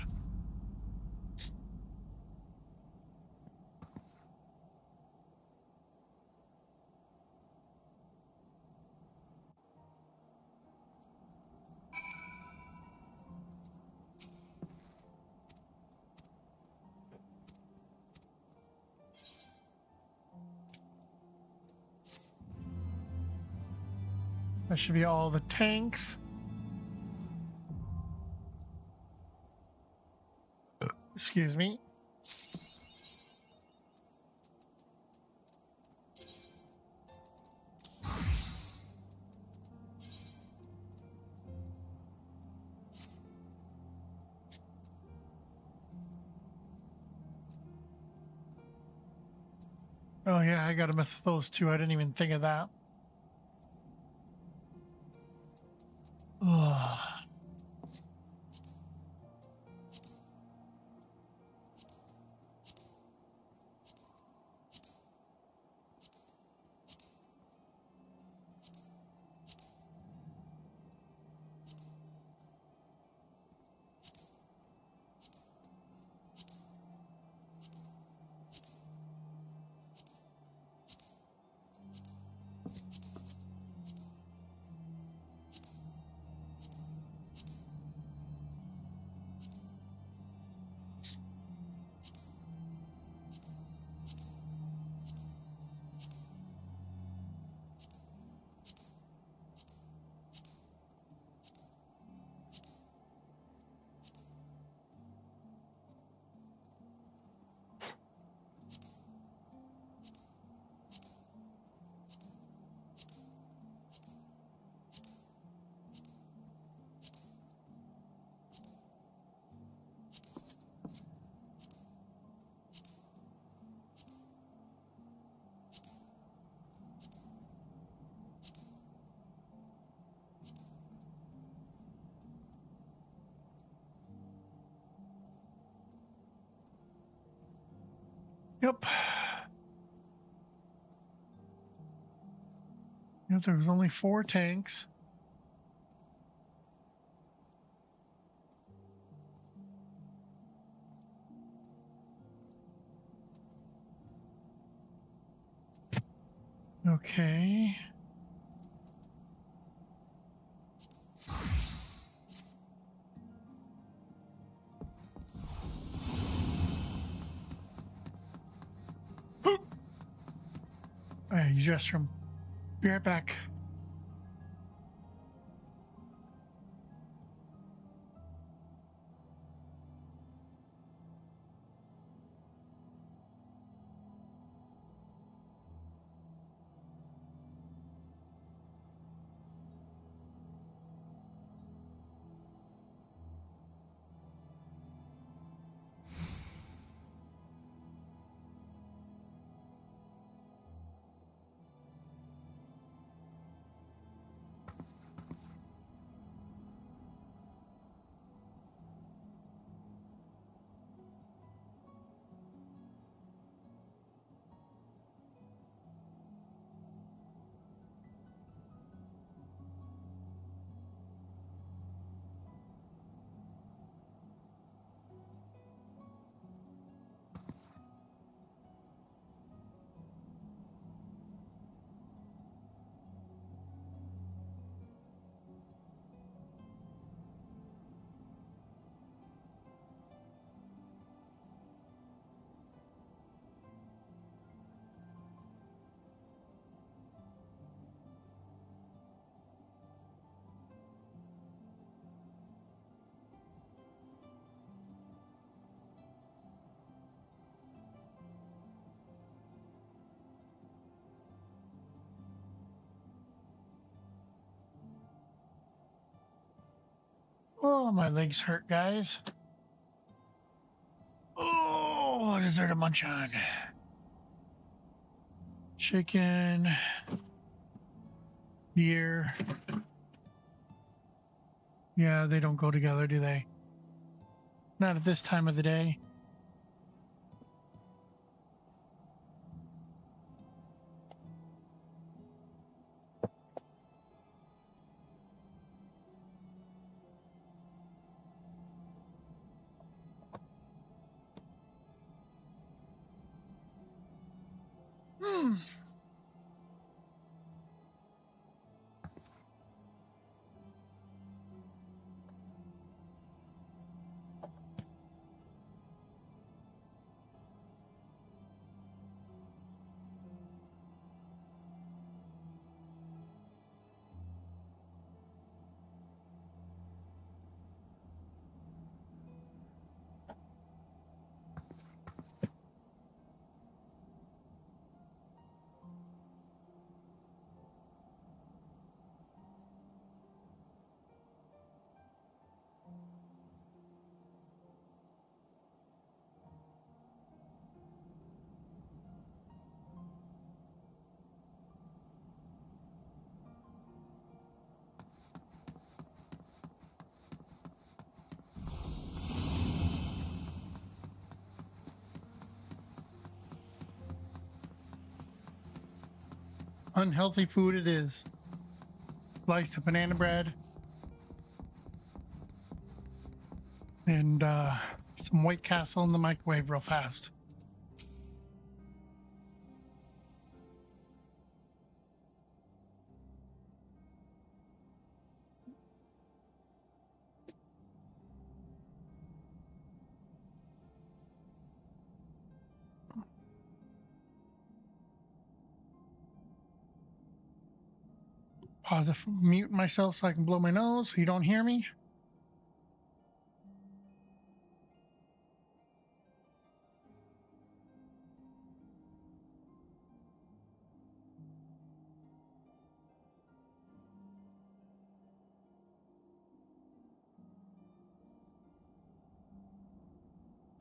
should be all the tanks. Excuse me. Oh yeah, I gotta mess with those two. I didn't even think of that. Ugh. Yep. Yep, there was only 4 tanks. Okay. Alright, use restroom. Be right back. Oh, my legs hurt, guys. Oh, what is there to munch on? Chicken, beer. Yeah, they don't go together, do they? Not at this time of the day. unhealthy food it is. Slice of banana bread. And some White Castle in the microwave real fast. Pause it, mute myself so I can blow my nose so you don't hear me.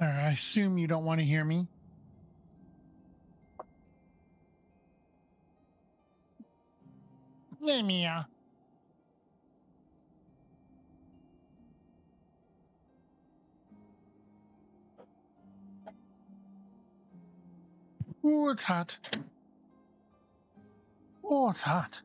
I assume you don't want to hear me. Lemia. Oh, it's hot. Oh, it's hot.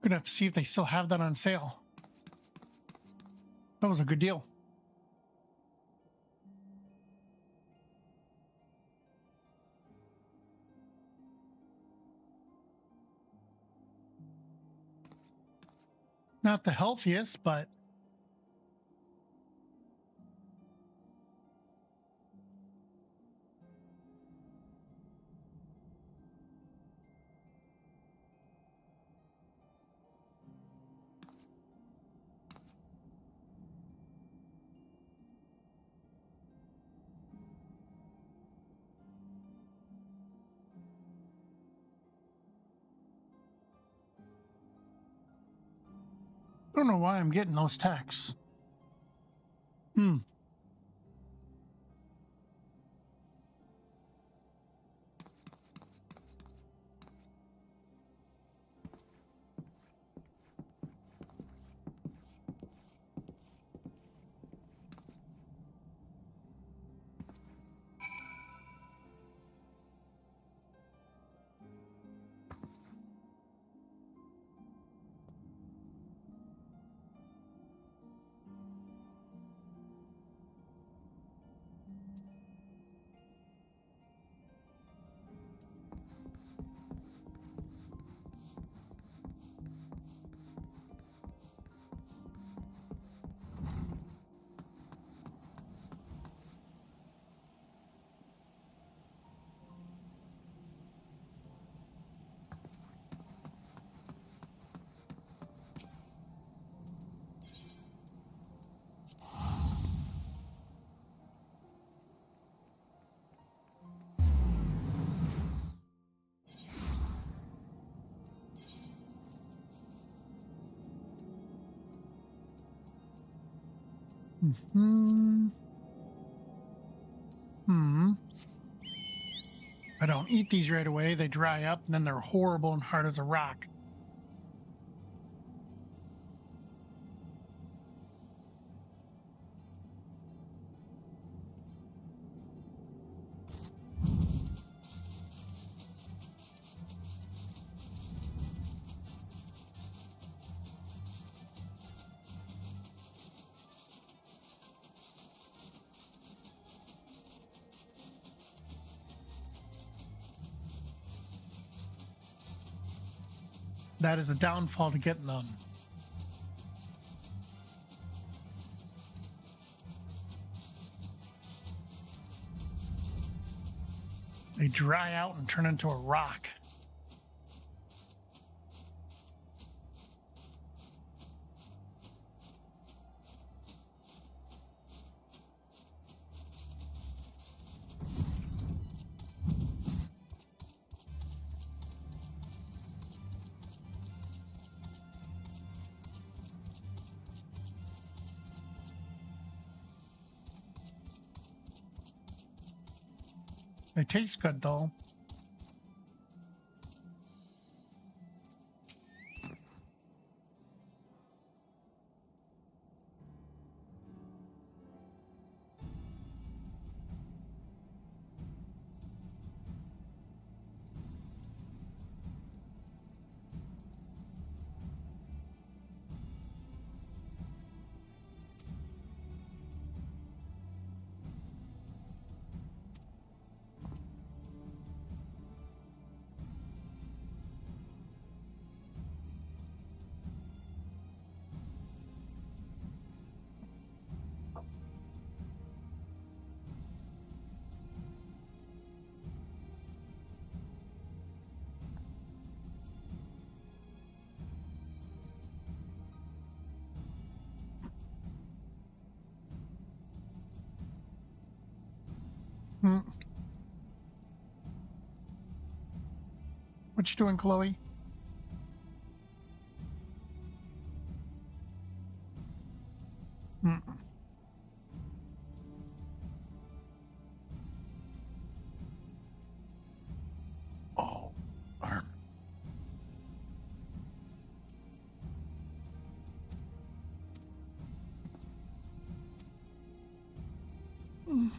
Gonna have to see if they still have that on sale. That was a good deal. Not the healthiest, but I don't know why I'm getting those texts. I don't eat these right away. They dry up, and then they're horrible and hard as a rock. That is a downfall to getting them. They dry out and turn into a rock. They taste good though. Hmm. What you doing, Chloe? Hmm. Oh, arm. Mm.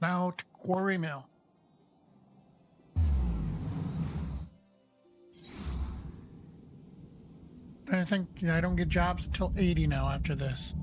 Now to Quarry Mill. I think I don't get jobs until 80 now after this.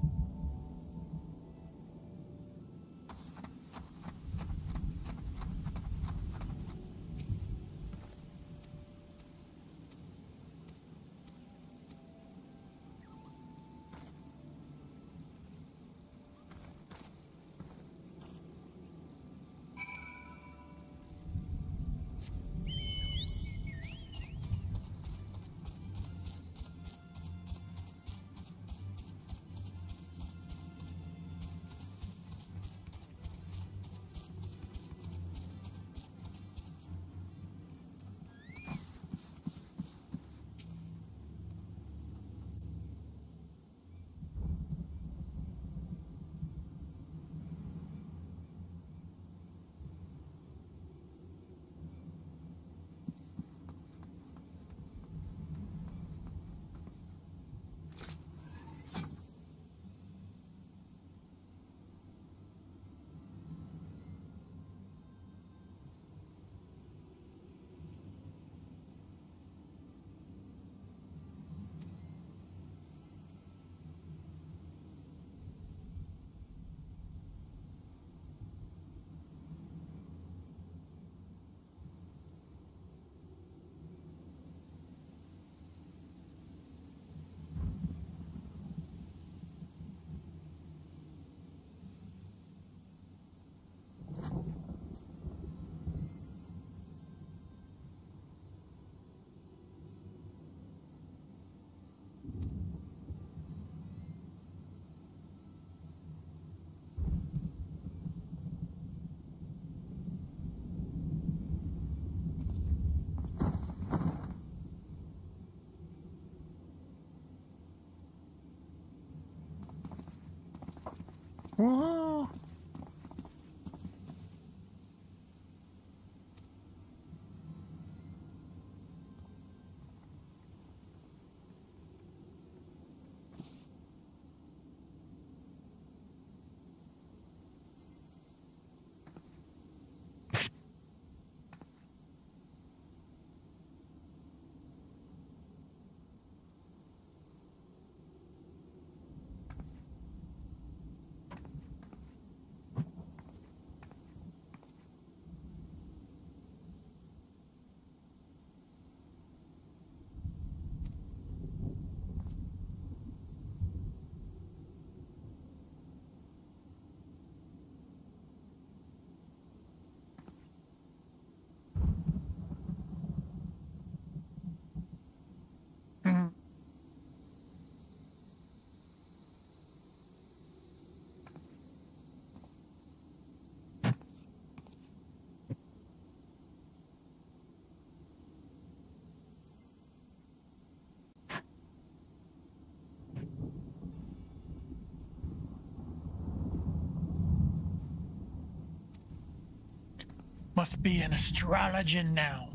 Must be an astrologian now.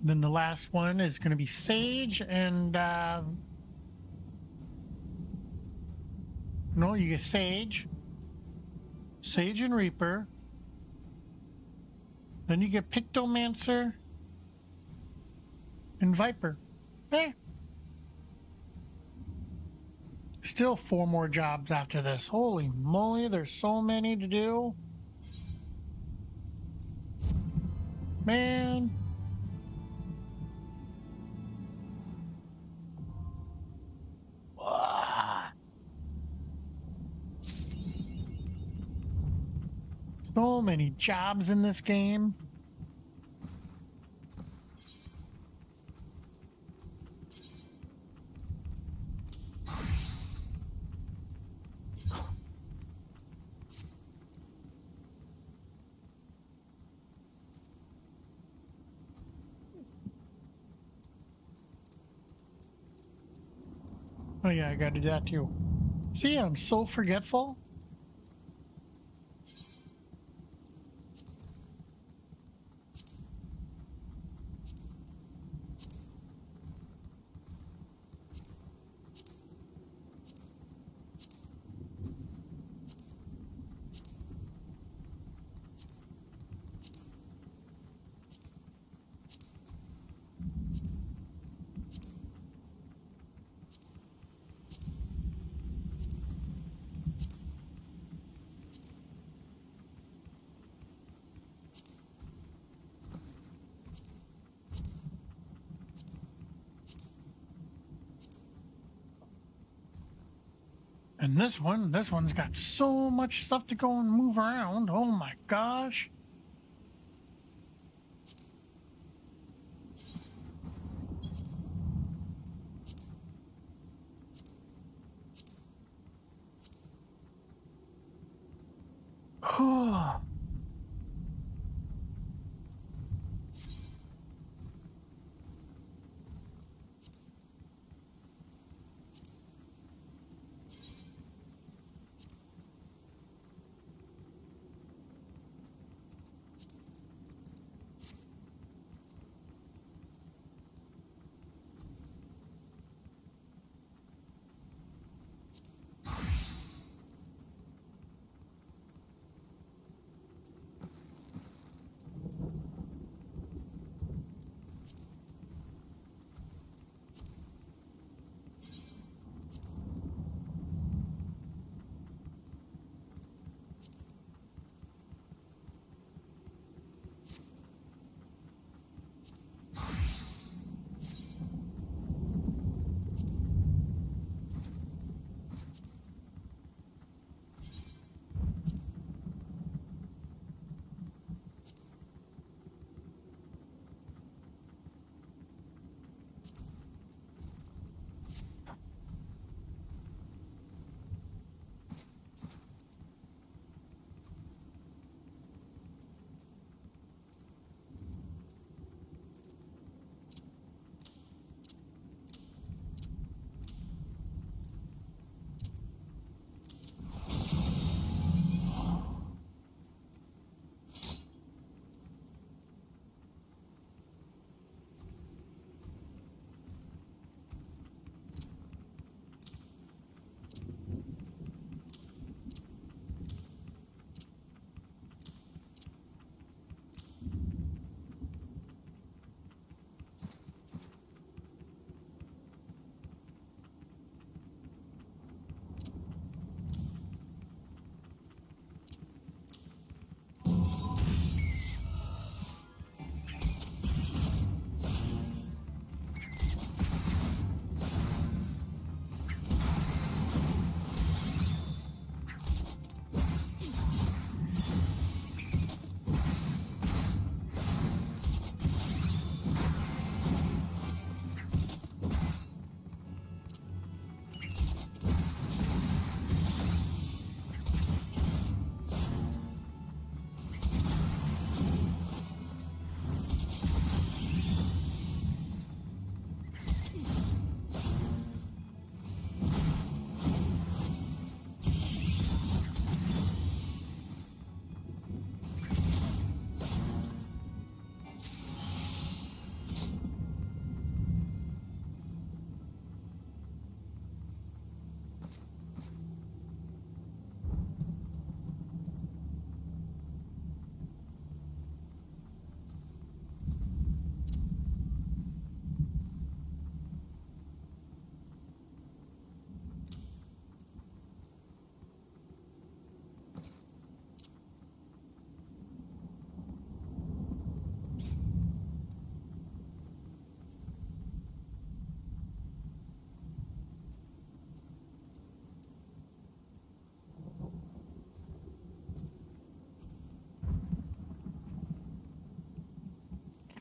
Then the last one is going to be Sage and no, you get Sage and Reaper. Then you get Pictomancer and Viper. Eh. Still 4 more jobs after this. Holy moly, there's so many to do. Man. So many jobs in this game. Oh yeah, I gotta do that too. See, I'm so forgetful. And this one's got so much stuff to go and move around. Oh my gosh. Oh.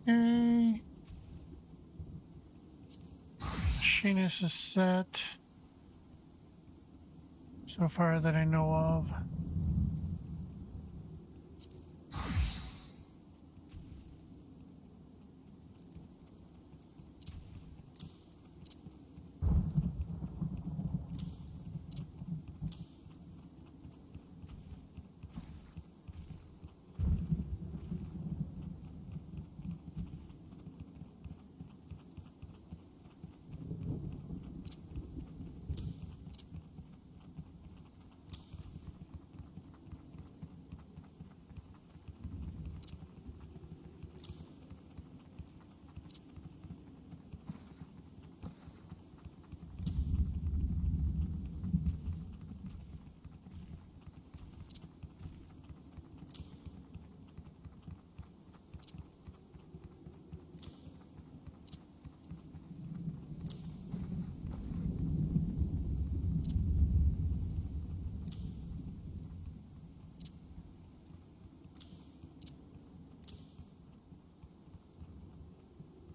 Okay. Machinist is set. So far that I know of.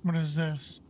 What is this?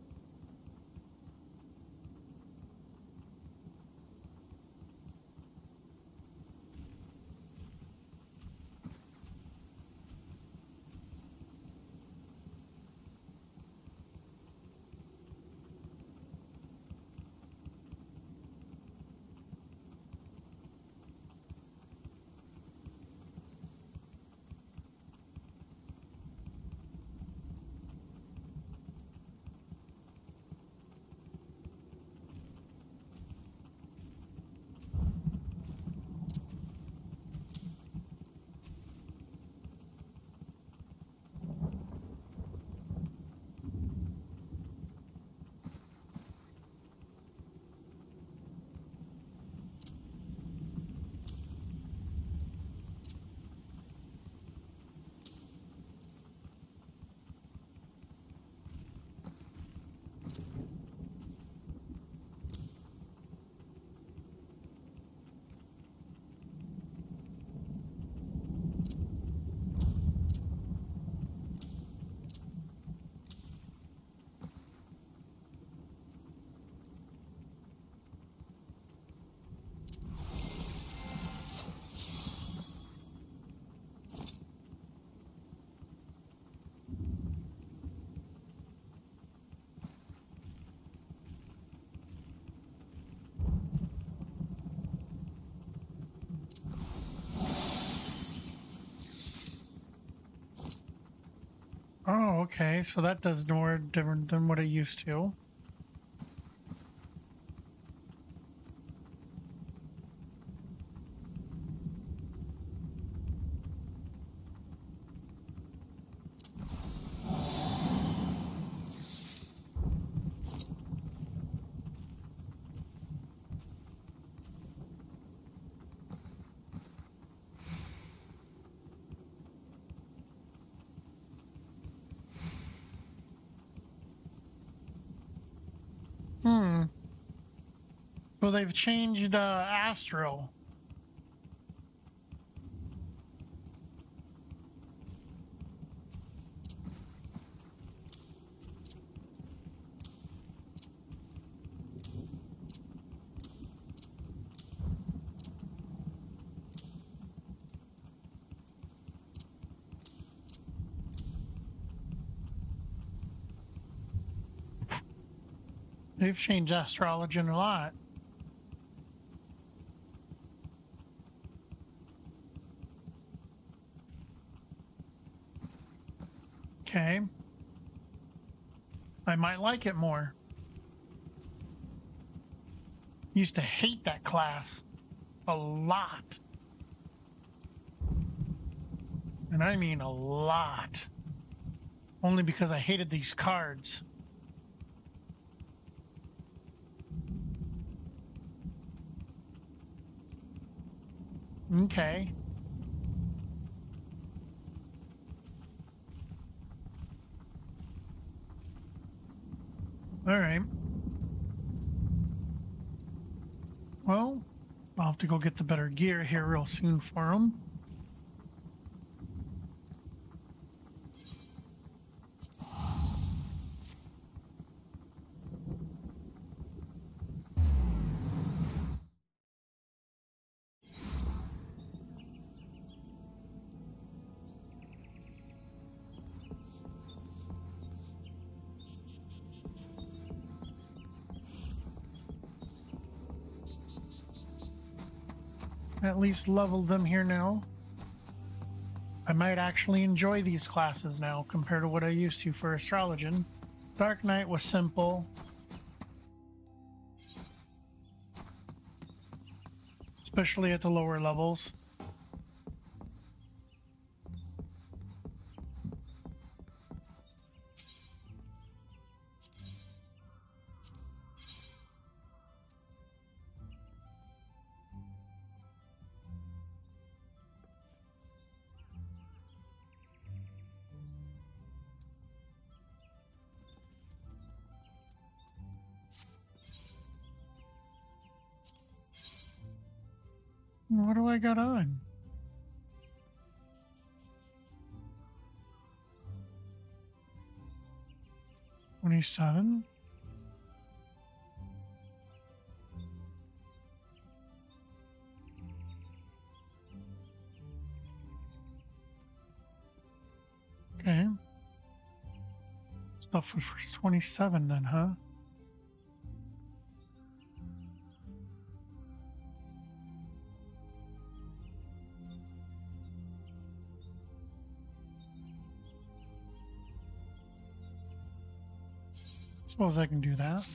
Oh, okay. So that does more different than what it used to. So they've changed Astro. They've changed astrology a lot. Okay. I might like it more. Used to hate that class a lot. And I mean a lot. Only because I hated these cards. Okay. All right. Well, I'll have to go get the better gear here real soon for them. at least leveled them here now. I might actually enjoy these classes now compared to what I used to for Astrologian. Dark Knight was simple. Especially at the lower levels. What do I got on? $27. Okay. Stuff for 27 then, huh? Suppose I can do that.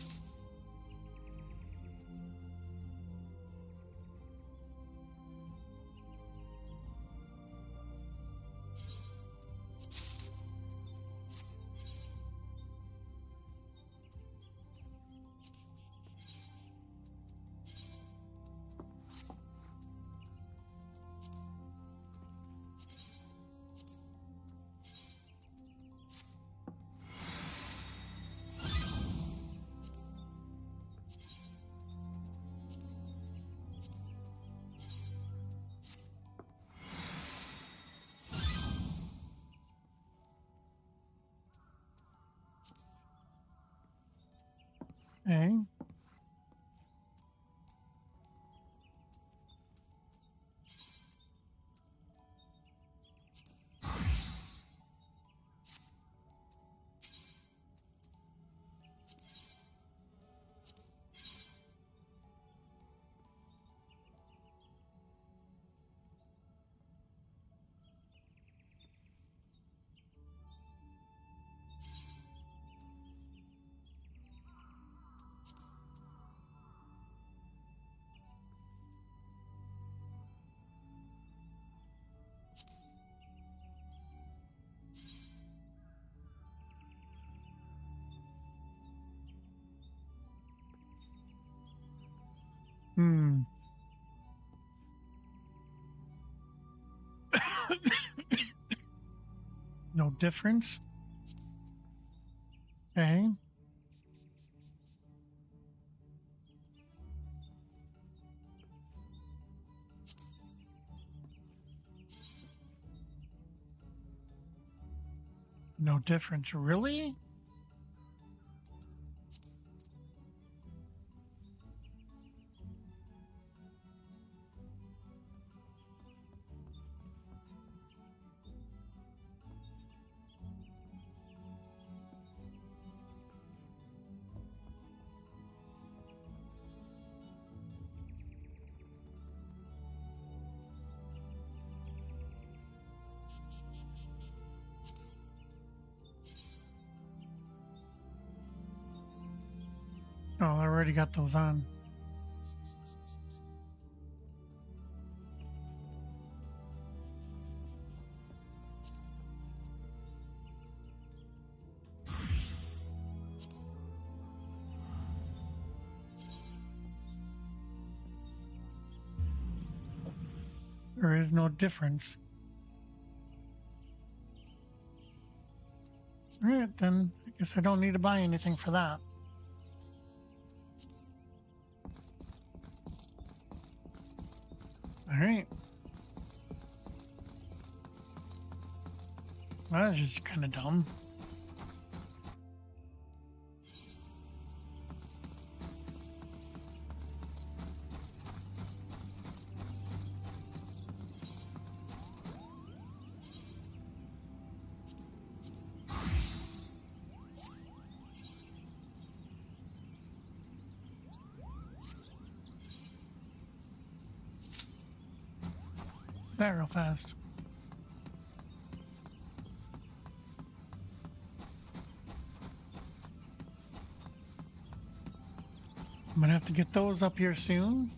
Okay. No difference. Okay. No difference, really? Oh, I already got those on. There is no difference. Alright, then I guess I don't need to buy anything for that. Alright. That was just kind of dumb. that real fast. I'm gonna have to get those up here soon.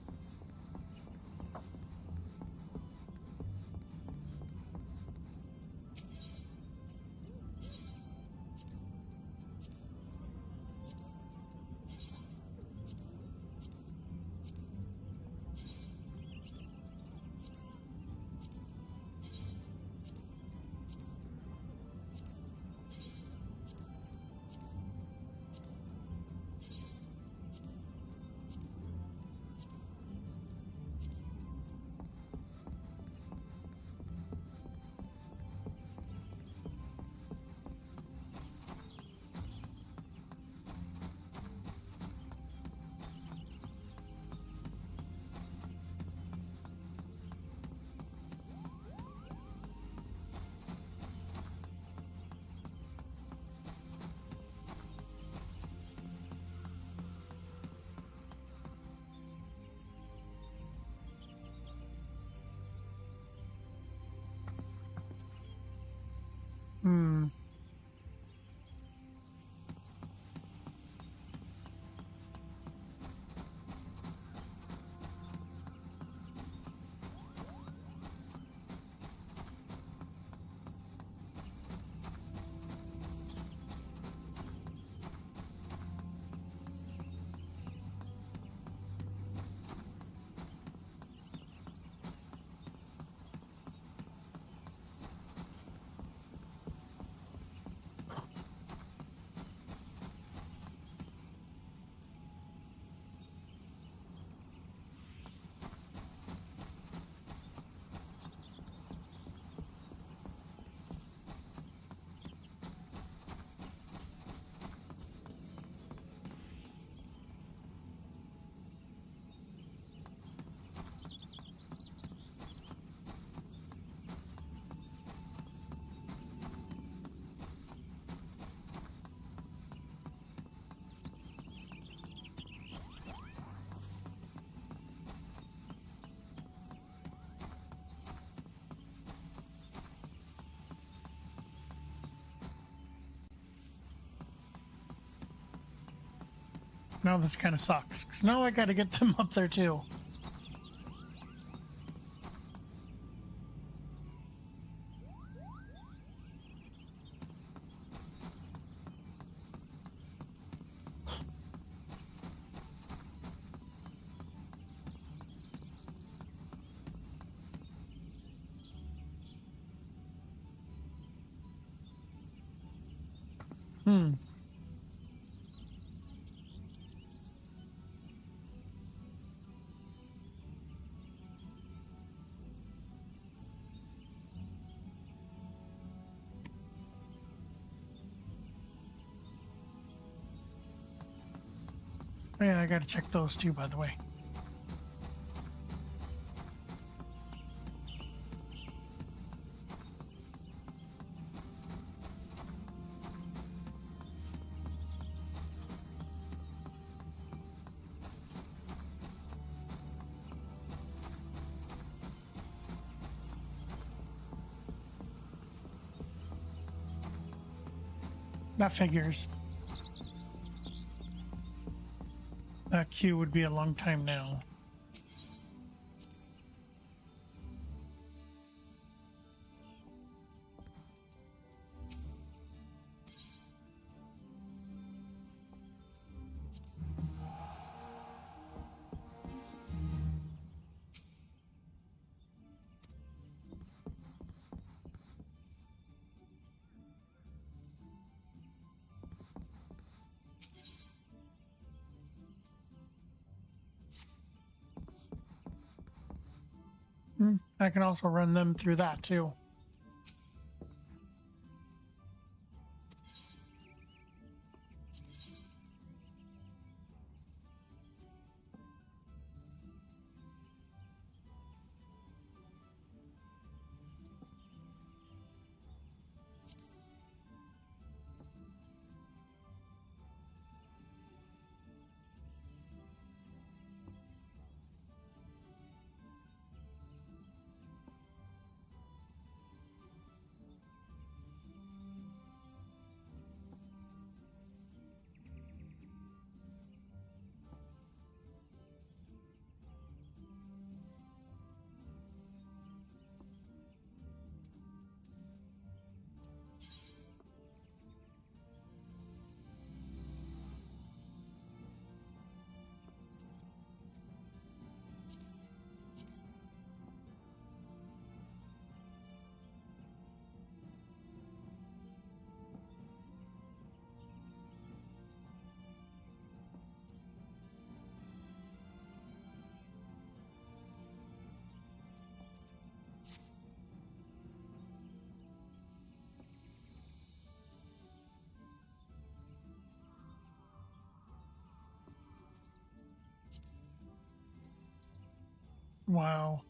Now this kind of sucks, because now I gotta get them up there too. Yeah, I gotta check those too, by the way. That figures. That queue would be a long time now. I can also run them through that too. Wow.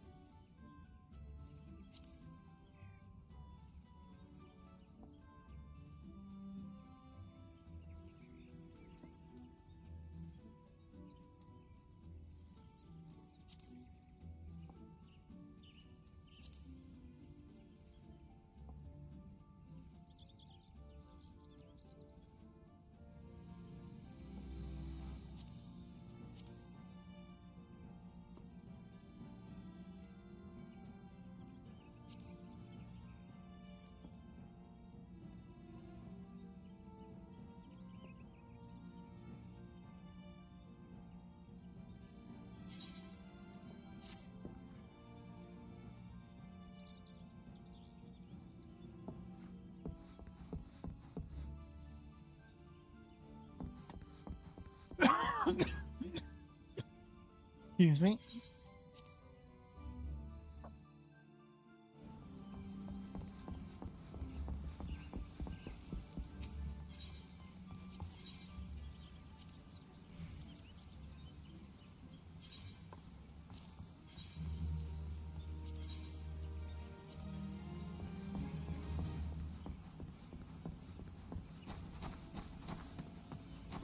Excuse me.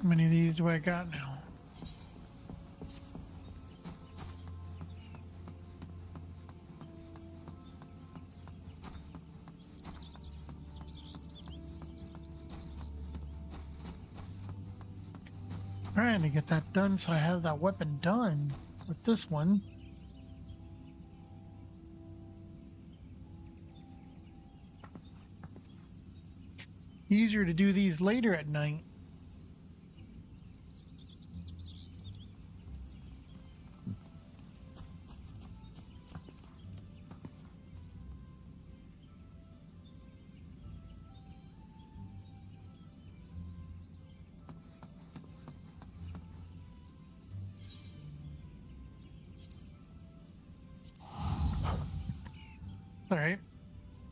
How many of these do I got now? Trying to get that done so I have that weapon done with this one. Easier to do these later at night. Alright.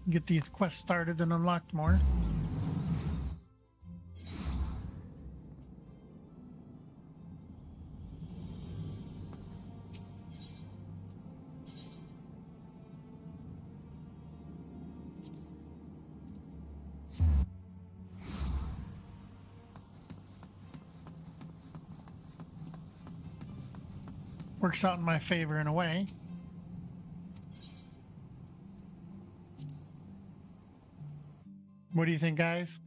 Get these quests started and unlocked more. Works out in my favor in a way. What do you think, guys?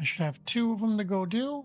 I should have 2 of them to go do.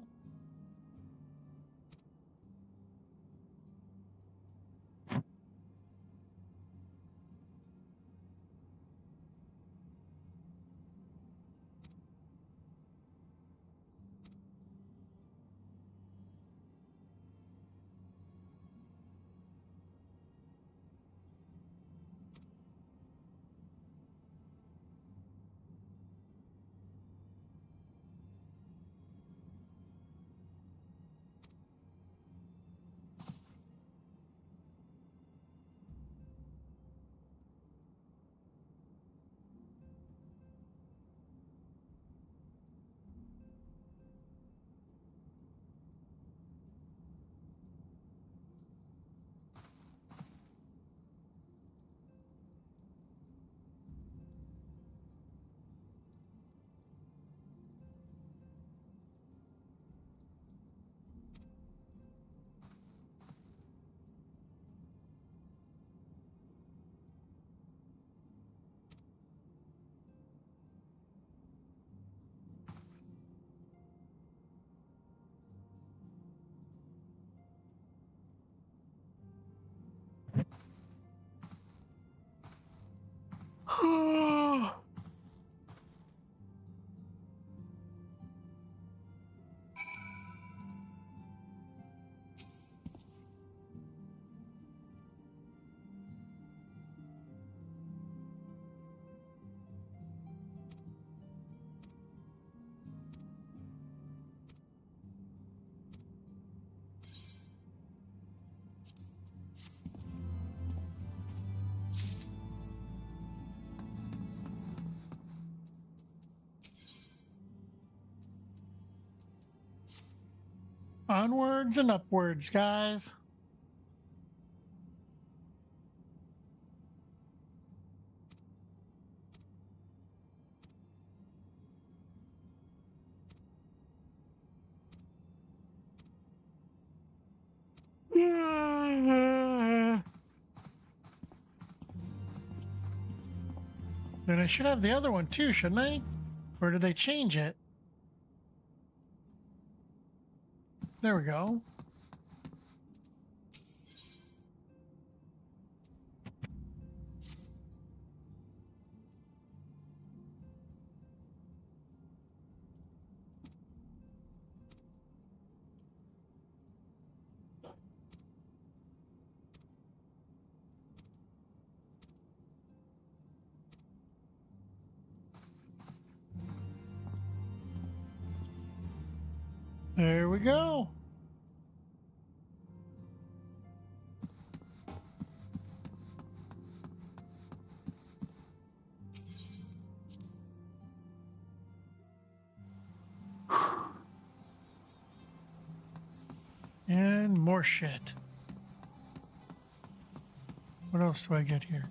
Onwards and upwards, guys. Then I should have the other one too, shouldn't I? Or did they change it? There we go. There we go. And more shit. What else do I get here?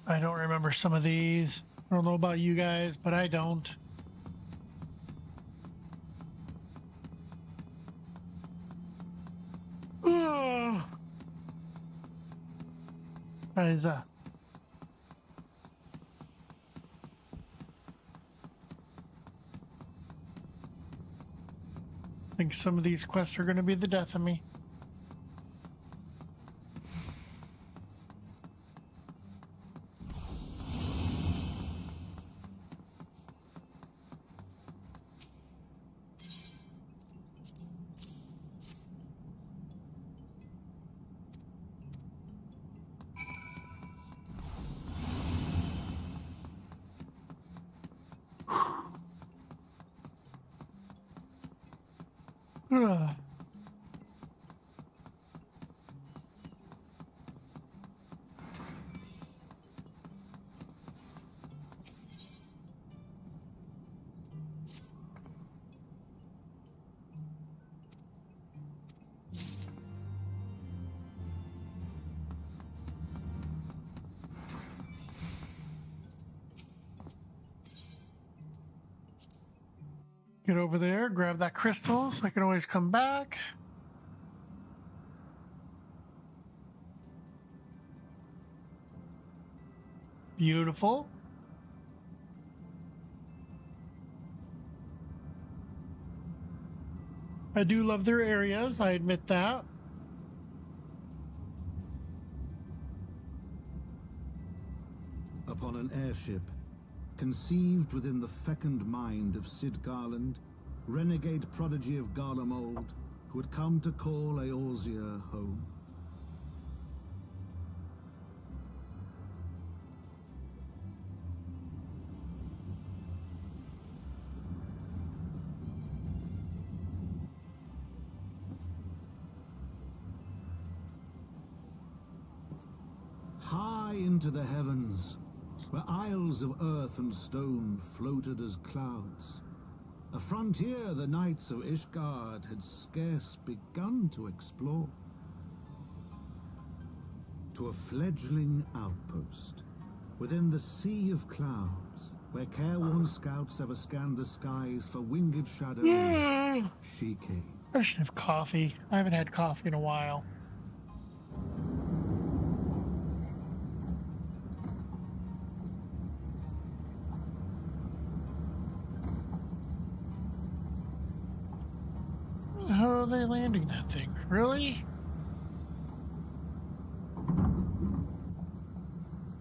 I don't remember some of these. I don't know about you guys, but I don't. Guys, I think some of these quests are going to be the death of me. Ugh. Get over there, grab that crystal so I can always come back. Beautiful. I do love their areas, I admit that. Upon an airship, conceived within the fecund mind of Cid Garland, renegade prodigy of Garlemald, who had come to call Eorzea home. High into the heavens, where isles of earth and stone floated as clouds, a frontier the knights of Ishgard had scarce begun to explore. To a fledgling outpost, within the sea of clouds, where careworn scouts ever scanned the skies for winged shadows, she came. I should have coffee. I haven't had coffee in a while. landing that thing. Really?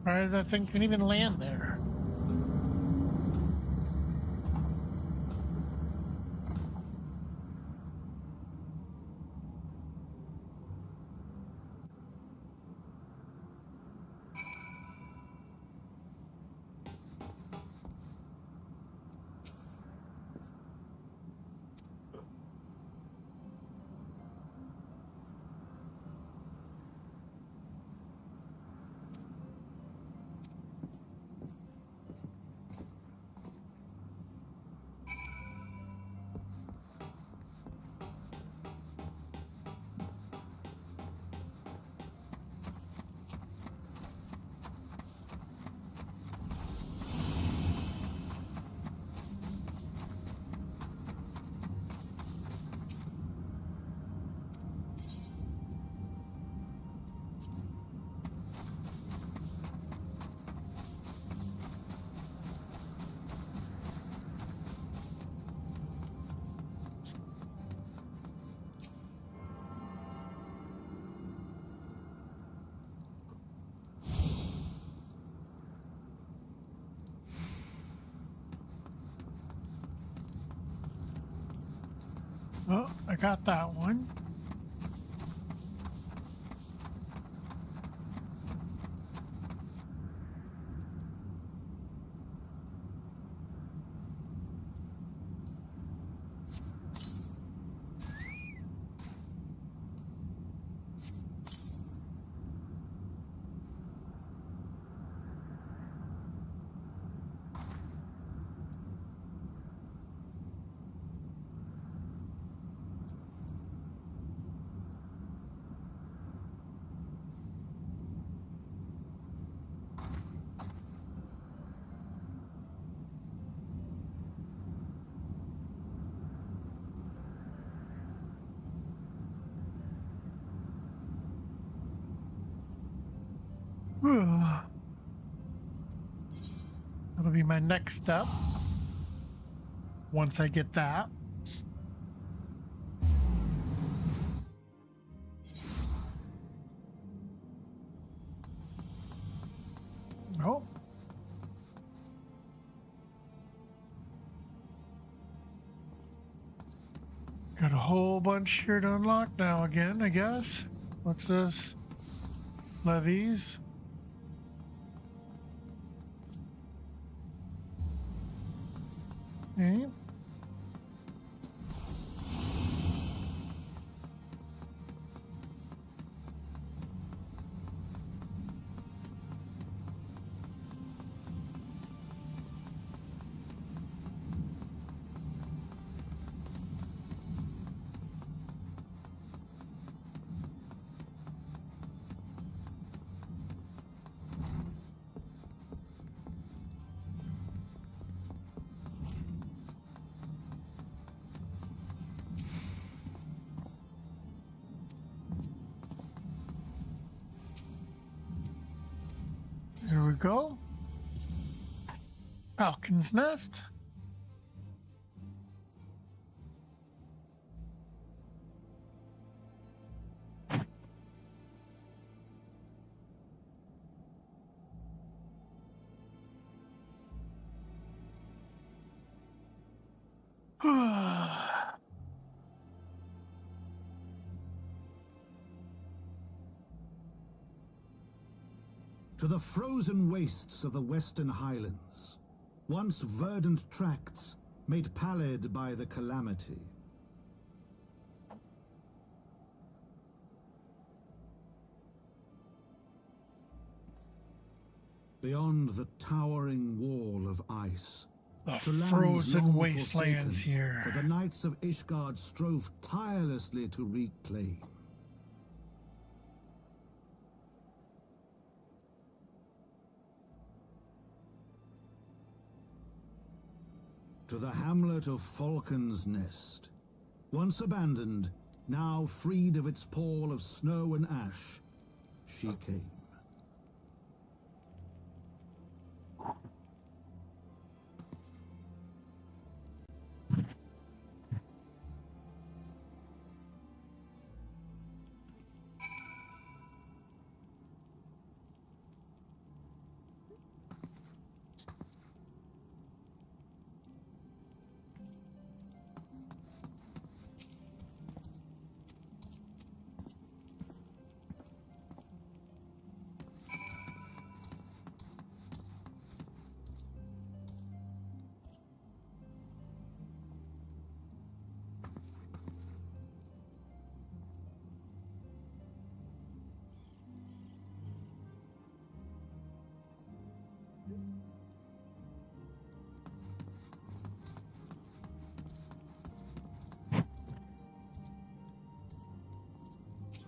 Why does that thing can even land there? Oh, I got that one. That'll be my next step. Once I get that. Oh. Got a whole bunch here to unlock now again, I guess. What's this? Levies. Okay. There we go. Falcon's Nest. To the frozen wastes of the Western Highlands, once verdant tracts made pallid by the calamity. Beyond the towering wall of ice, the frozen wastelands here, that the knights of Ishgard strove tirelessly to reclaim. To the hamlet of Falcon's Nest, once abandoned, now freed of its pall of snow and ash, she came.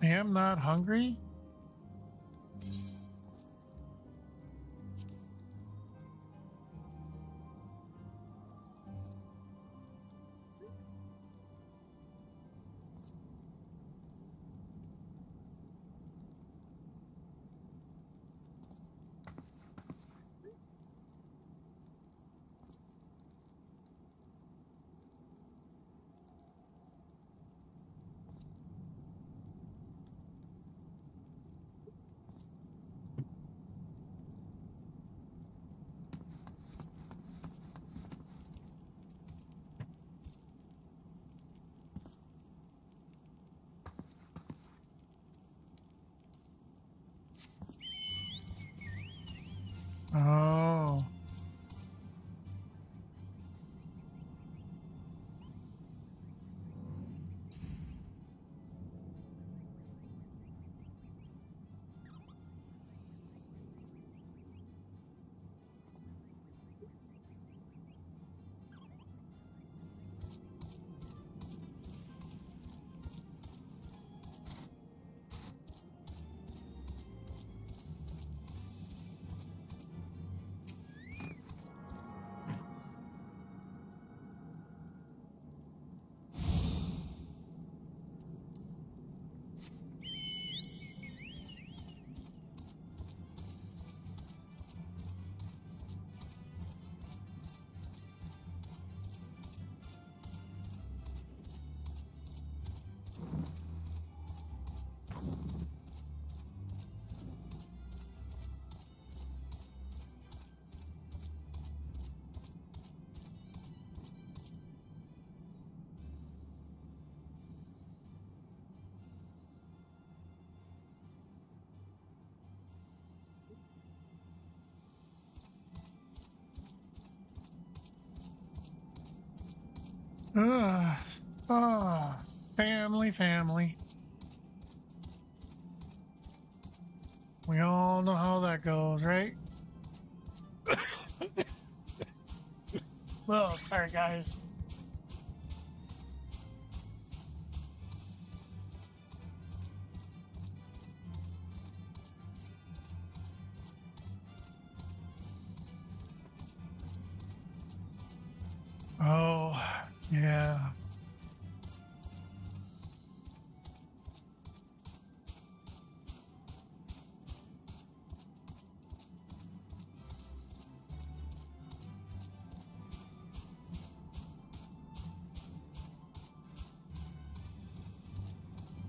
I am not hungry. Oh. Ugh. Ah, family. We all know how that goes, right? Well, sorry, guys. Oh, yeah.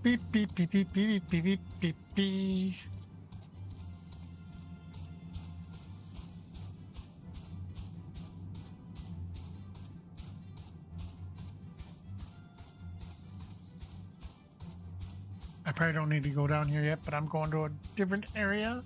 Beep, beep, beep, beep, beep, beep, beep, beep, beep. I probably don't need to go down here yet, but I'm going to a different area.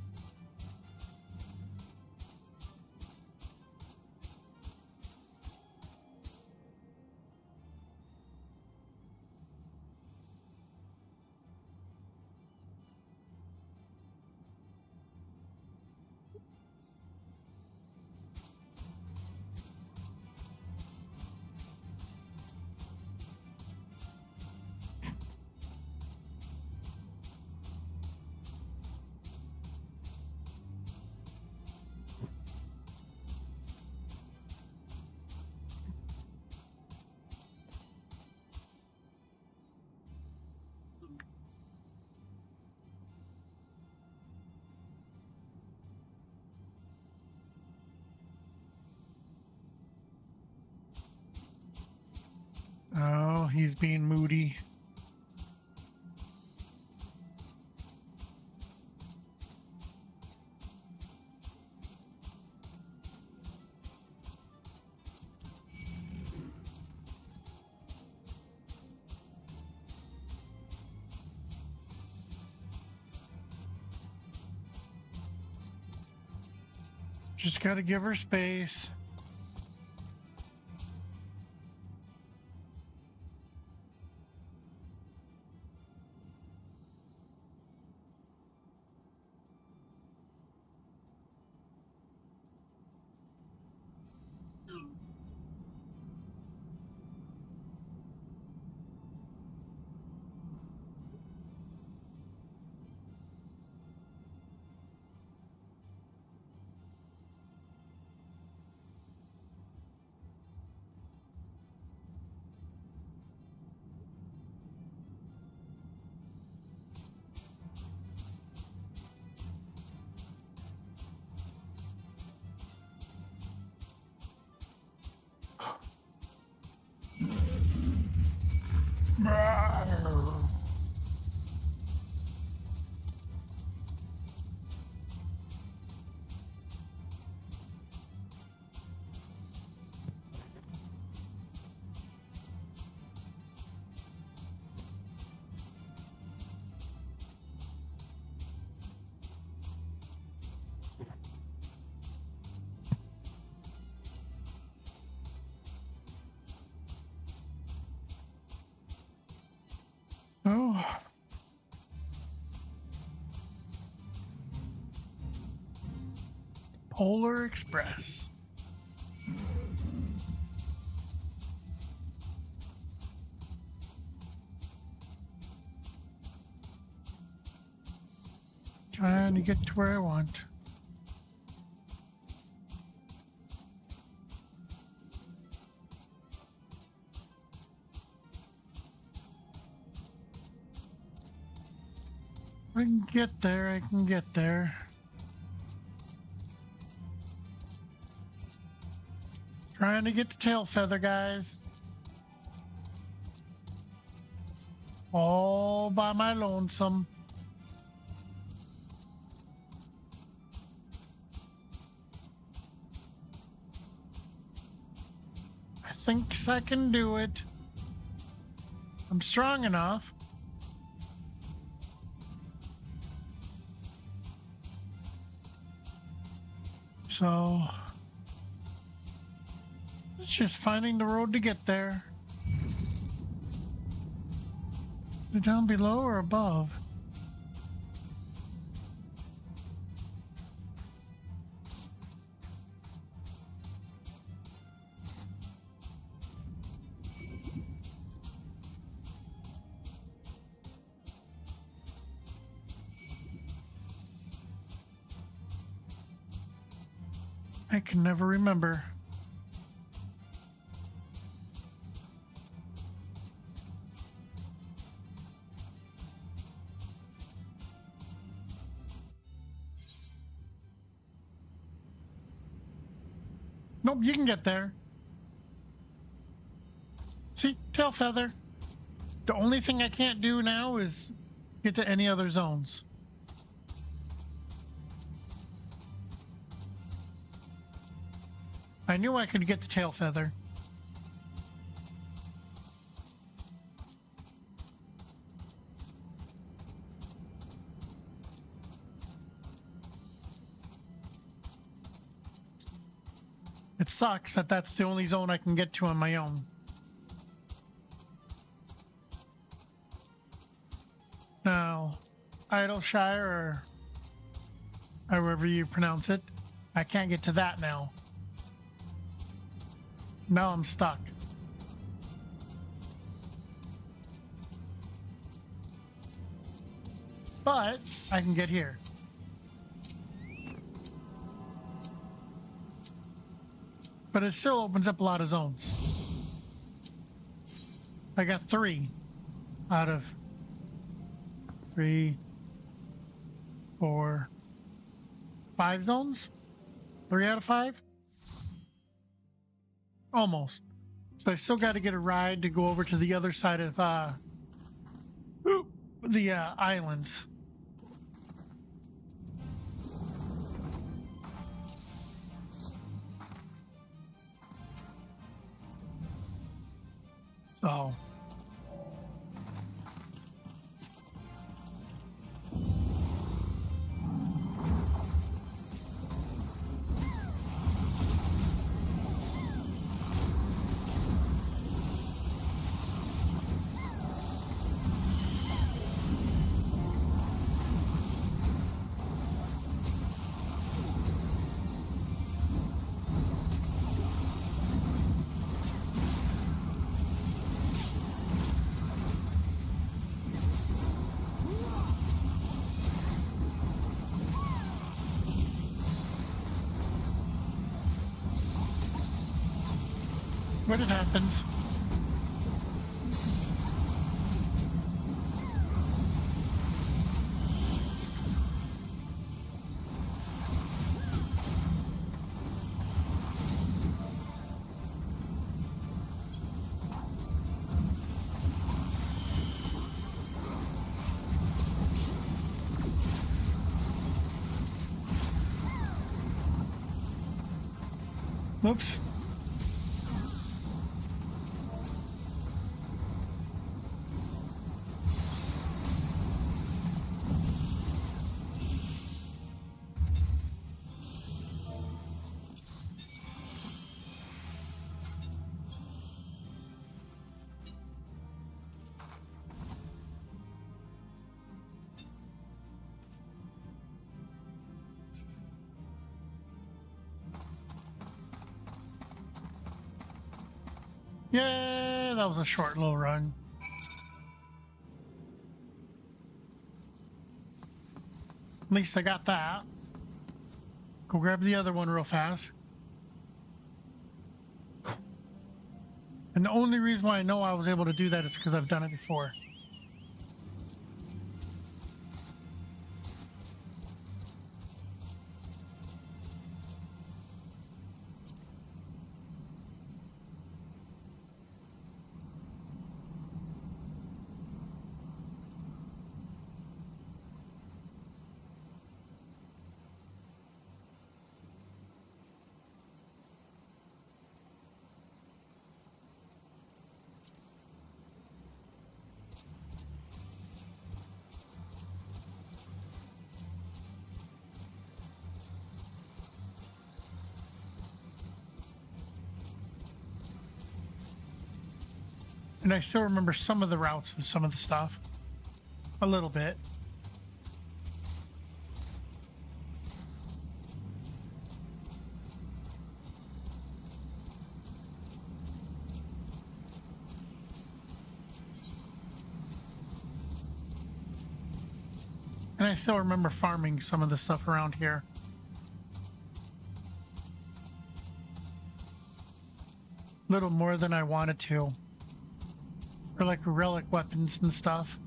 Oh, he's being moody. Just gotta give her space. Oh. Polar Express. Trying to get to where I want. I can get there, I can get there. Trying to get the tail feather, guys. All by my lonesome. I think I can do it. I'm strong enough. So it's just finding the road to get there. Is it down below or above? I can never remember. Nope, you can get there. See, tail feather. The only thing I can't do now is get to any other zones. I knew I could get the tail feather. It sucks that that's the only zone I can get to on my own. Now, Idleshire, or however you pronounce it, I can't get to that now. Now I'm stuck. But I can get here. But it still opens up a lot of zones. I got 3 out of 3, 4, 5 zones? 3 out of 5? Almost. So I still got to get a ride to go over to the other side of the islands. So what it happens. Whoops. Yeah, that was a short little run. At least I got that. Go grab the other one real fast. And the only reason why I know I was able to do that is because I've done it before. And I still remember some of the routes and some of the stuff. A little bit. And I still remember farming some of the stuff around here. Little more than I wanted to. Or like relic weapons and stuff.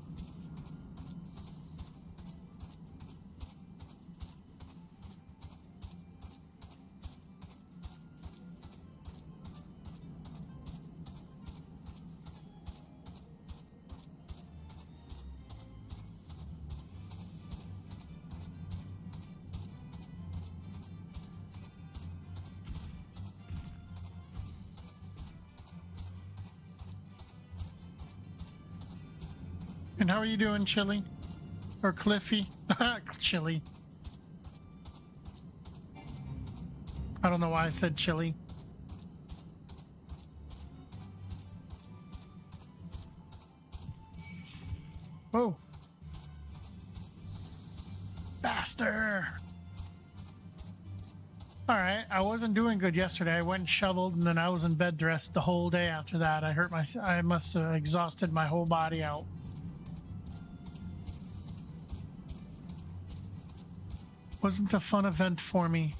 And how are you doing, Chili? Or Cliffy? Chili. I don't know why I said Chili. Whoa. Faster. Alright, I wasn't doing good yesterday. I went and shoveled and then I was in bed the rest the whole day after that. I must have exhausted my whole body out. Wasn't a fun event for me.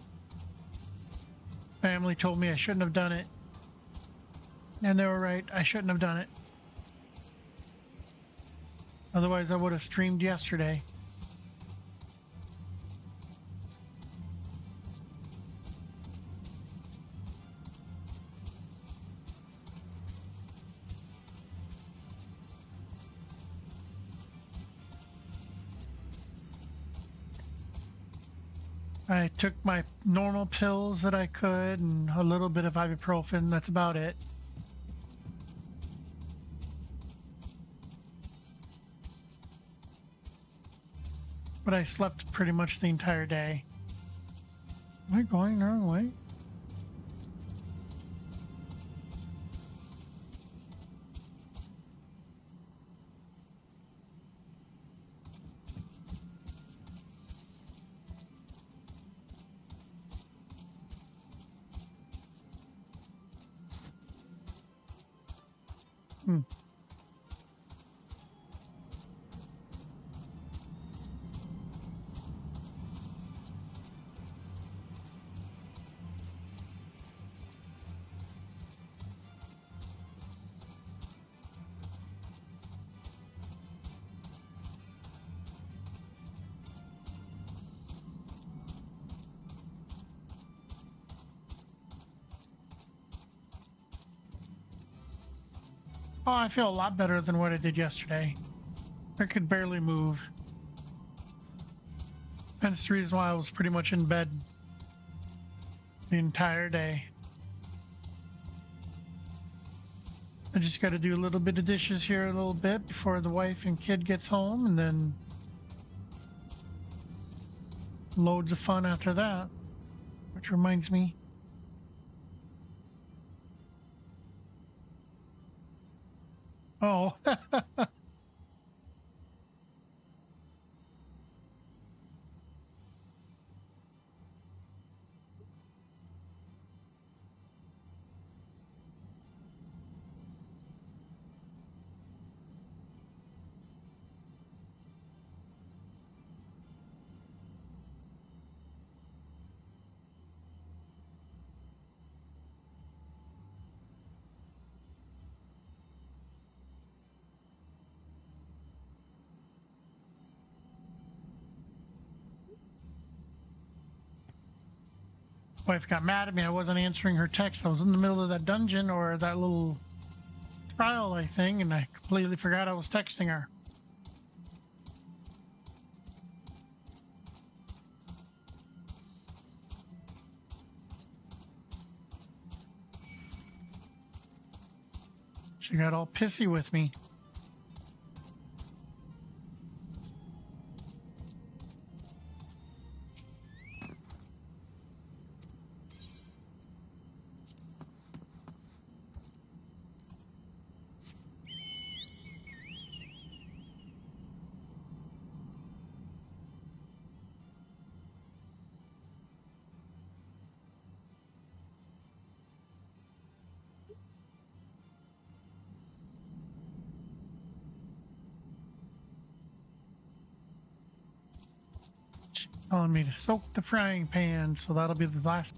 Family told me I shouldn't have done it. And they were right, I shouldn't have done it. Otherwise I would have streamed yesterday. I took my normal pills that I could and a little bit of ibuprofen. That's about it. But I slept pretty much the entire day. Am I going the wrong way? Oh, I feel a lot better than what I did yesterday. I could barely move. That's the reason why I was pretty much in bed the entire day. I just got to do a little bit of dishes here a little bit before the wife and kid gets home, and then loads of fun after that. Which reminds me, oh, wife got mad at me. I wasn't answering her text. I was in the middle of that dungeon or that little trial, I think, and I completely forgot I was texting her. She got all pissy with me. Telling me to soak the frying pan, so that'll be the last.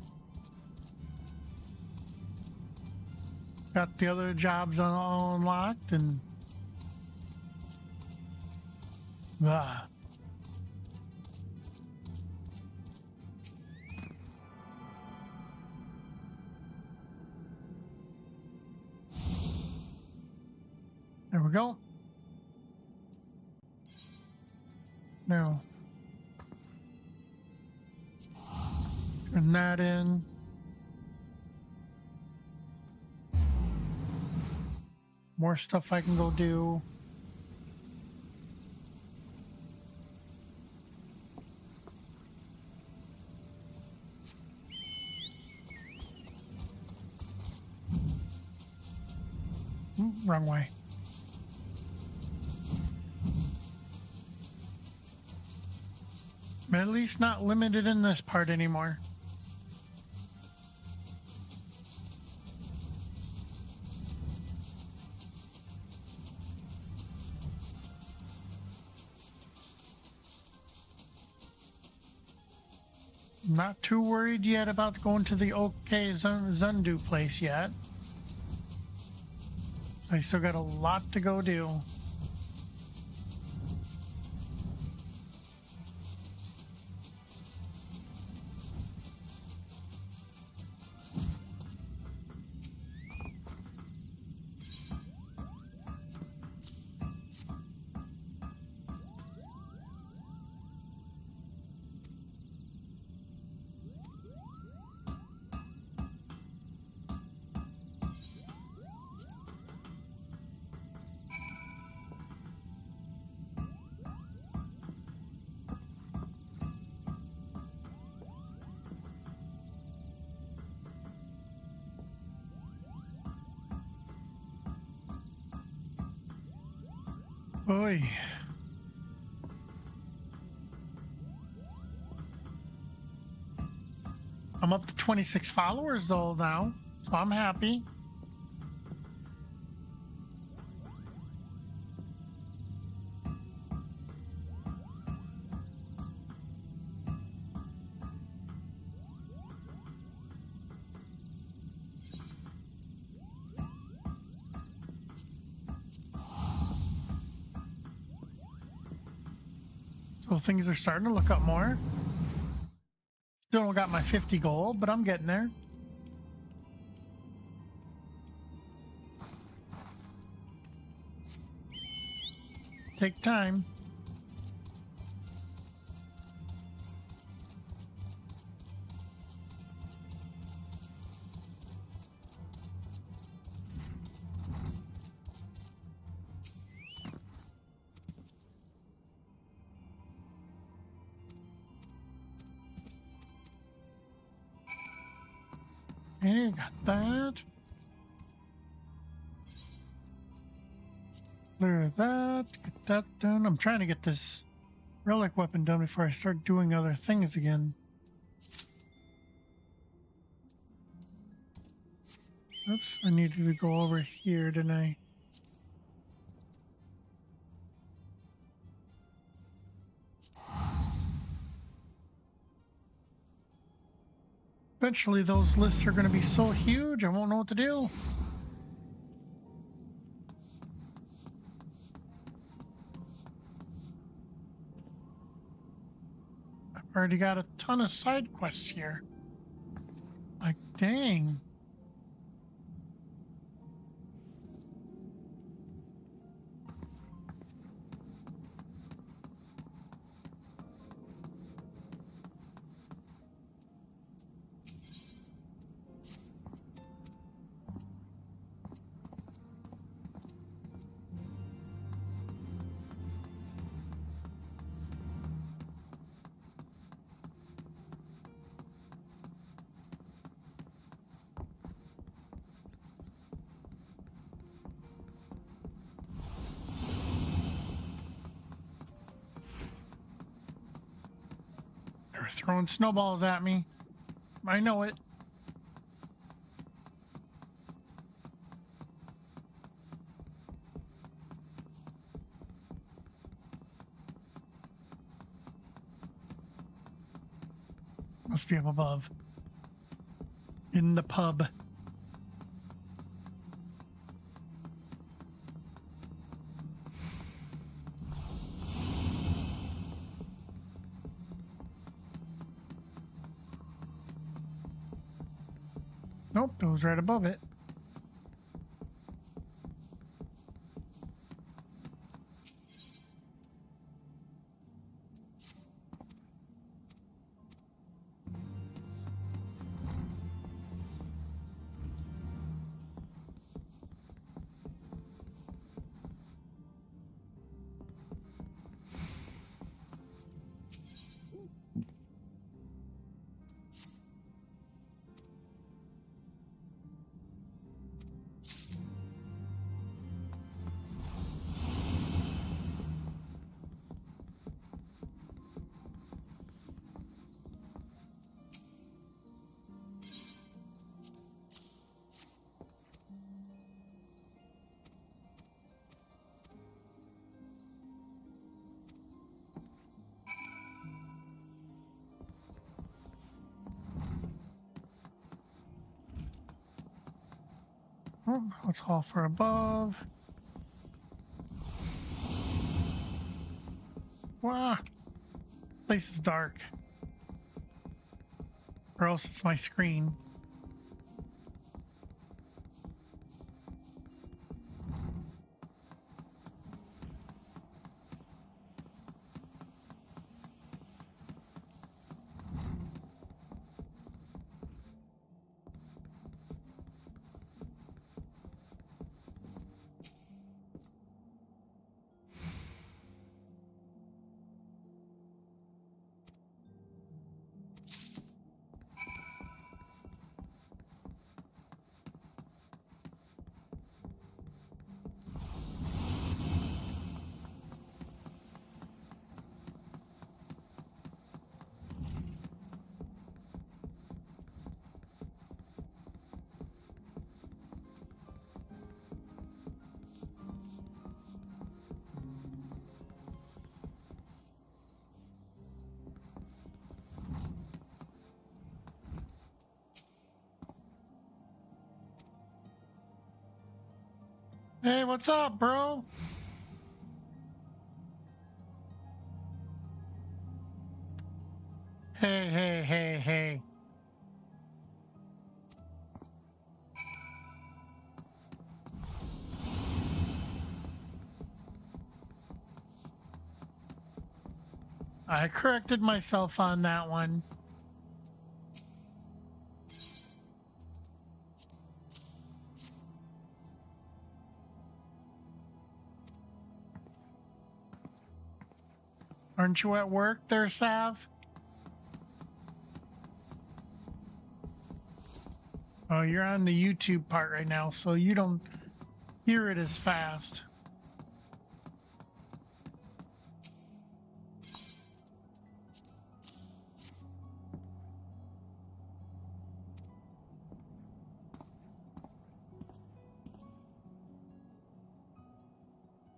Got the other jobs all unlocked, and there we go. Now turn that in. More stuff I can go do. Wrong way. I'm at least not limited in this part anymore. Not too worried yet about going to the OK Zundu place yet. I still got a lot to go do. Oy. I'm up to 26 followers though now, so I'm happy. So things are starting to look up more. Still don't got my 50 goal, but I'm getting there. Take time. Okay, got that. Clear that. Get that done. I'm trying to get this relic weapon done before I start doing other things again. Oops, I needed to go over here, didn't I? Eventually those lists are going to be so huge I won't know what to do. I've already got a ton of side quests here. Like, dang. They're throwing snowballs at me. I know it. Must be up above. In the pub. Nope, it was right above it. Oh, let's haul for above. Wow, place is dark. Or else it's my screen. Hey, what's up, bro? Hey, hey, hey, hey. I corrected myself on that one. Aren't you at work there, Sav? Oh, you're on the YouTube part right now, so you don't hear it as fast.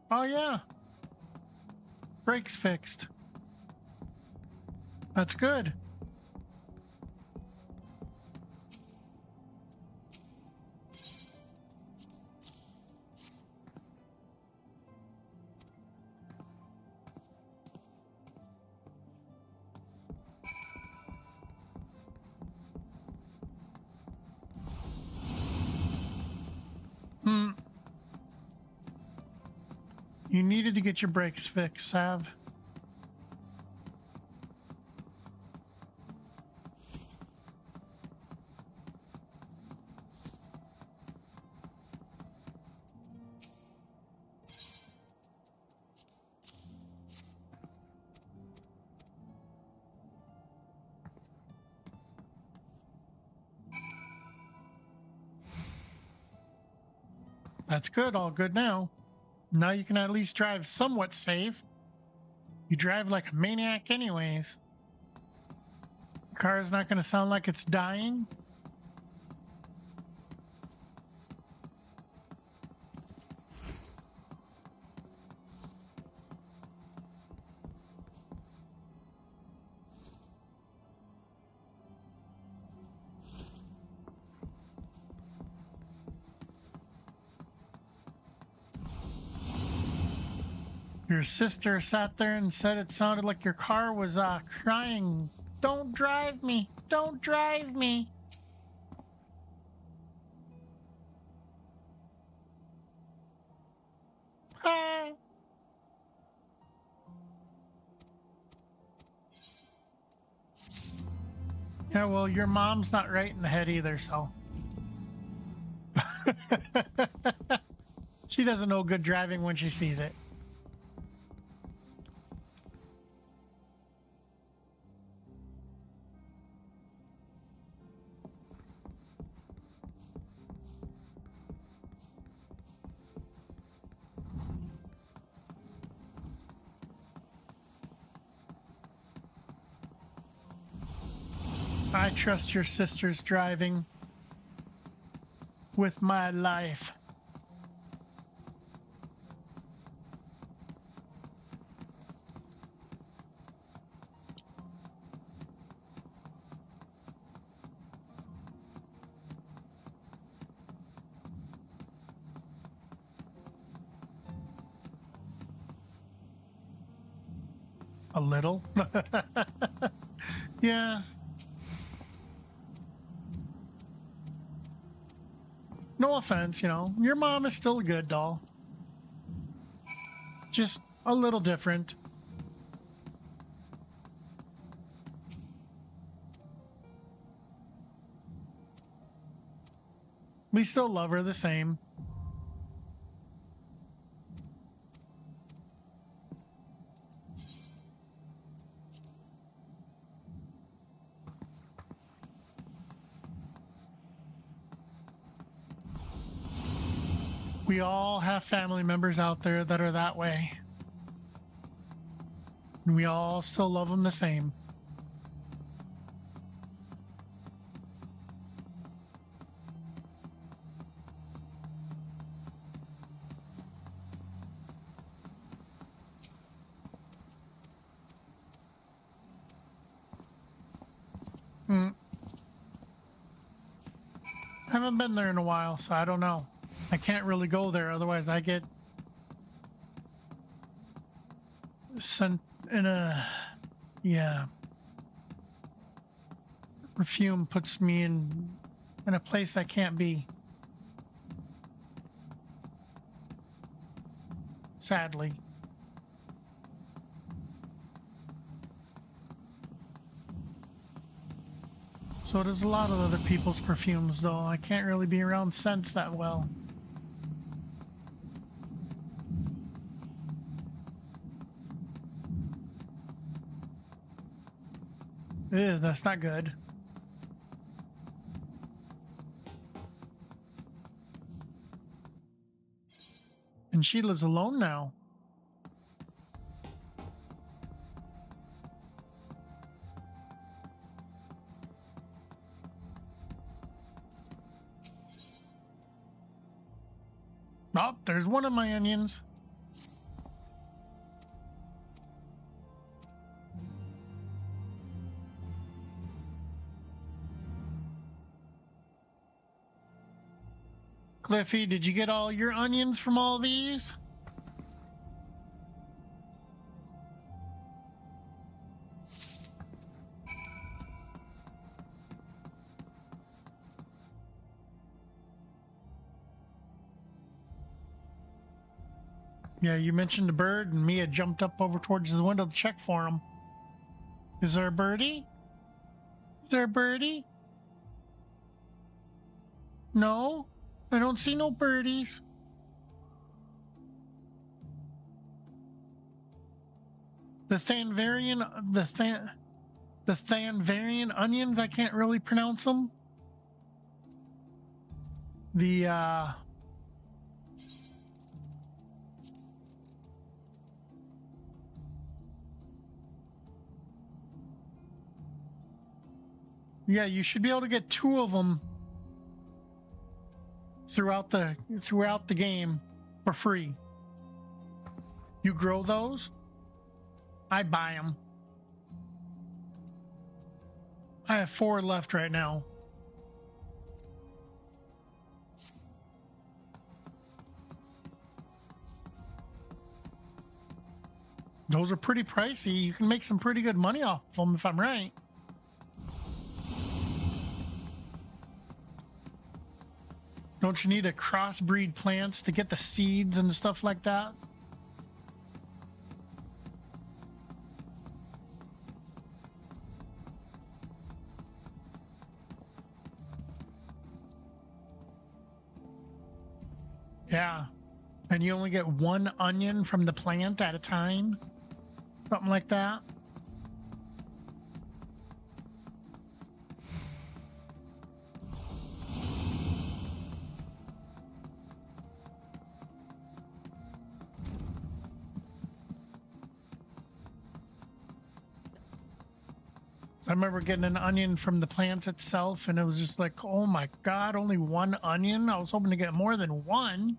Oh yeah, brakes fixed. That's good. You needed to get your brakes fixed, Sav. That's good, all good now. Now you can at least drive somewhat safe. You drive like a maniac anyways. The car is not going to sound like it's dying. Your sister sat there and said it sounded like your car was crying. Don't drive me. Don't drive me. Ah. Yeah, well, your mom's not right in the head either, so. She doesn't know good driving when she sees it. I trust your sister's driving with my life. A little. Yeah. No offense, you know. Your mom is still a good doll. Just a little different. We still love her the same. We all have family members out there that are that way. And we all still love them the same. Haven't been there in a while, so I don't know. I can't really go there, otherwise I get sent in a, yeah. Perfume puts me in a place I can't be. Sadly. So does a lot of other people's perfumes, though. I can't really be around scents that well. Ew, that's not good. And she lives alone now. Oh, there's one of my onions. Cliffy, did you get all your onions from all these? Yeah, you mentioned a bird, and Mia jumped up over towards the window to check for him. Is there a birdie? Is there a birdie? No, I don't see no birdies. The Thanvarian onions, I can't really pronounce them. Yeah, you should be able to get 2 of them throughout the game for free. You grow those? I buy them. I have 4 left right now. Those are pretty pricey. You can make some pretty good money off of them if I'm right. Don't you need to crossbreed plants to get the seeds and stuff like that? Yeah. And you only get 1 onion from the plant at a time? Something like that? I remember getting an onion from the plant itself, and it was just like, oh my god, only 1 onion? I was hoping to get more than 1.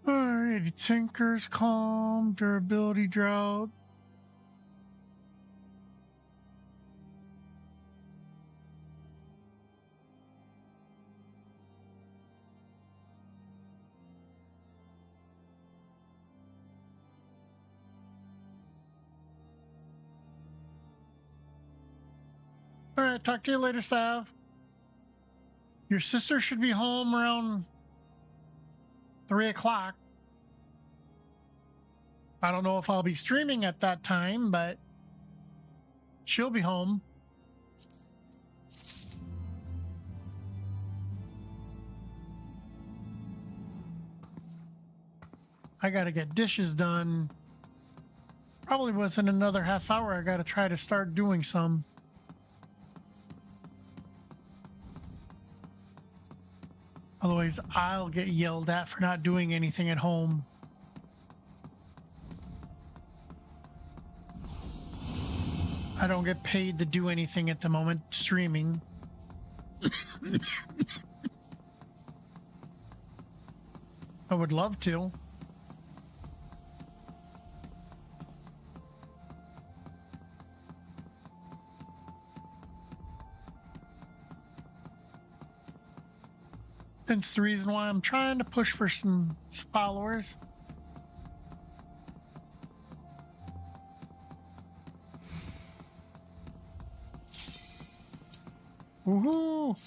Alrighty, Tinker's Calm, Durability Drought. Alright, talk to you later, Sav. Your sister should be home around 3 o'clock. I don't know if I'll be streaming at that time, but she'll be home. I gotta get dishes done. Probably within another half hour, I gotta try to start doing some. Otherwise, I'll get yelled at for not doing anything at home. I don't get paid to do anything at the moment, streaming. I would love to. That's the reason why I'm trying to push for some followers. Woohoo!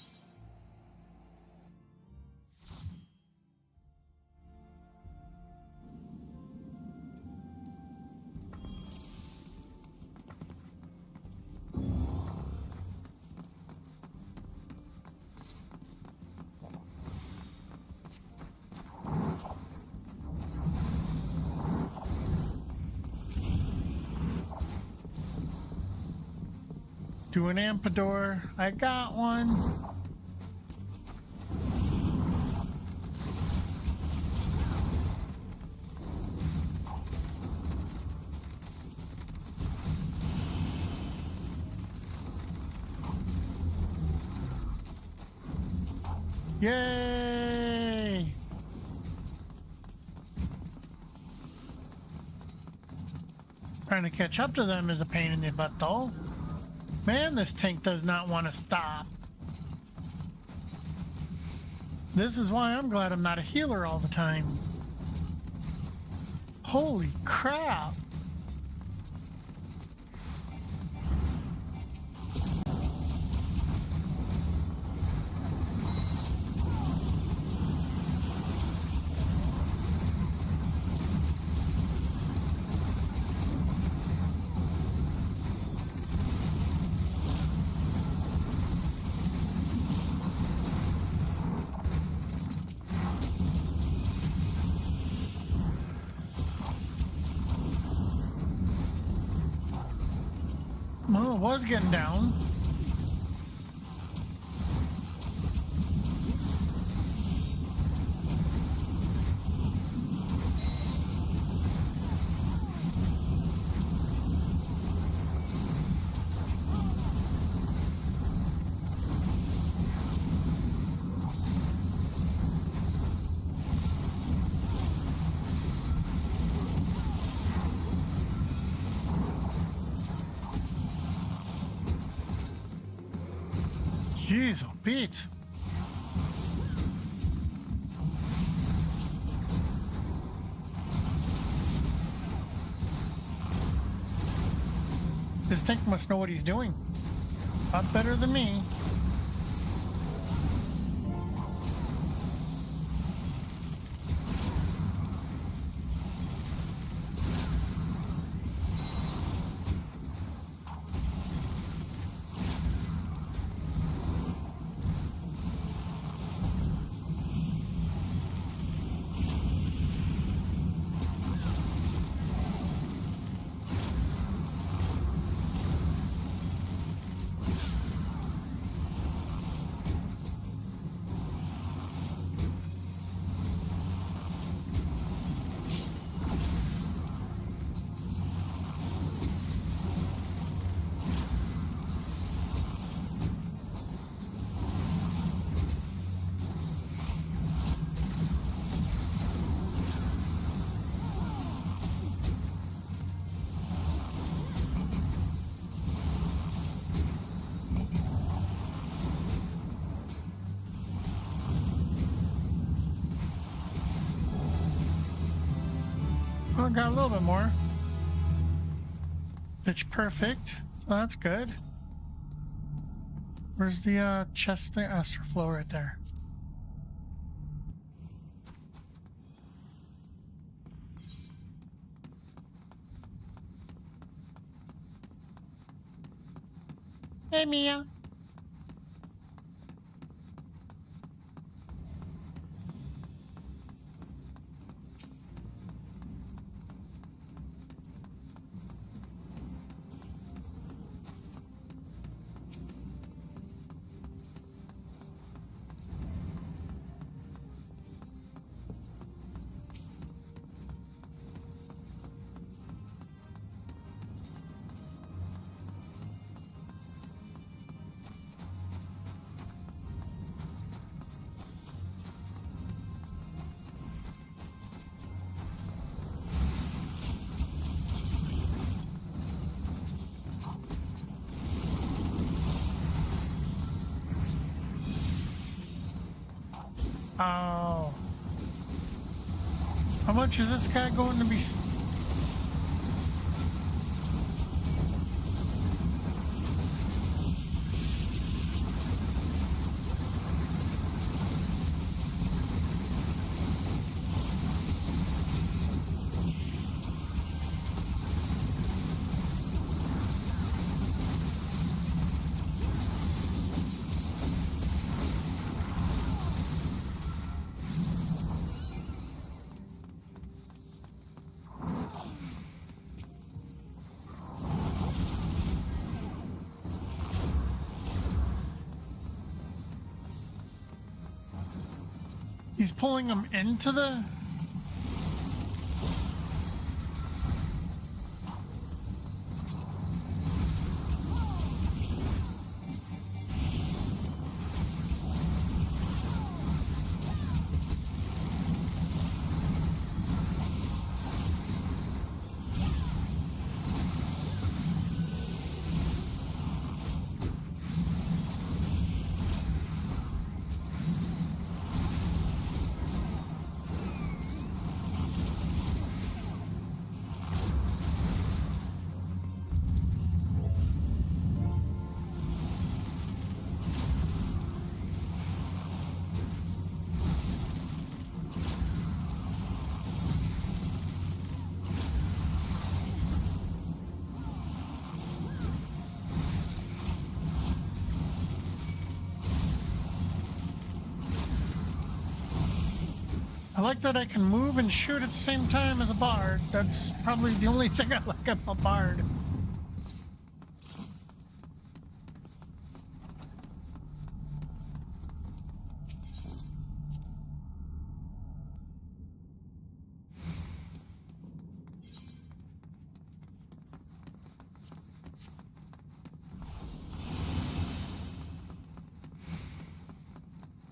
Do an Ampador. I got one. Yay! Trying to catch up to them is a pain in the butt, though. Man, this tank does not want to stop. This is why I'm glad I'm not a healer all the time. Holy crap! Well, it was getting down. Jeez, oh Pete. This tank must know what he's doing. A lot better than me. Well, got a little bit more. Pitch perfect, so that's good. Where's the chest thing? Astral flow right there. Hey, Mia. Oh. How much is this guy going to be? He's pulling them into the... I like that I can move and shoot at the same time as a bard. That's probably the only thing I like about bard.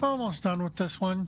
Almost done with this one.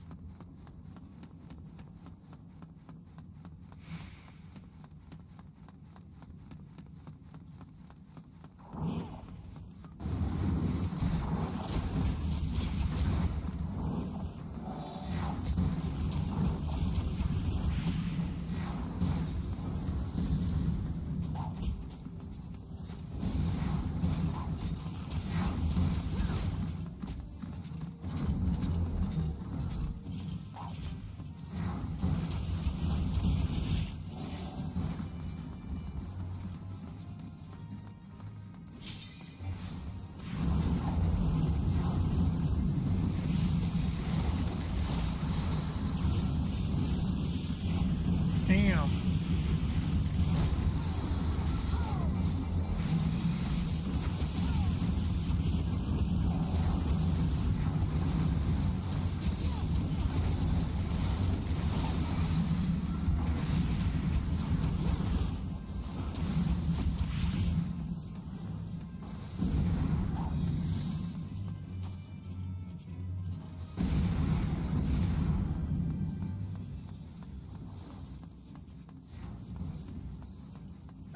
Damn.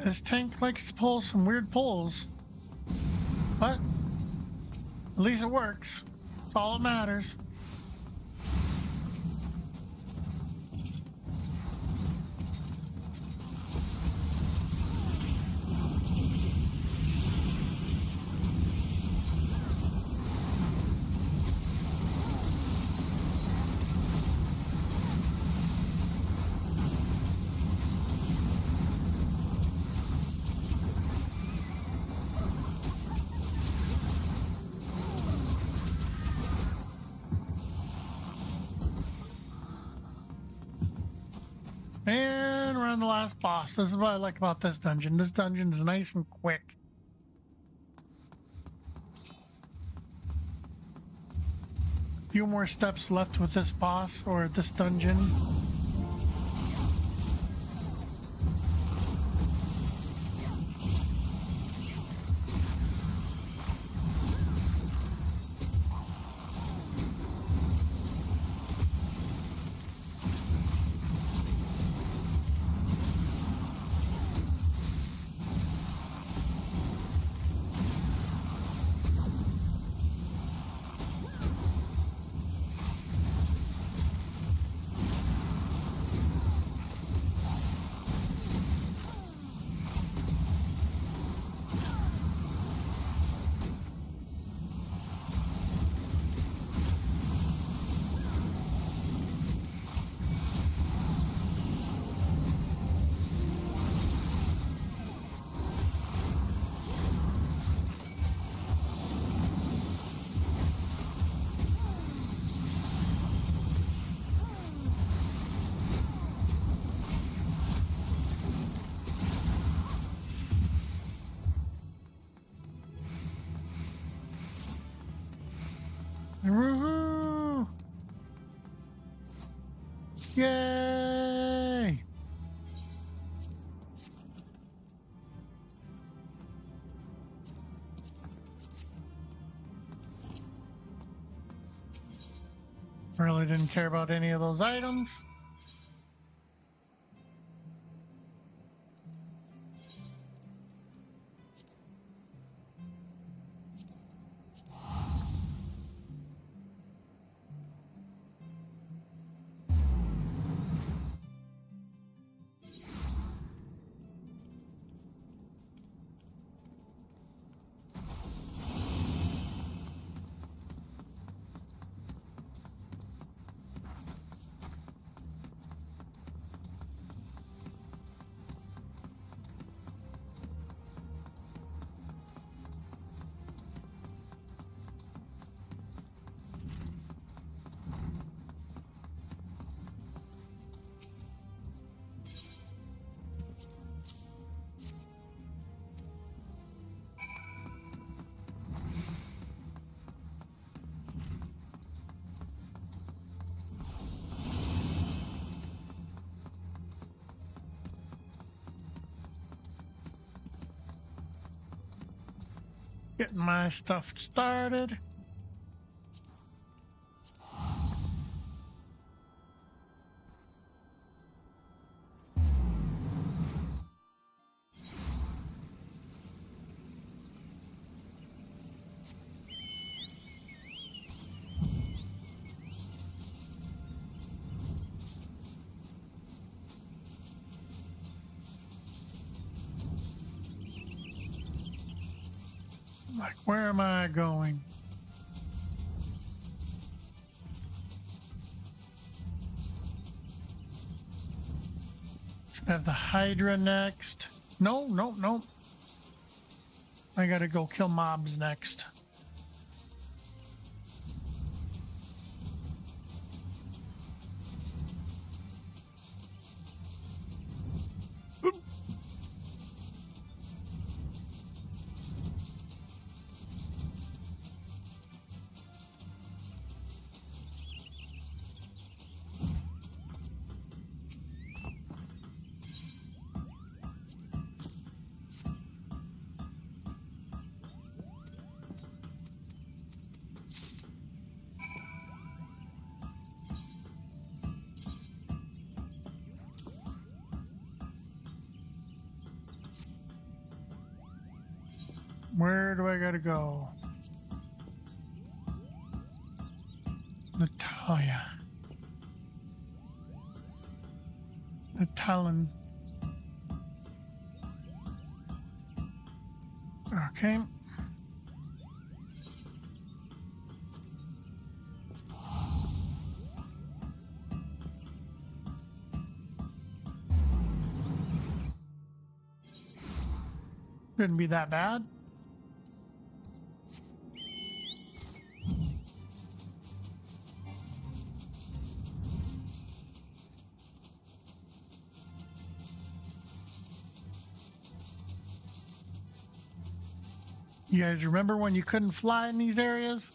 This tank likes to pull some weird pulls, but at least it works. That's all that matters. And we're on the last boss. This is what I like about this dungeon. This dungeon is nice and quick. A few more steps left with this boss or this dungeon. Yay! Really didn't care about any of those items. Getting my stuff started. Like, where am I going? Should have the Hydra next. No, no, no. I gotta go kill mobs next. Where do I gotta go? Natalia. Natalin. Okay. Couldn't be that bad. You guys remember when you couldn't fly in these areas?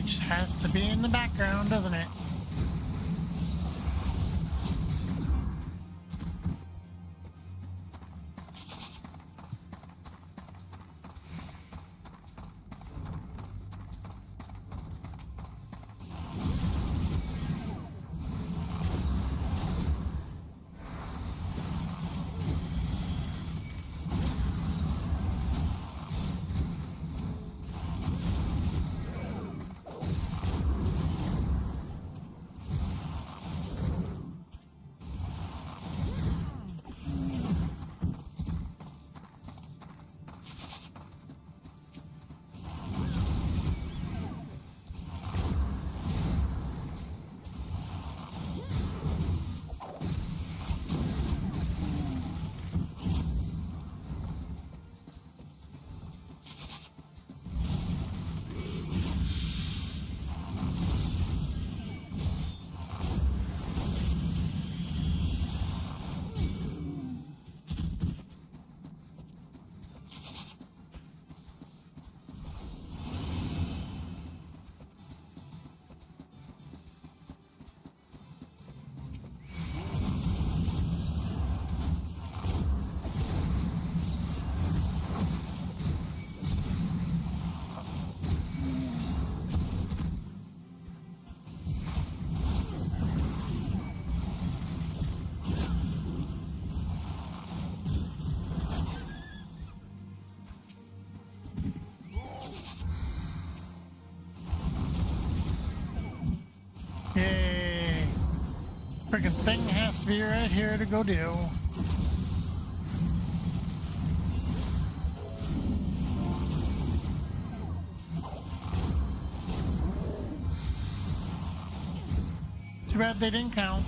just has to be in the background, doesn't it? Yay. Freaking thing has to be right here to go do. Too bad they didn't count.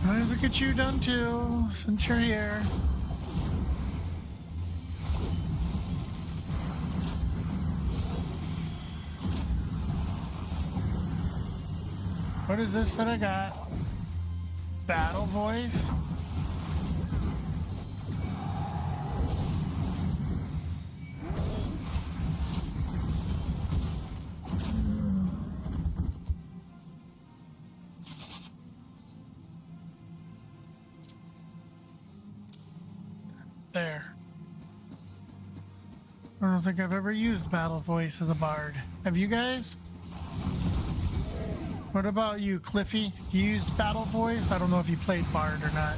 Let's get you done too, since you're here. What is this that I got? Battle voice? There. I don't think I've ever used battle voice as a bard. Have you guys? What about you, Cliffy? You used battle voice? I don't know if you played bard or not.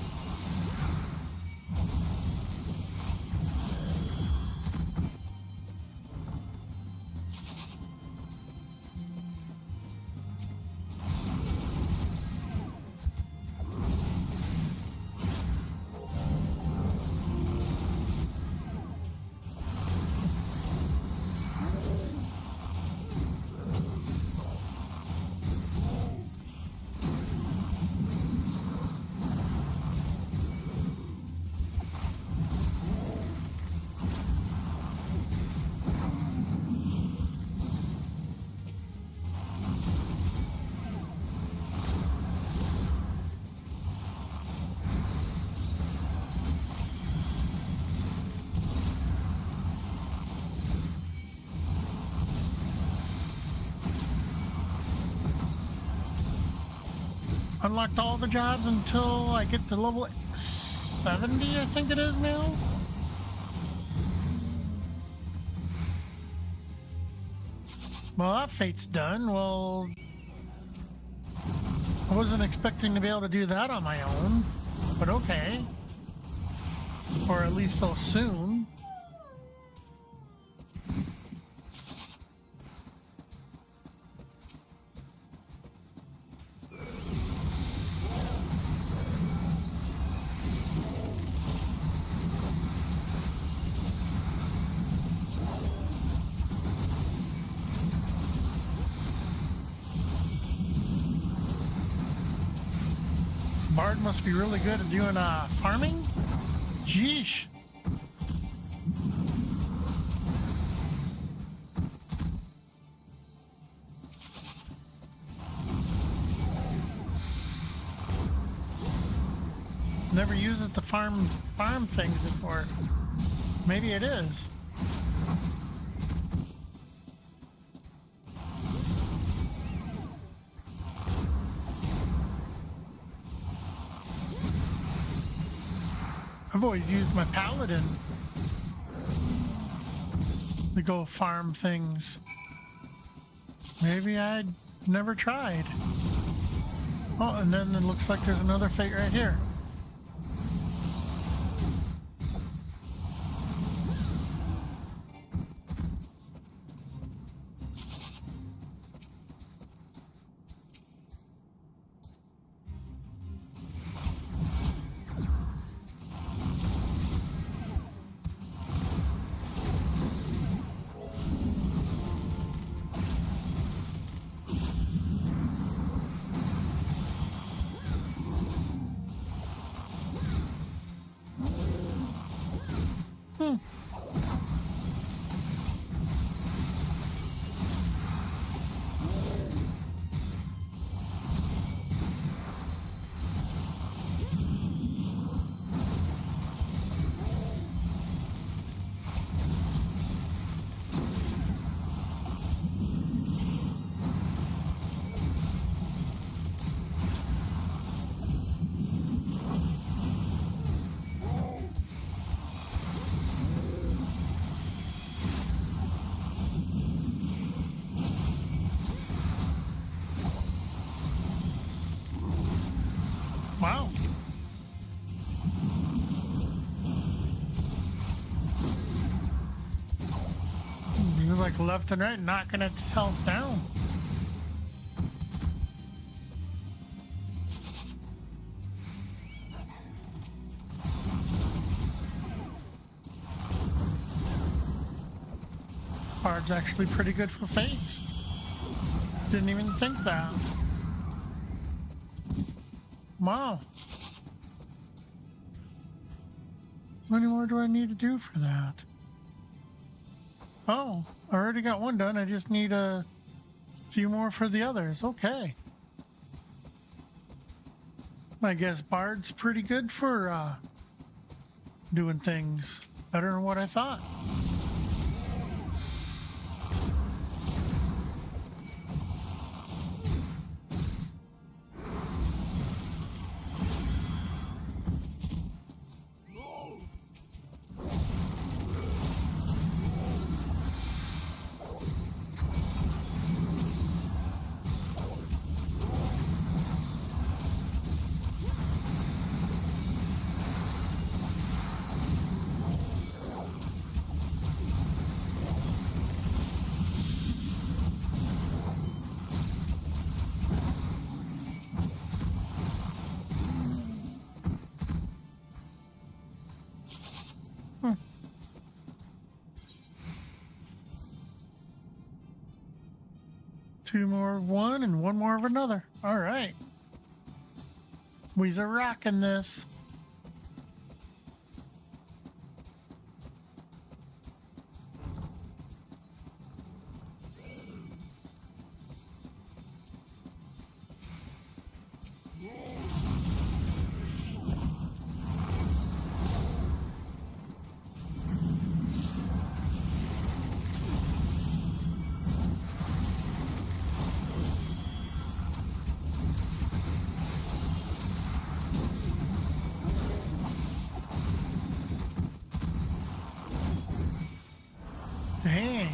Unlocked all the jobs until I get to level 70, I think it is now. Well, that fate's done. Well, I wasn't expecting to be able to do that on my own, but okay. Or at least so soon. Bard must be really good at doing farming. Jeesh. Never used it to farm things before. Maybe it is. I've always used my paladin to go farm things. Maybe I'd never tried. Oh, and then it looks like there's another fate right here. Wow. He was like left and right, knocking itself down. Bard's actually pretty good for fates. Didn't even think that. Wow. How many more do I need to do for that? Oh, I already got one done. I just need a few more for the others. Okay. I guess Bard's pretty good for doing things. Better than what I thought. Two more of one and one more of another. All right. We's a rocking this. Dang.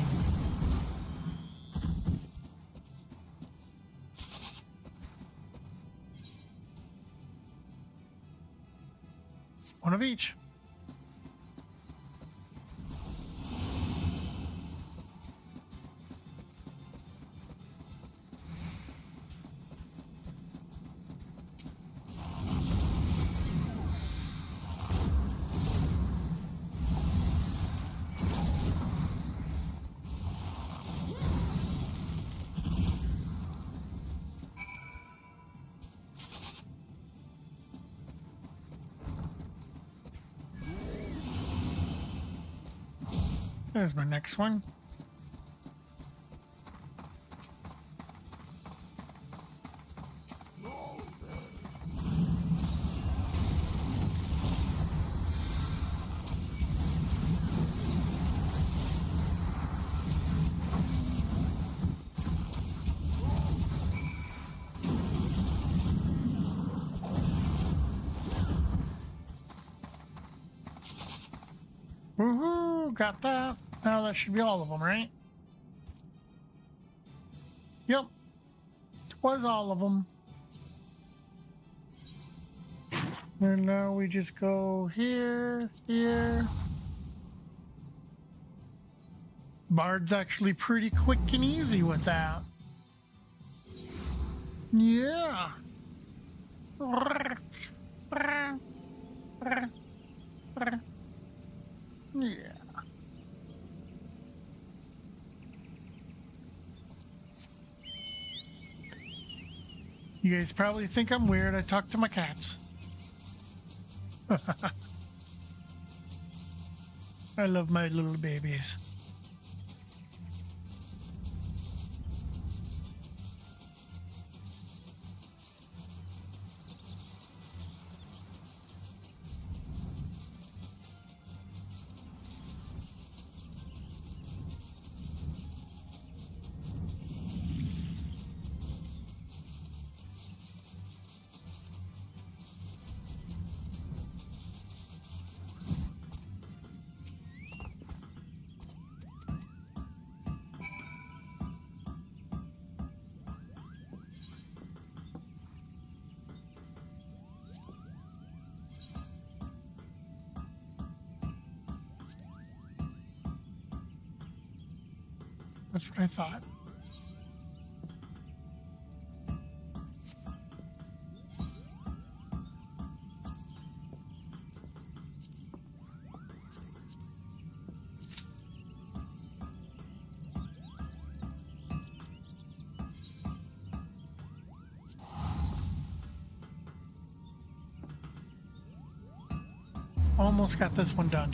One of each. There's my next one. Woohoo! Got that. Now that should be all of them, right? Yep. Was all of them. And now we just go here, here. Bard's actually pretty quick and easy with that. Yeah. Yeah. You guys probably think I'm weird. I talk to my cats. I love my little babies. That's what I thought. Almost got this one done.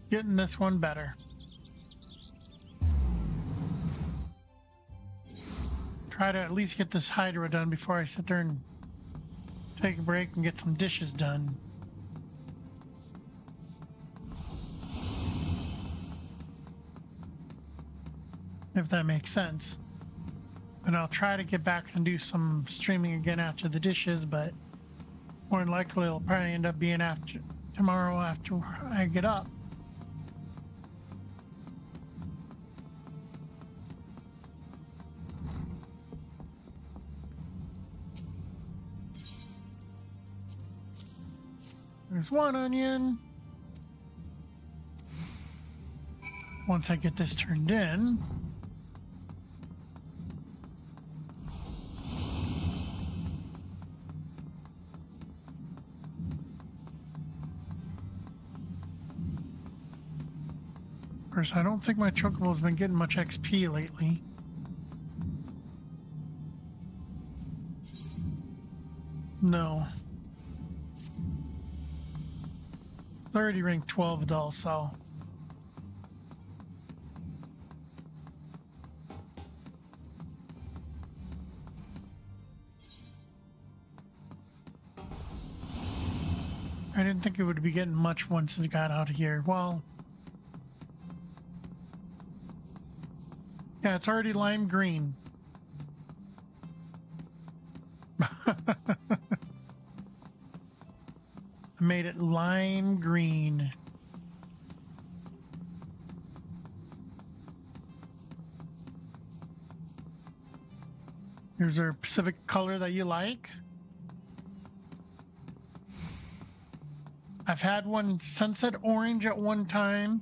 Getting this one better. Try to at least get this Hydra done before I sit there and take a break and get some dishes done. If that makes sense. And I'll try to get back and do some streaming again after the dishes, but more than likely it'll probably end up being after tomorrow after I get up. There's one onion. Once I get this turned in, of course, I don't think my Chocobo's been getting much XP lately. No. It's already ranked 12 though, so. I didn't think it would be getting much once it got out of here. Well, yeah, it's already lime green. I made it lime green. Is there a specific color that you like? I've had one sunset orange at one time.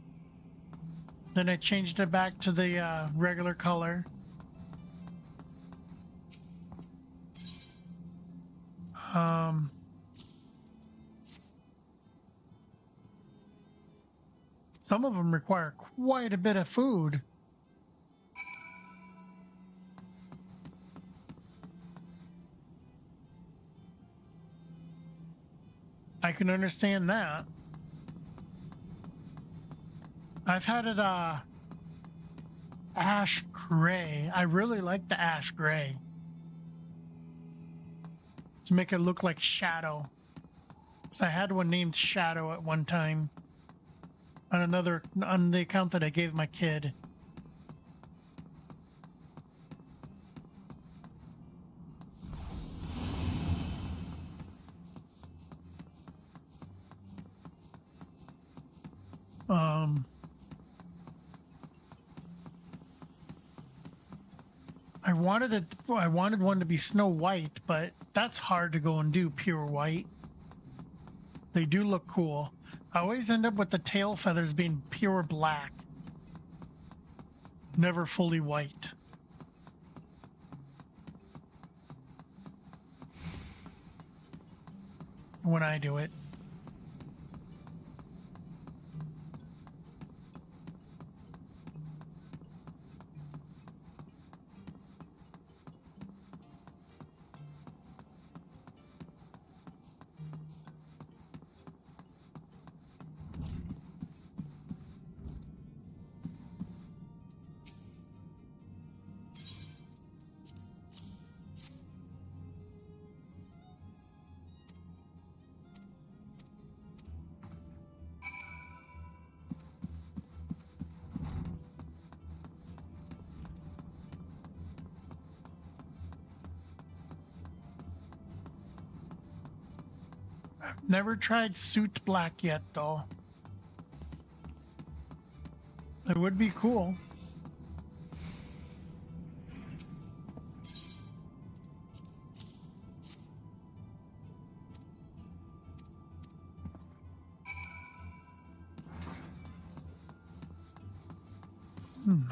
Then I changed it back to the regular color. Some of them require quite a bit of food. I can understand that. I've had it ash gray. I really like the ash gray. To make it look like Shadow. So I had one named Shadow at one time. On the account that I gave my kid. I wanted one to be Snow White, but that's hard to go and do pure white. They do look cool. I always end up with the tail feathers being pure black. Never fully white. When I do it. Never tried Suit Black yet, though. It would be cool.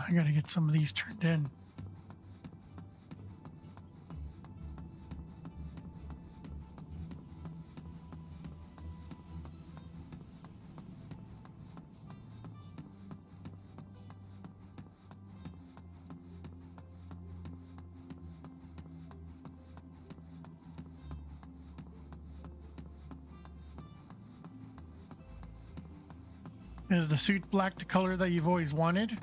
I gotta get some of these turned in. Is the suit black the color that you've always wanted?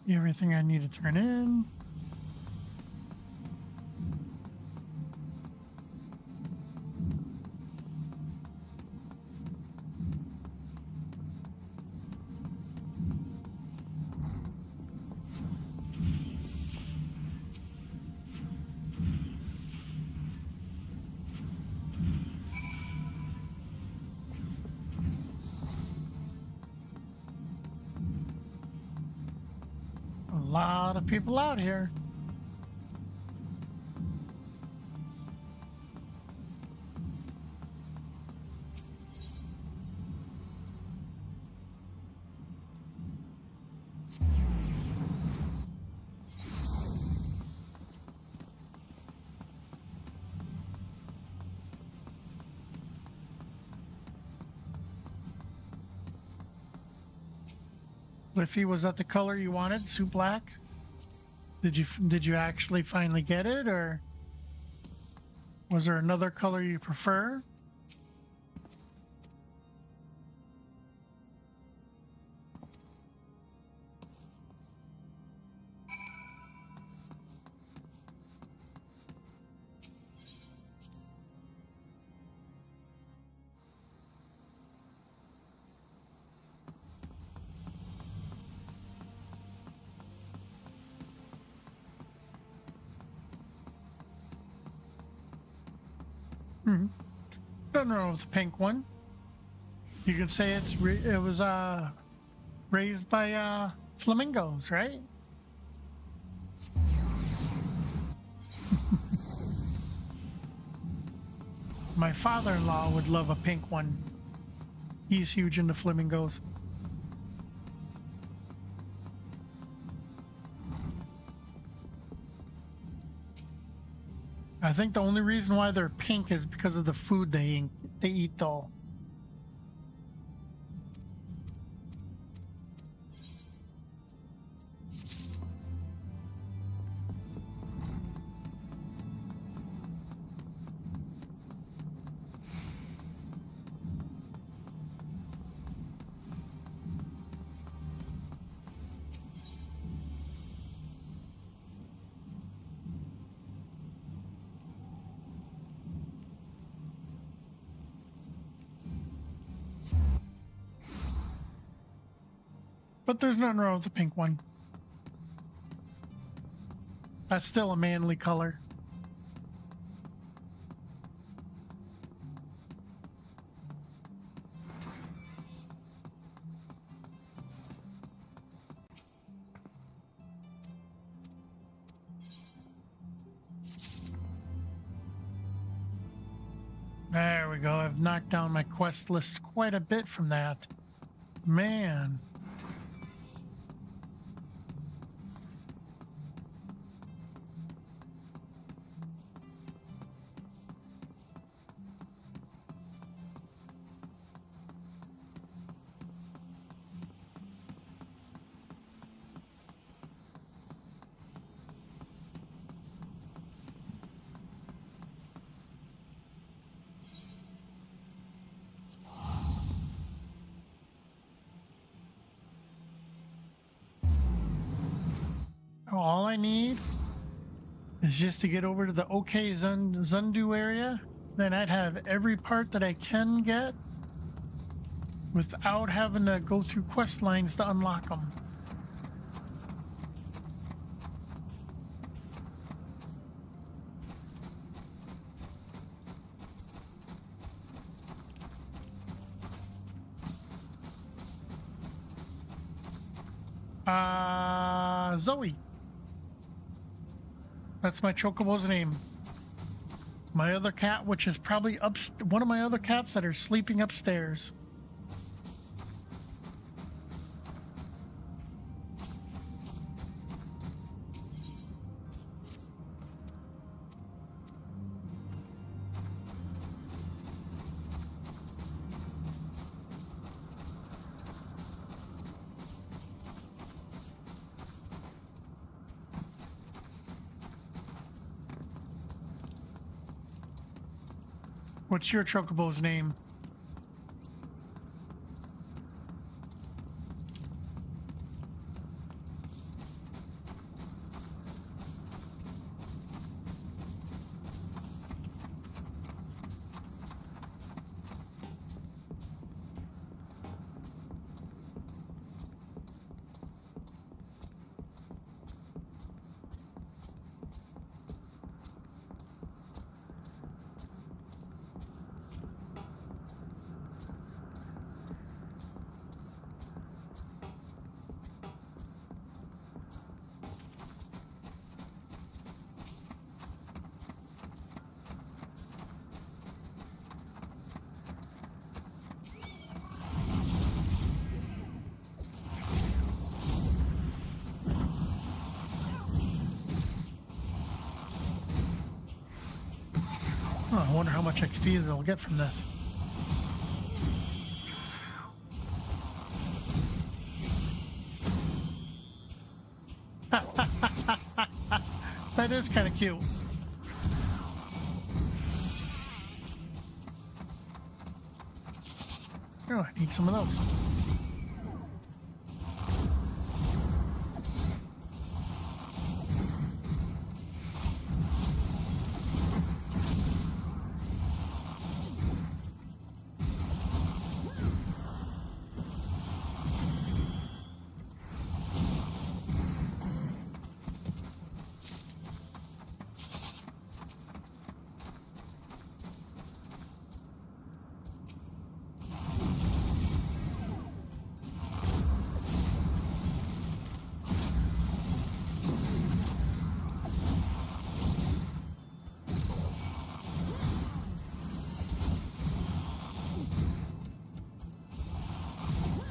Everything I need to turn in. A lot of people out here. Liffy, was that the color you wanted? Soup black? Did you actually finally get it, or was there another color you prefer? Nothing wrong with the pink one. You could say it was raised by flamingos, right? My father-in-law would love a pink one. He's huge into flamingos. I think the only reason why they're pink is because of the food they eat, though. But there's nothing wrong with the pink one. That's still a manly color. There we go. I've knocked down my quest list quite a bit from that. Man. All I need is just to get over to the OK Zundu area. Then I'd have every part that I can get without having to go through quest lines to unlock them. Zoe. That's my chocobo's name. My other cat, which is probably one of my other cats that are sleeping upstairs. What's your chocobo's name? Oh, I wonder how much XP they'll get from this. That is kind of cute. Oh, I need some of those.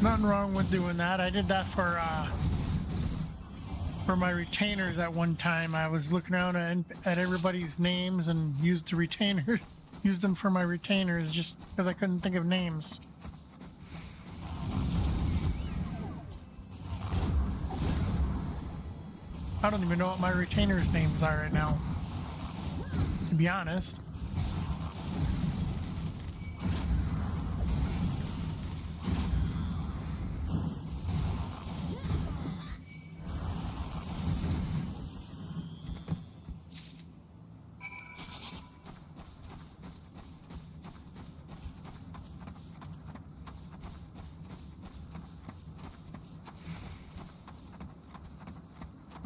Nothing wrong with doing that. I did that for my retainers at one time. I was looking around at everybody's names and used the retainers, used them for my retainers just because I couldn't think of names. I don't even know what my retainers' names are right now, to be honest.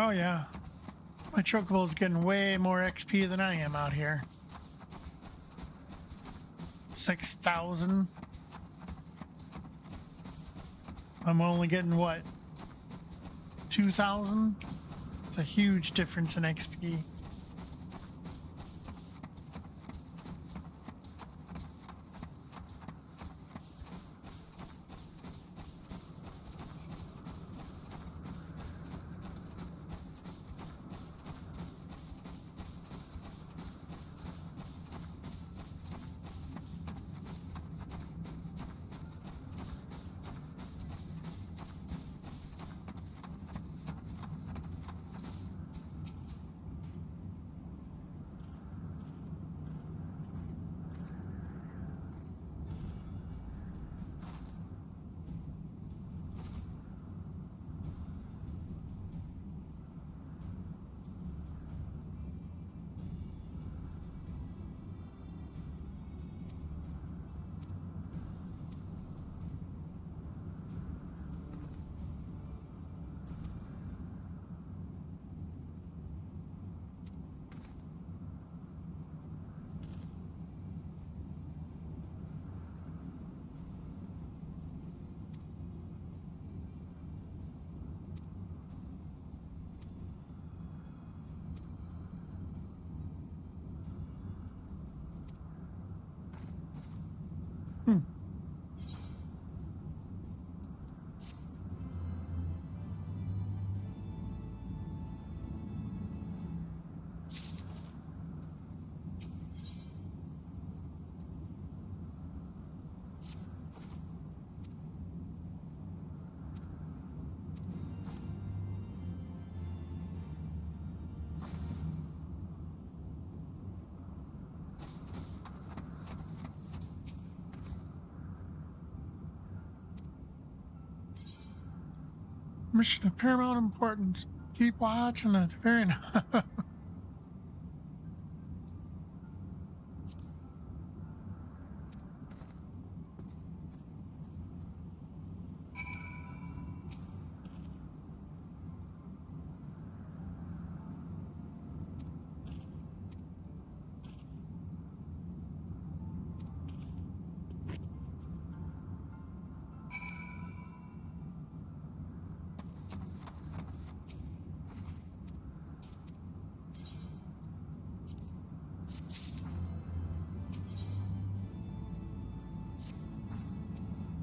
Oh yeah, my chocobo is getting way more XP than I am out here. 6,000. I'm only getting what? 2,000? It's a huge difference in XP. Mission of paramount importance. Keep watching at the very end.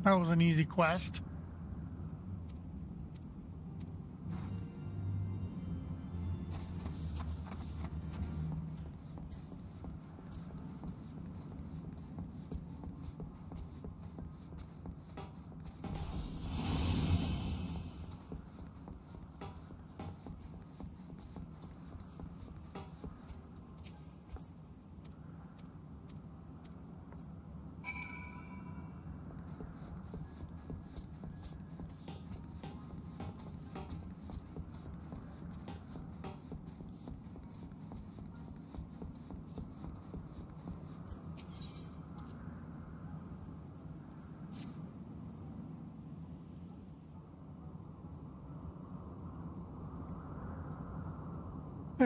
That was an easy quest.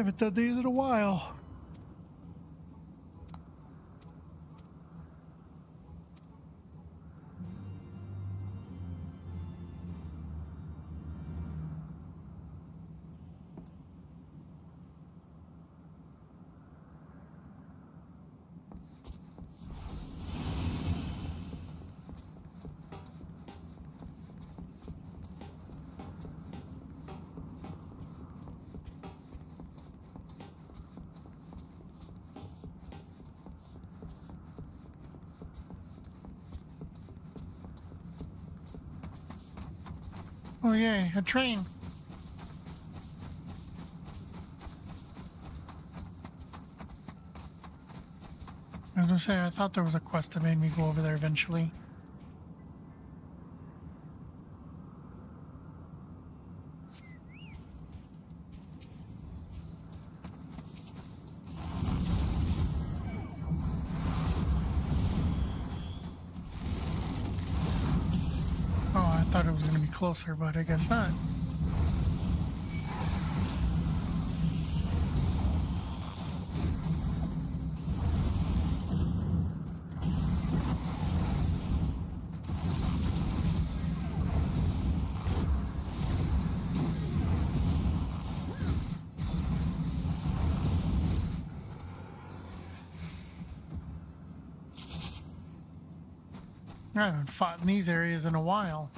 haven't done these in a while. Oh yay, a train. I was gonna say, I thought there was a quest that made me go over there eventually. Oh, I thought it was gonna be closer, but I guess not. I haven't fought in these areas in a while.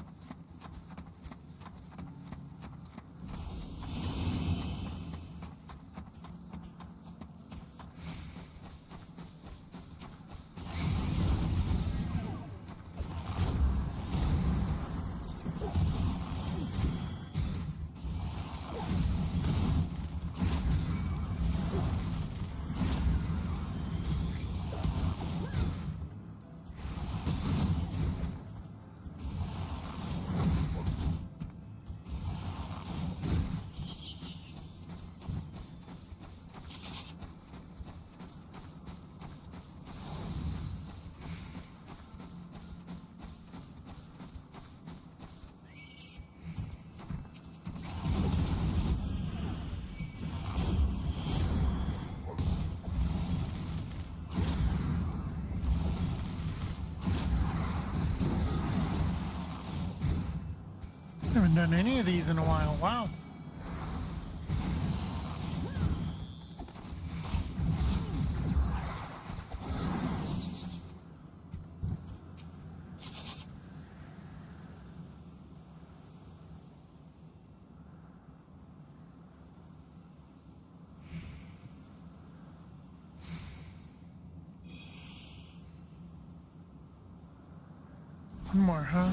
I haven't done any of these in a while. Wow. One more, huh?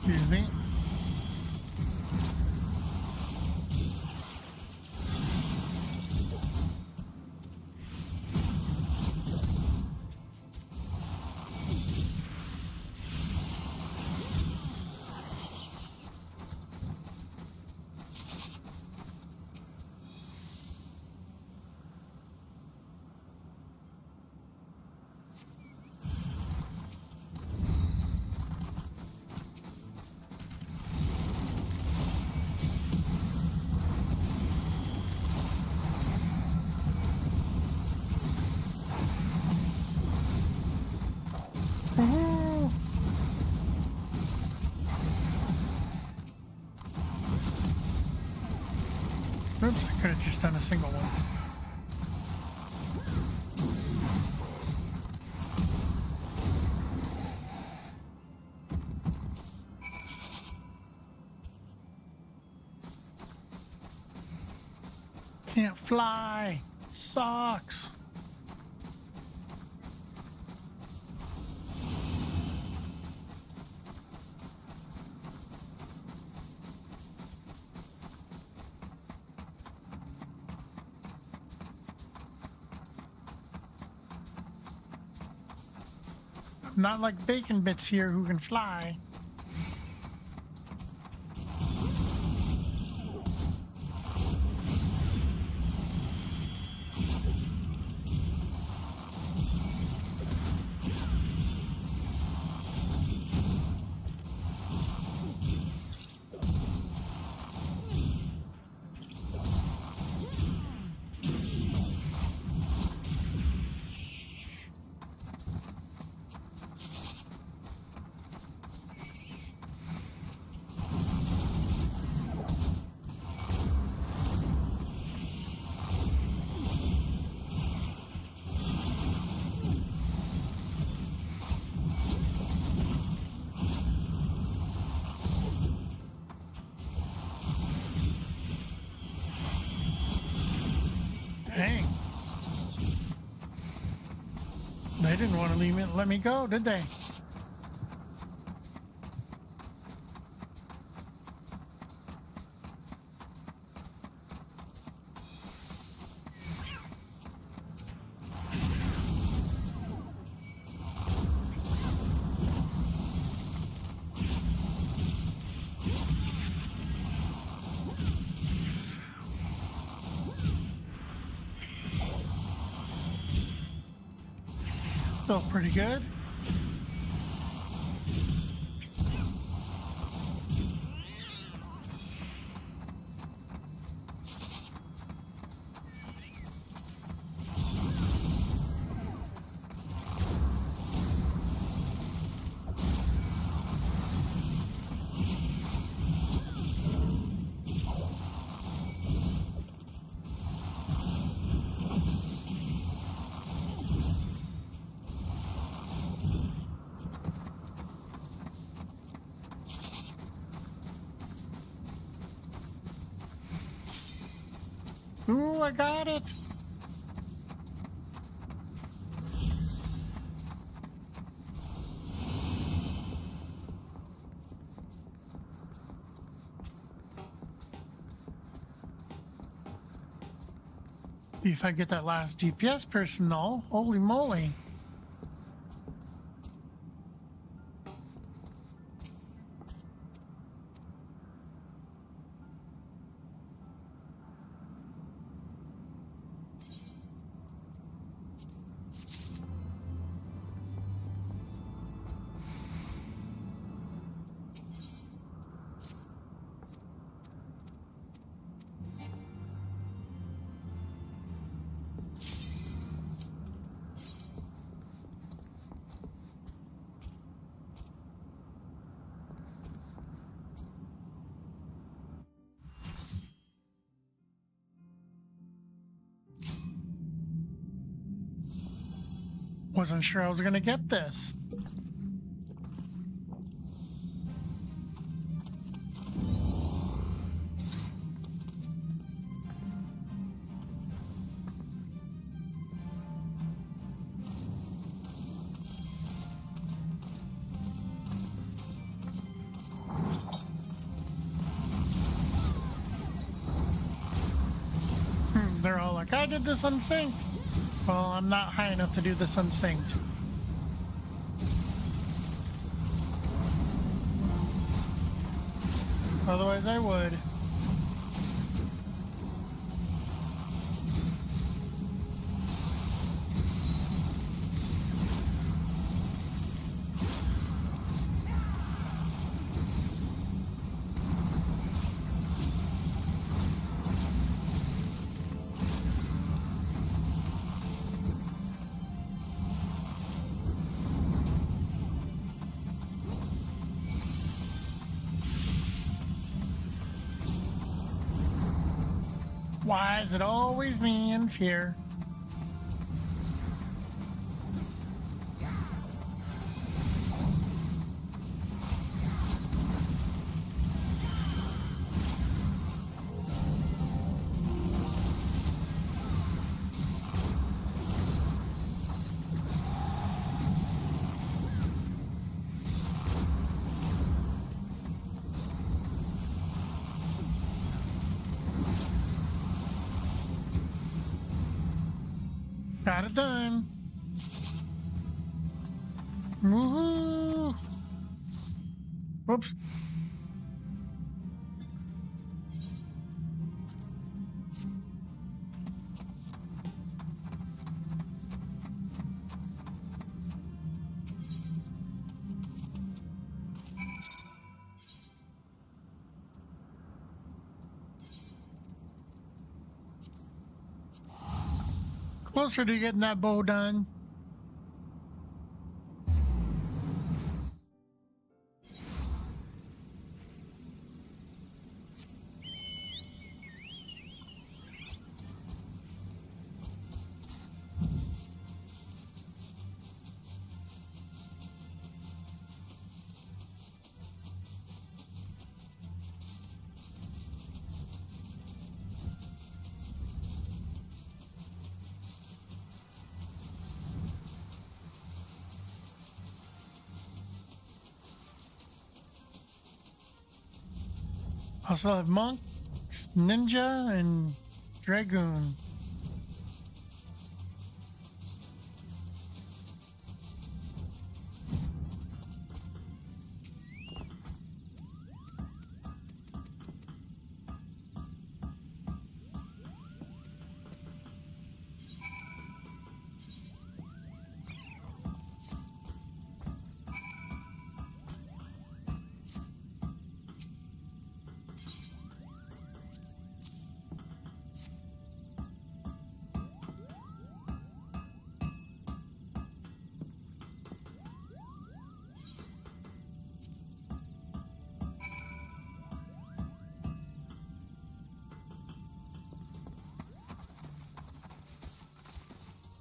Excuse me. Oh. Oops, I could have just done a single one. Can't fly. Sucks. Not like bacon bits here who can fly. Dang. They didn't want to let me go, did they? Still pretty good. Ooh, I got it. See if I get that last DPS person though. Holy moly. Wasn't sure I was gonna get this. They're all like, I did this unsynced. Well, I'm not high enough to do this unsynced. Otherwise I would. Why is it always me in fear? Got it done. Woohoo! Whoops. Closer to getting that bow done. Also have monks, ninja, and dragoon.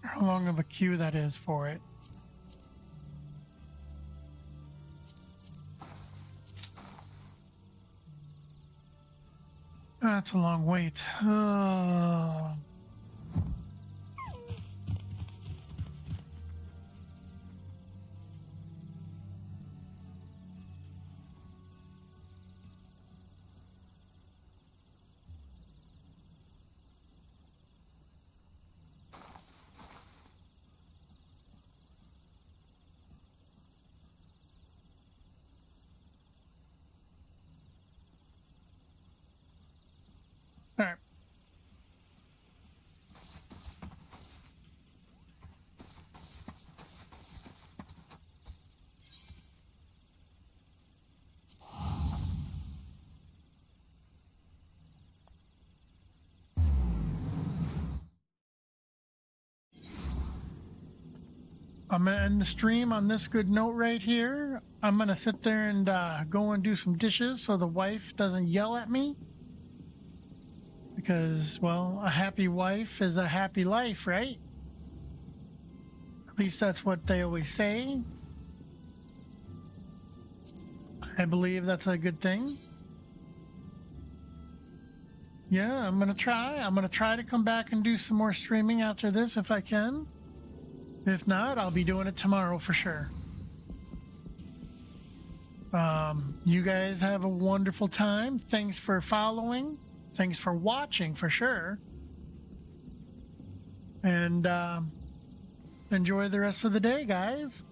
How long of a queue that is for it. That's a long wait. All right. I'm going to end the stream on this good note right here. I'm going to sit there and go and do some dishes so the wife doesn't yell at me. Because, well, a happy wife is a happy life, right? At least that's what they always say. I believe that's a good thing. Yeah, I'm going to try. I'm going to try to come back and do some more streaming after this if I can. If not, I'll be doing it tomorrow for sure. You guys have a wonderful time. Thanks for following. Thanks for watching for sure. And enjoy the rest of the day, guys.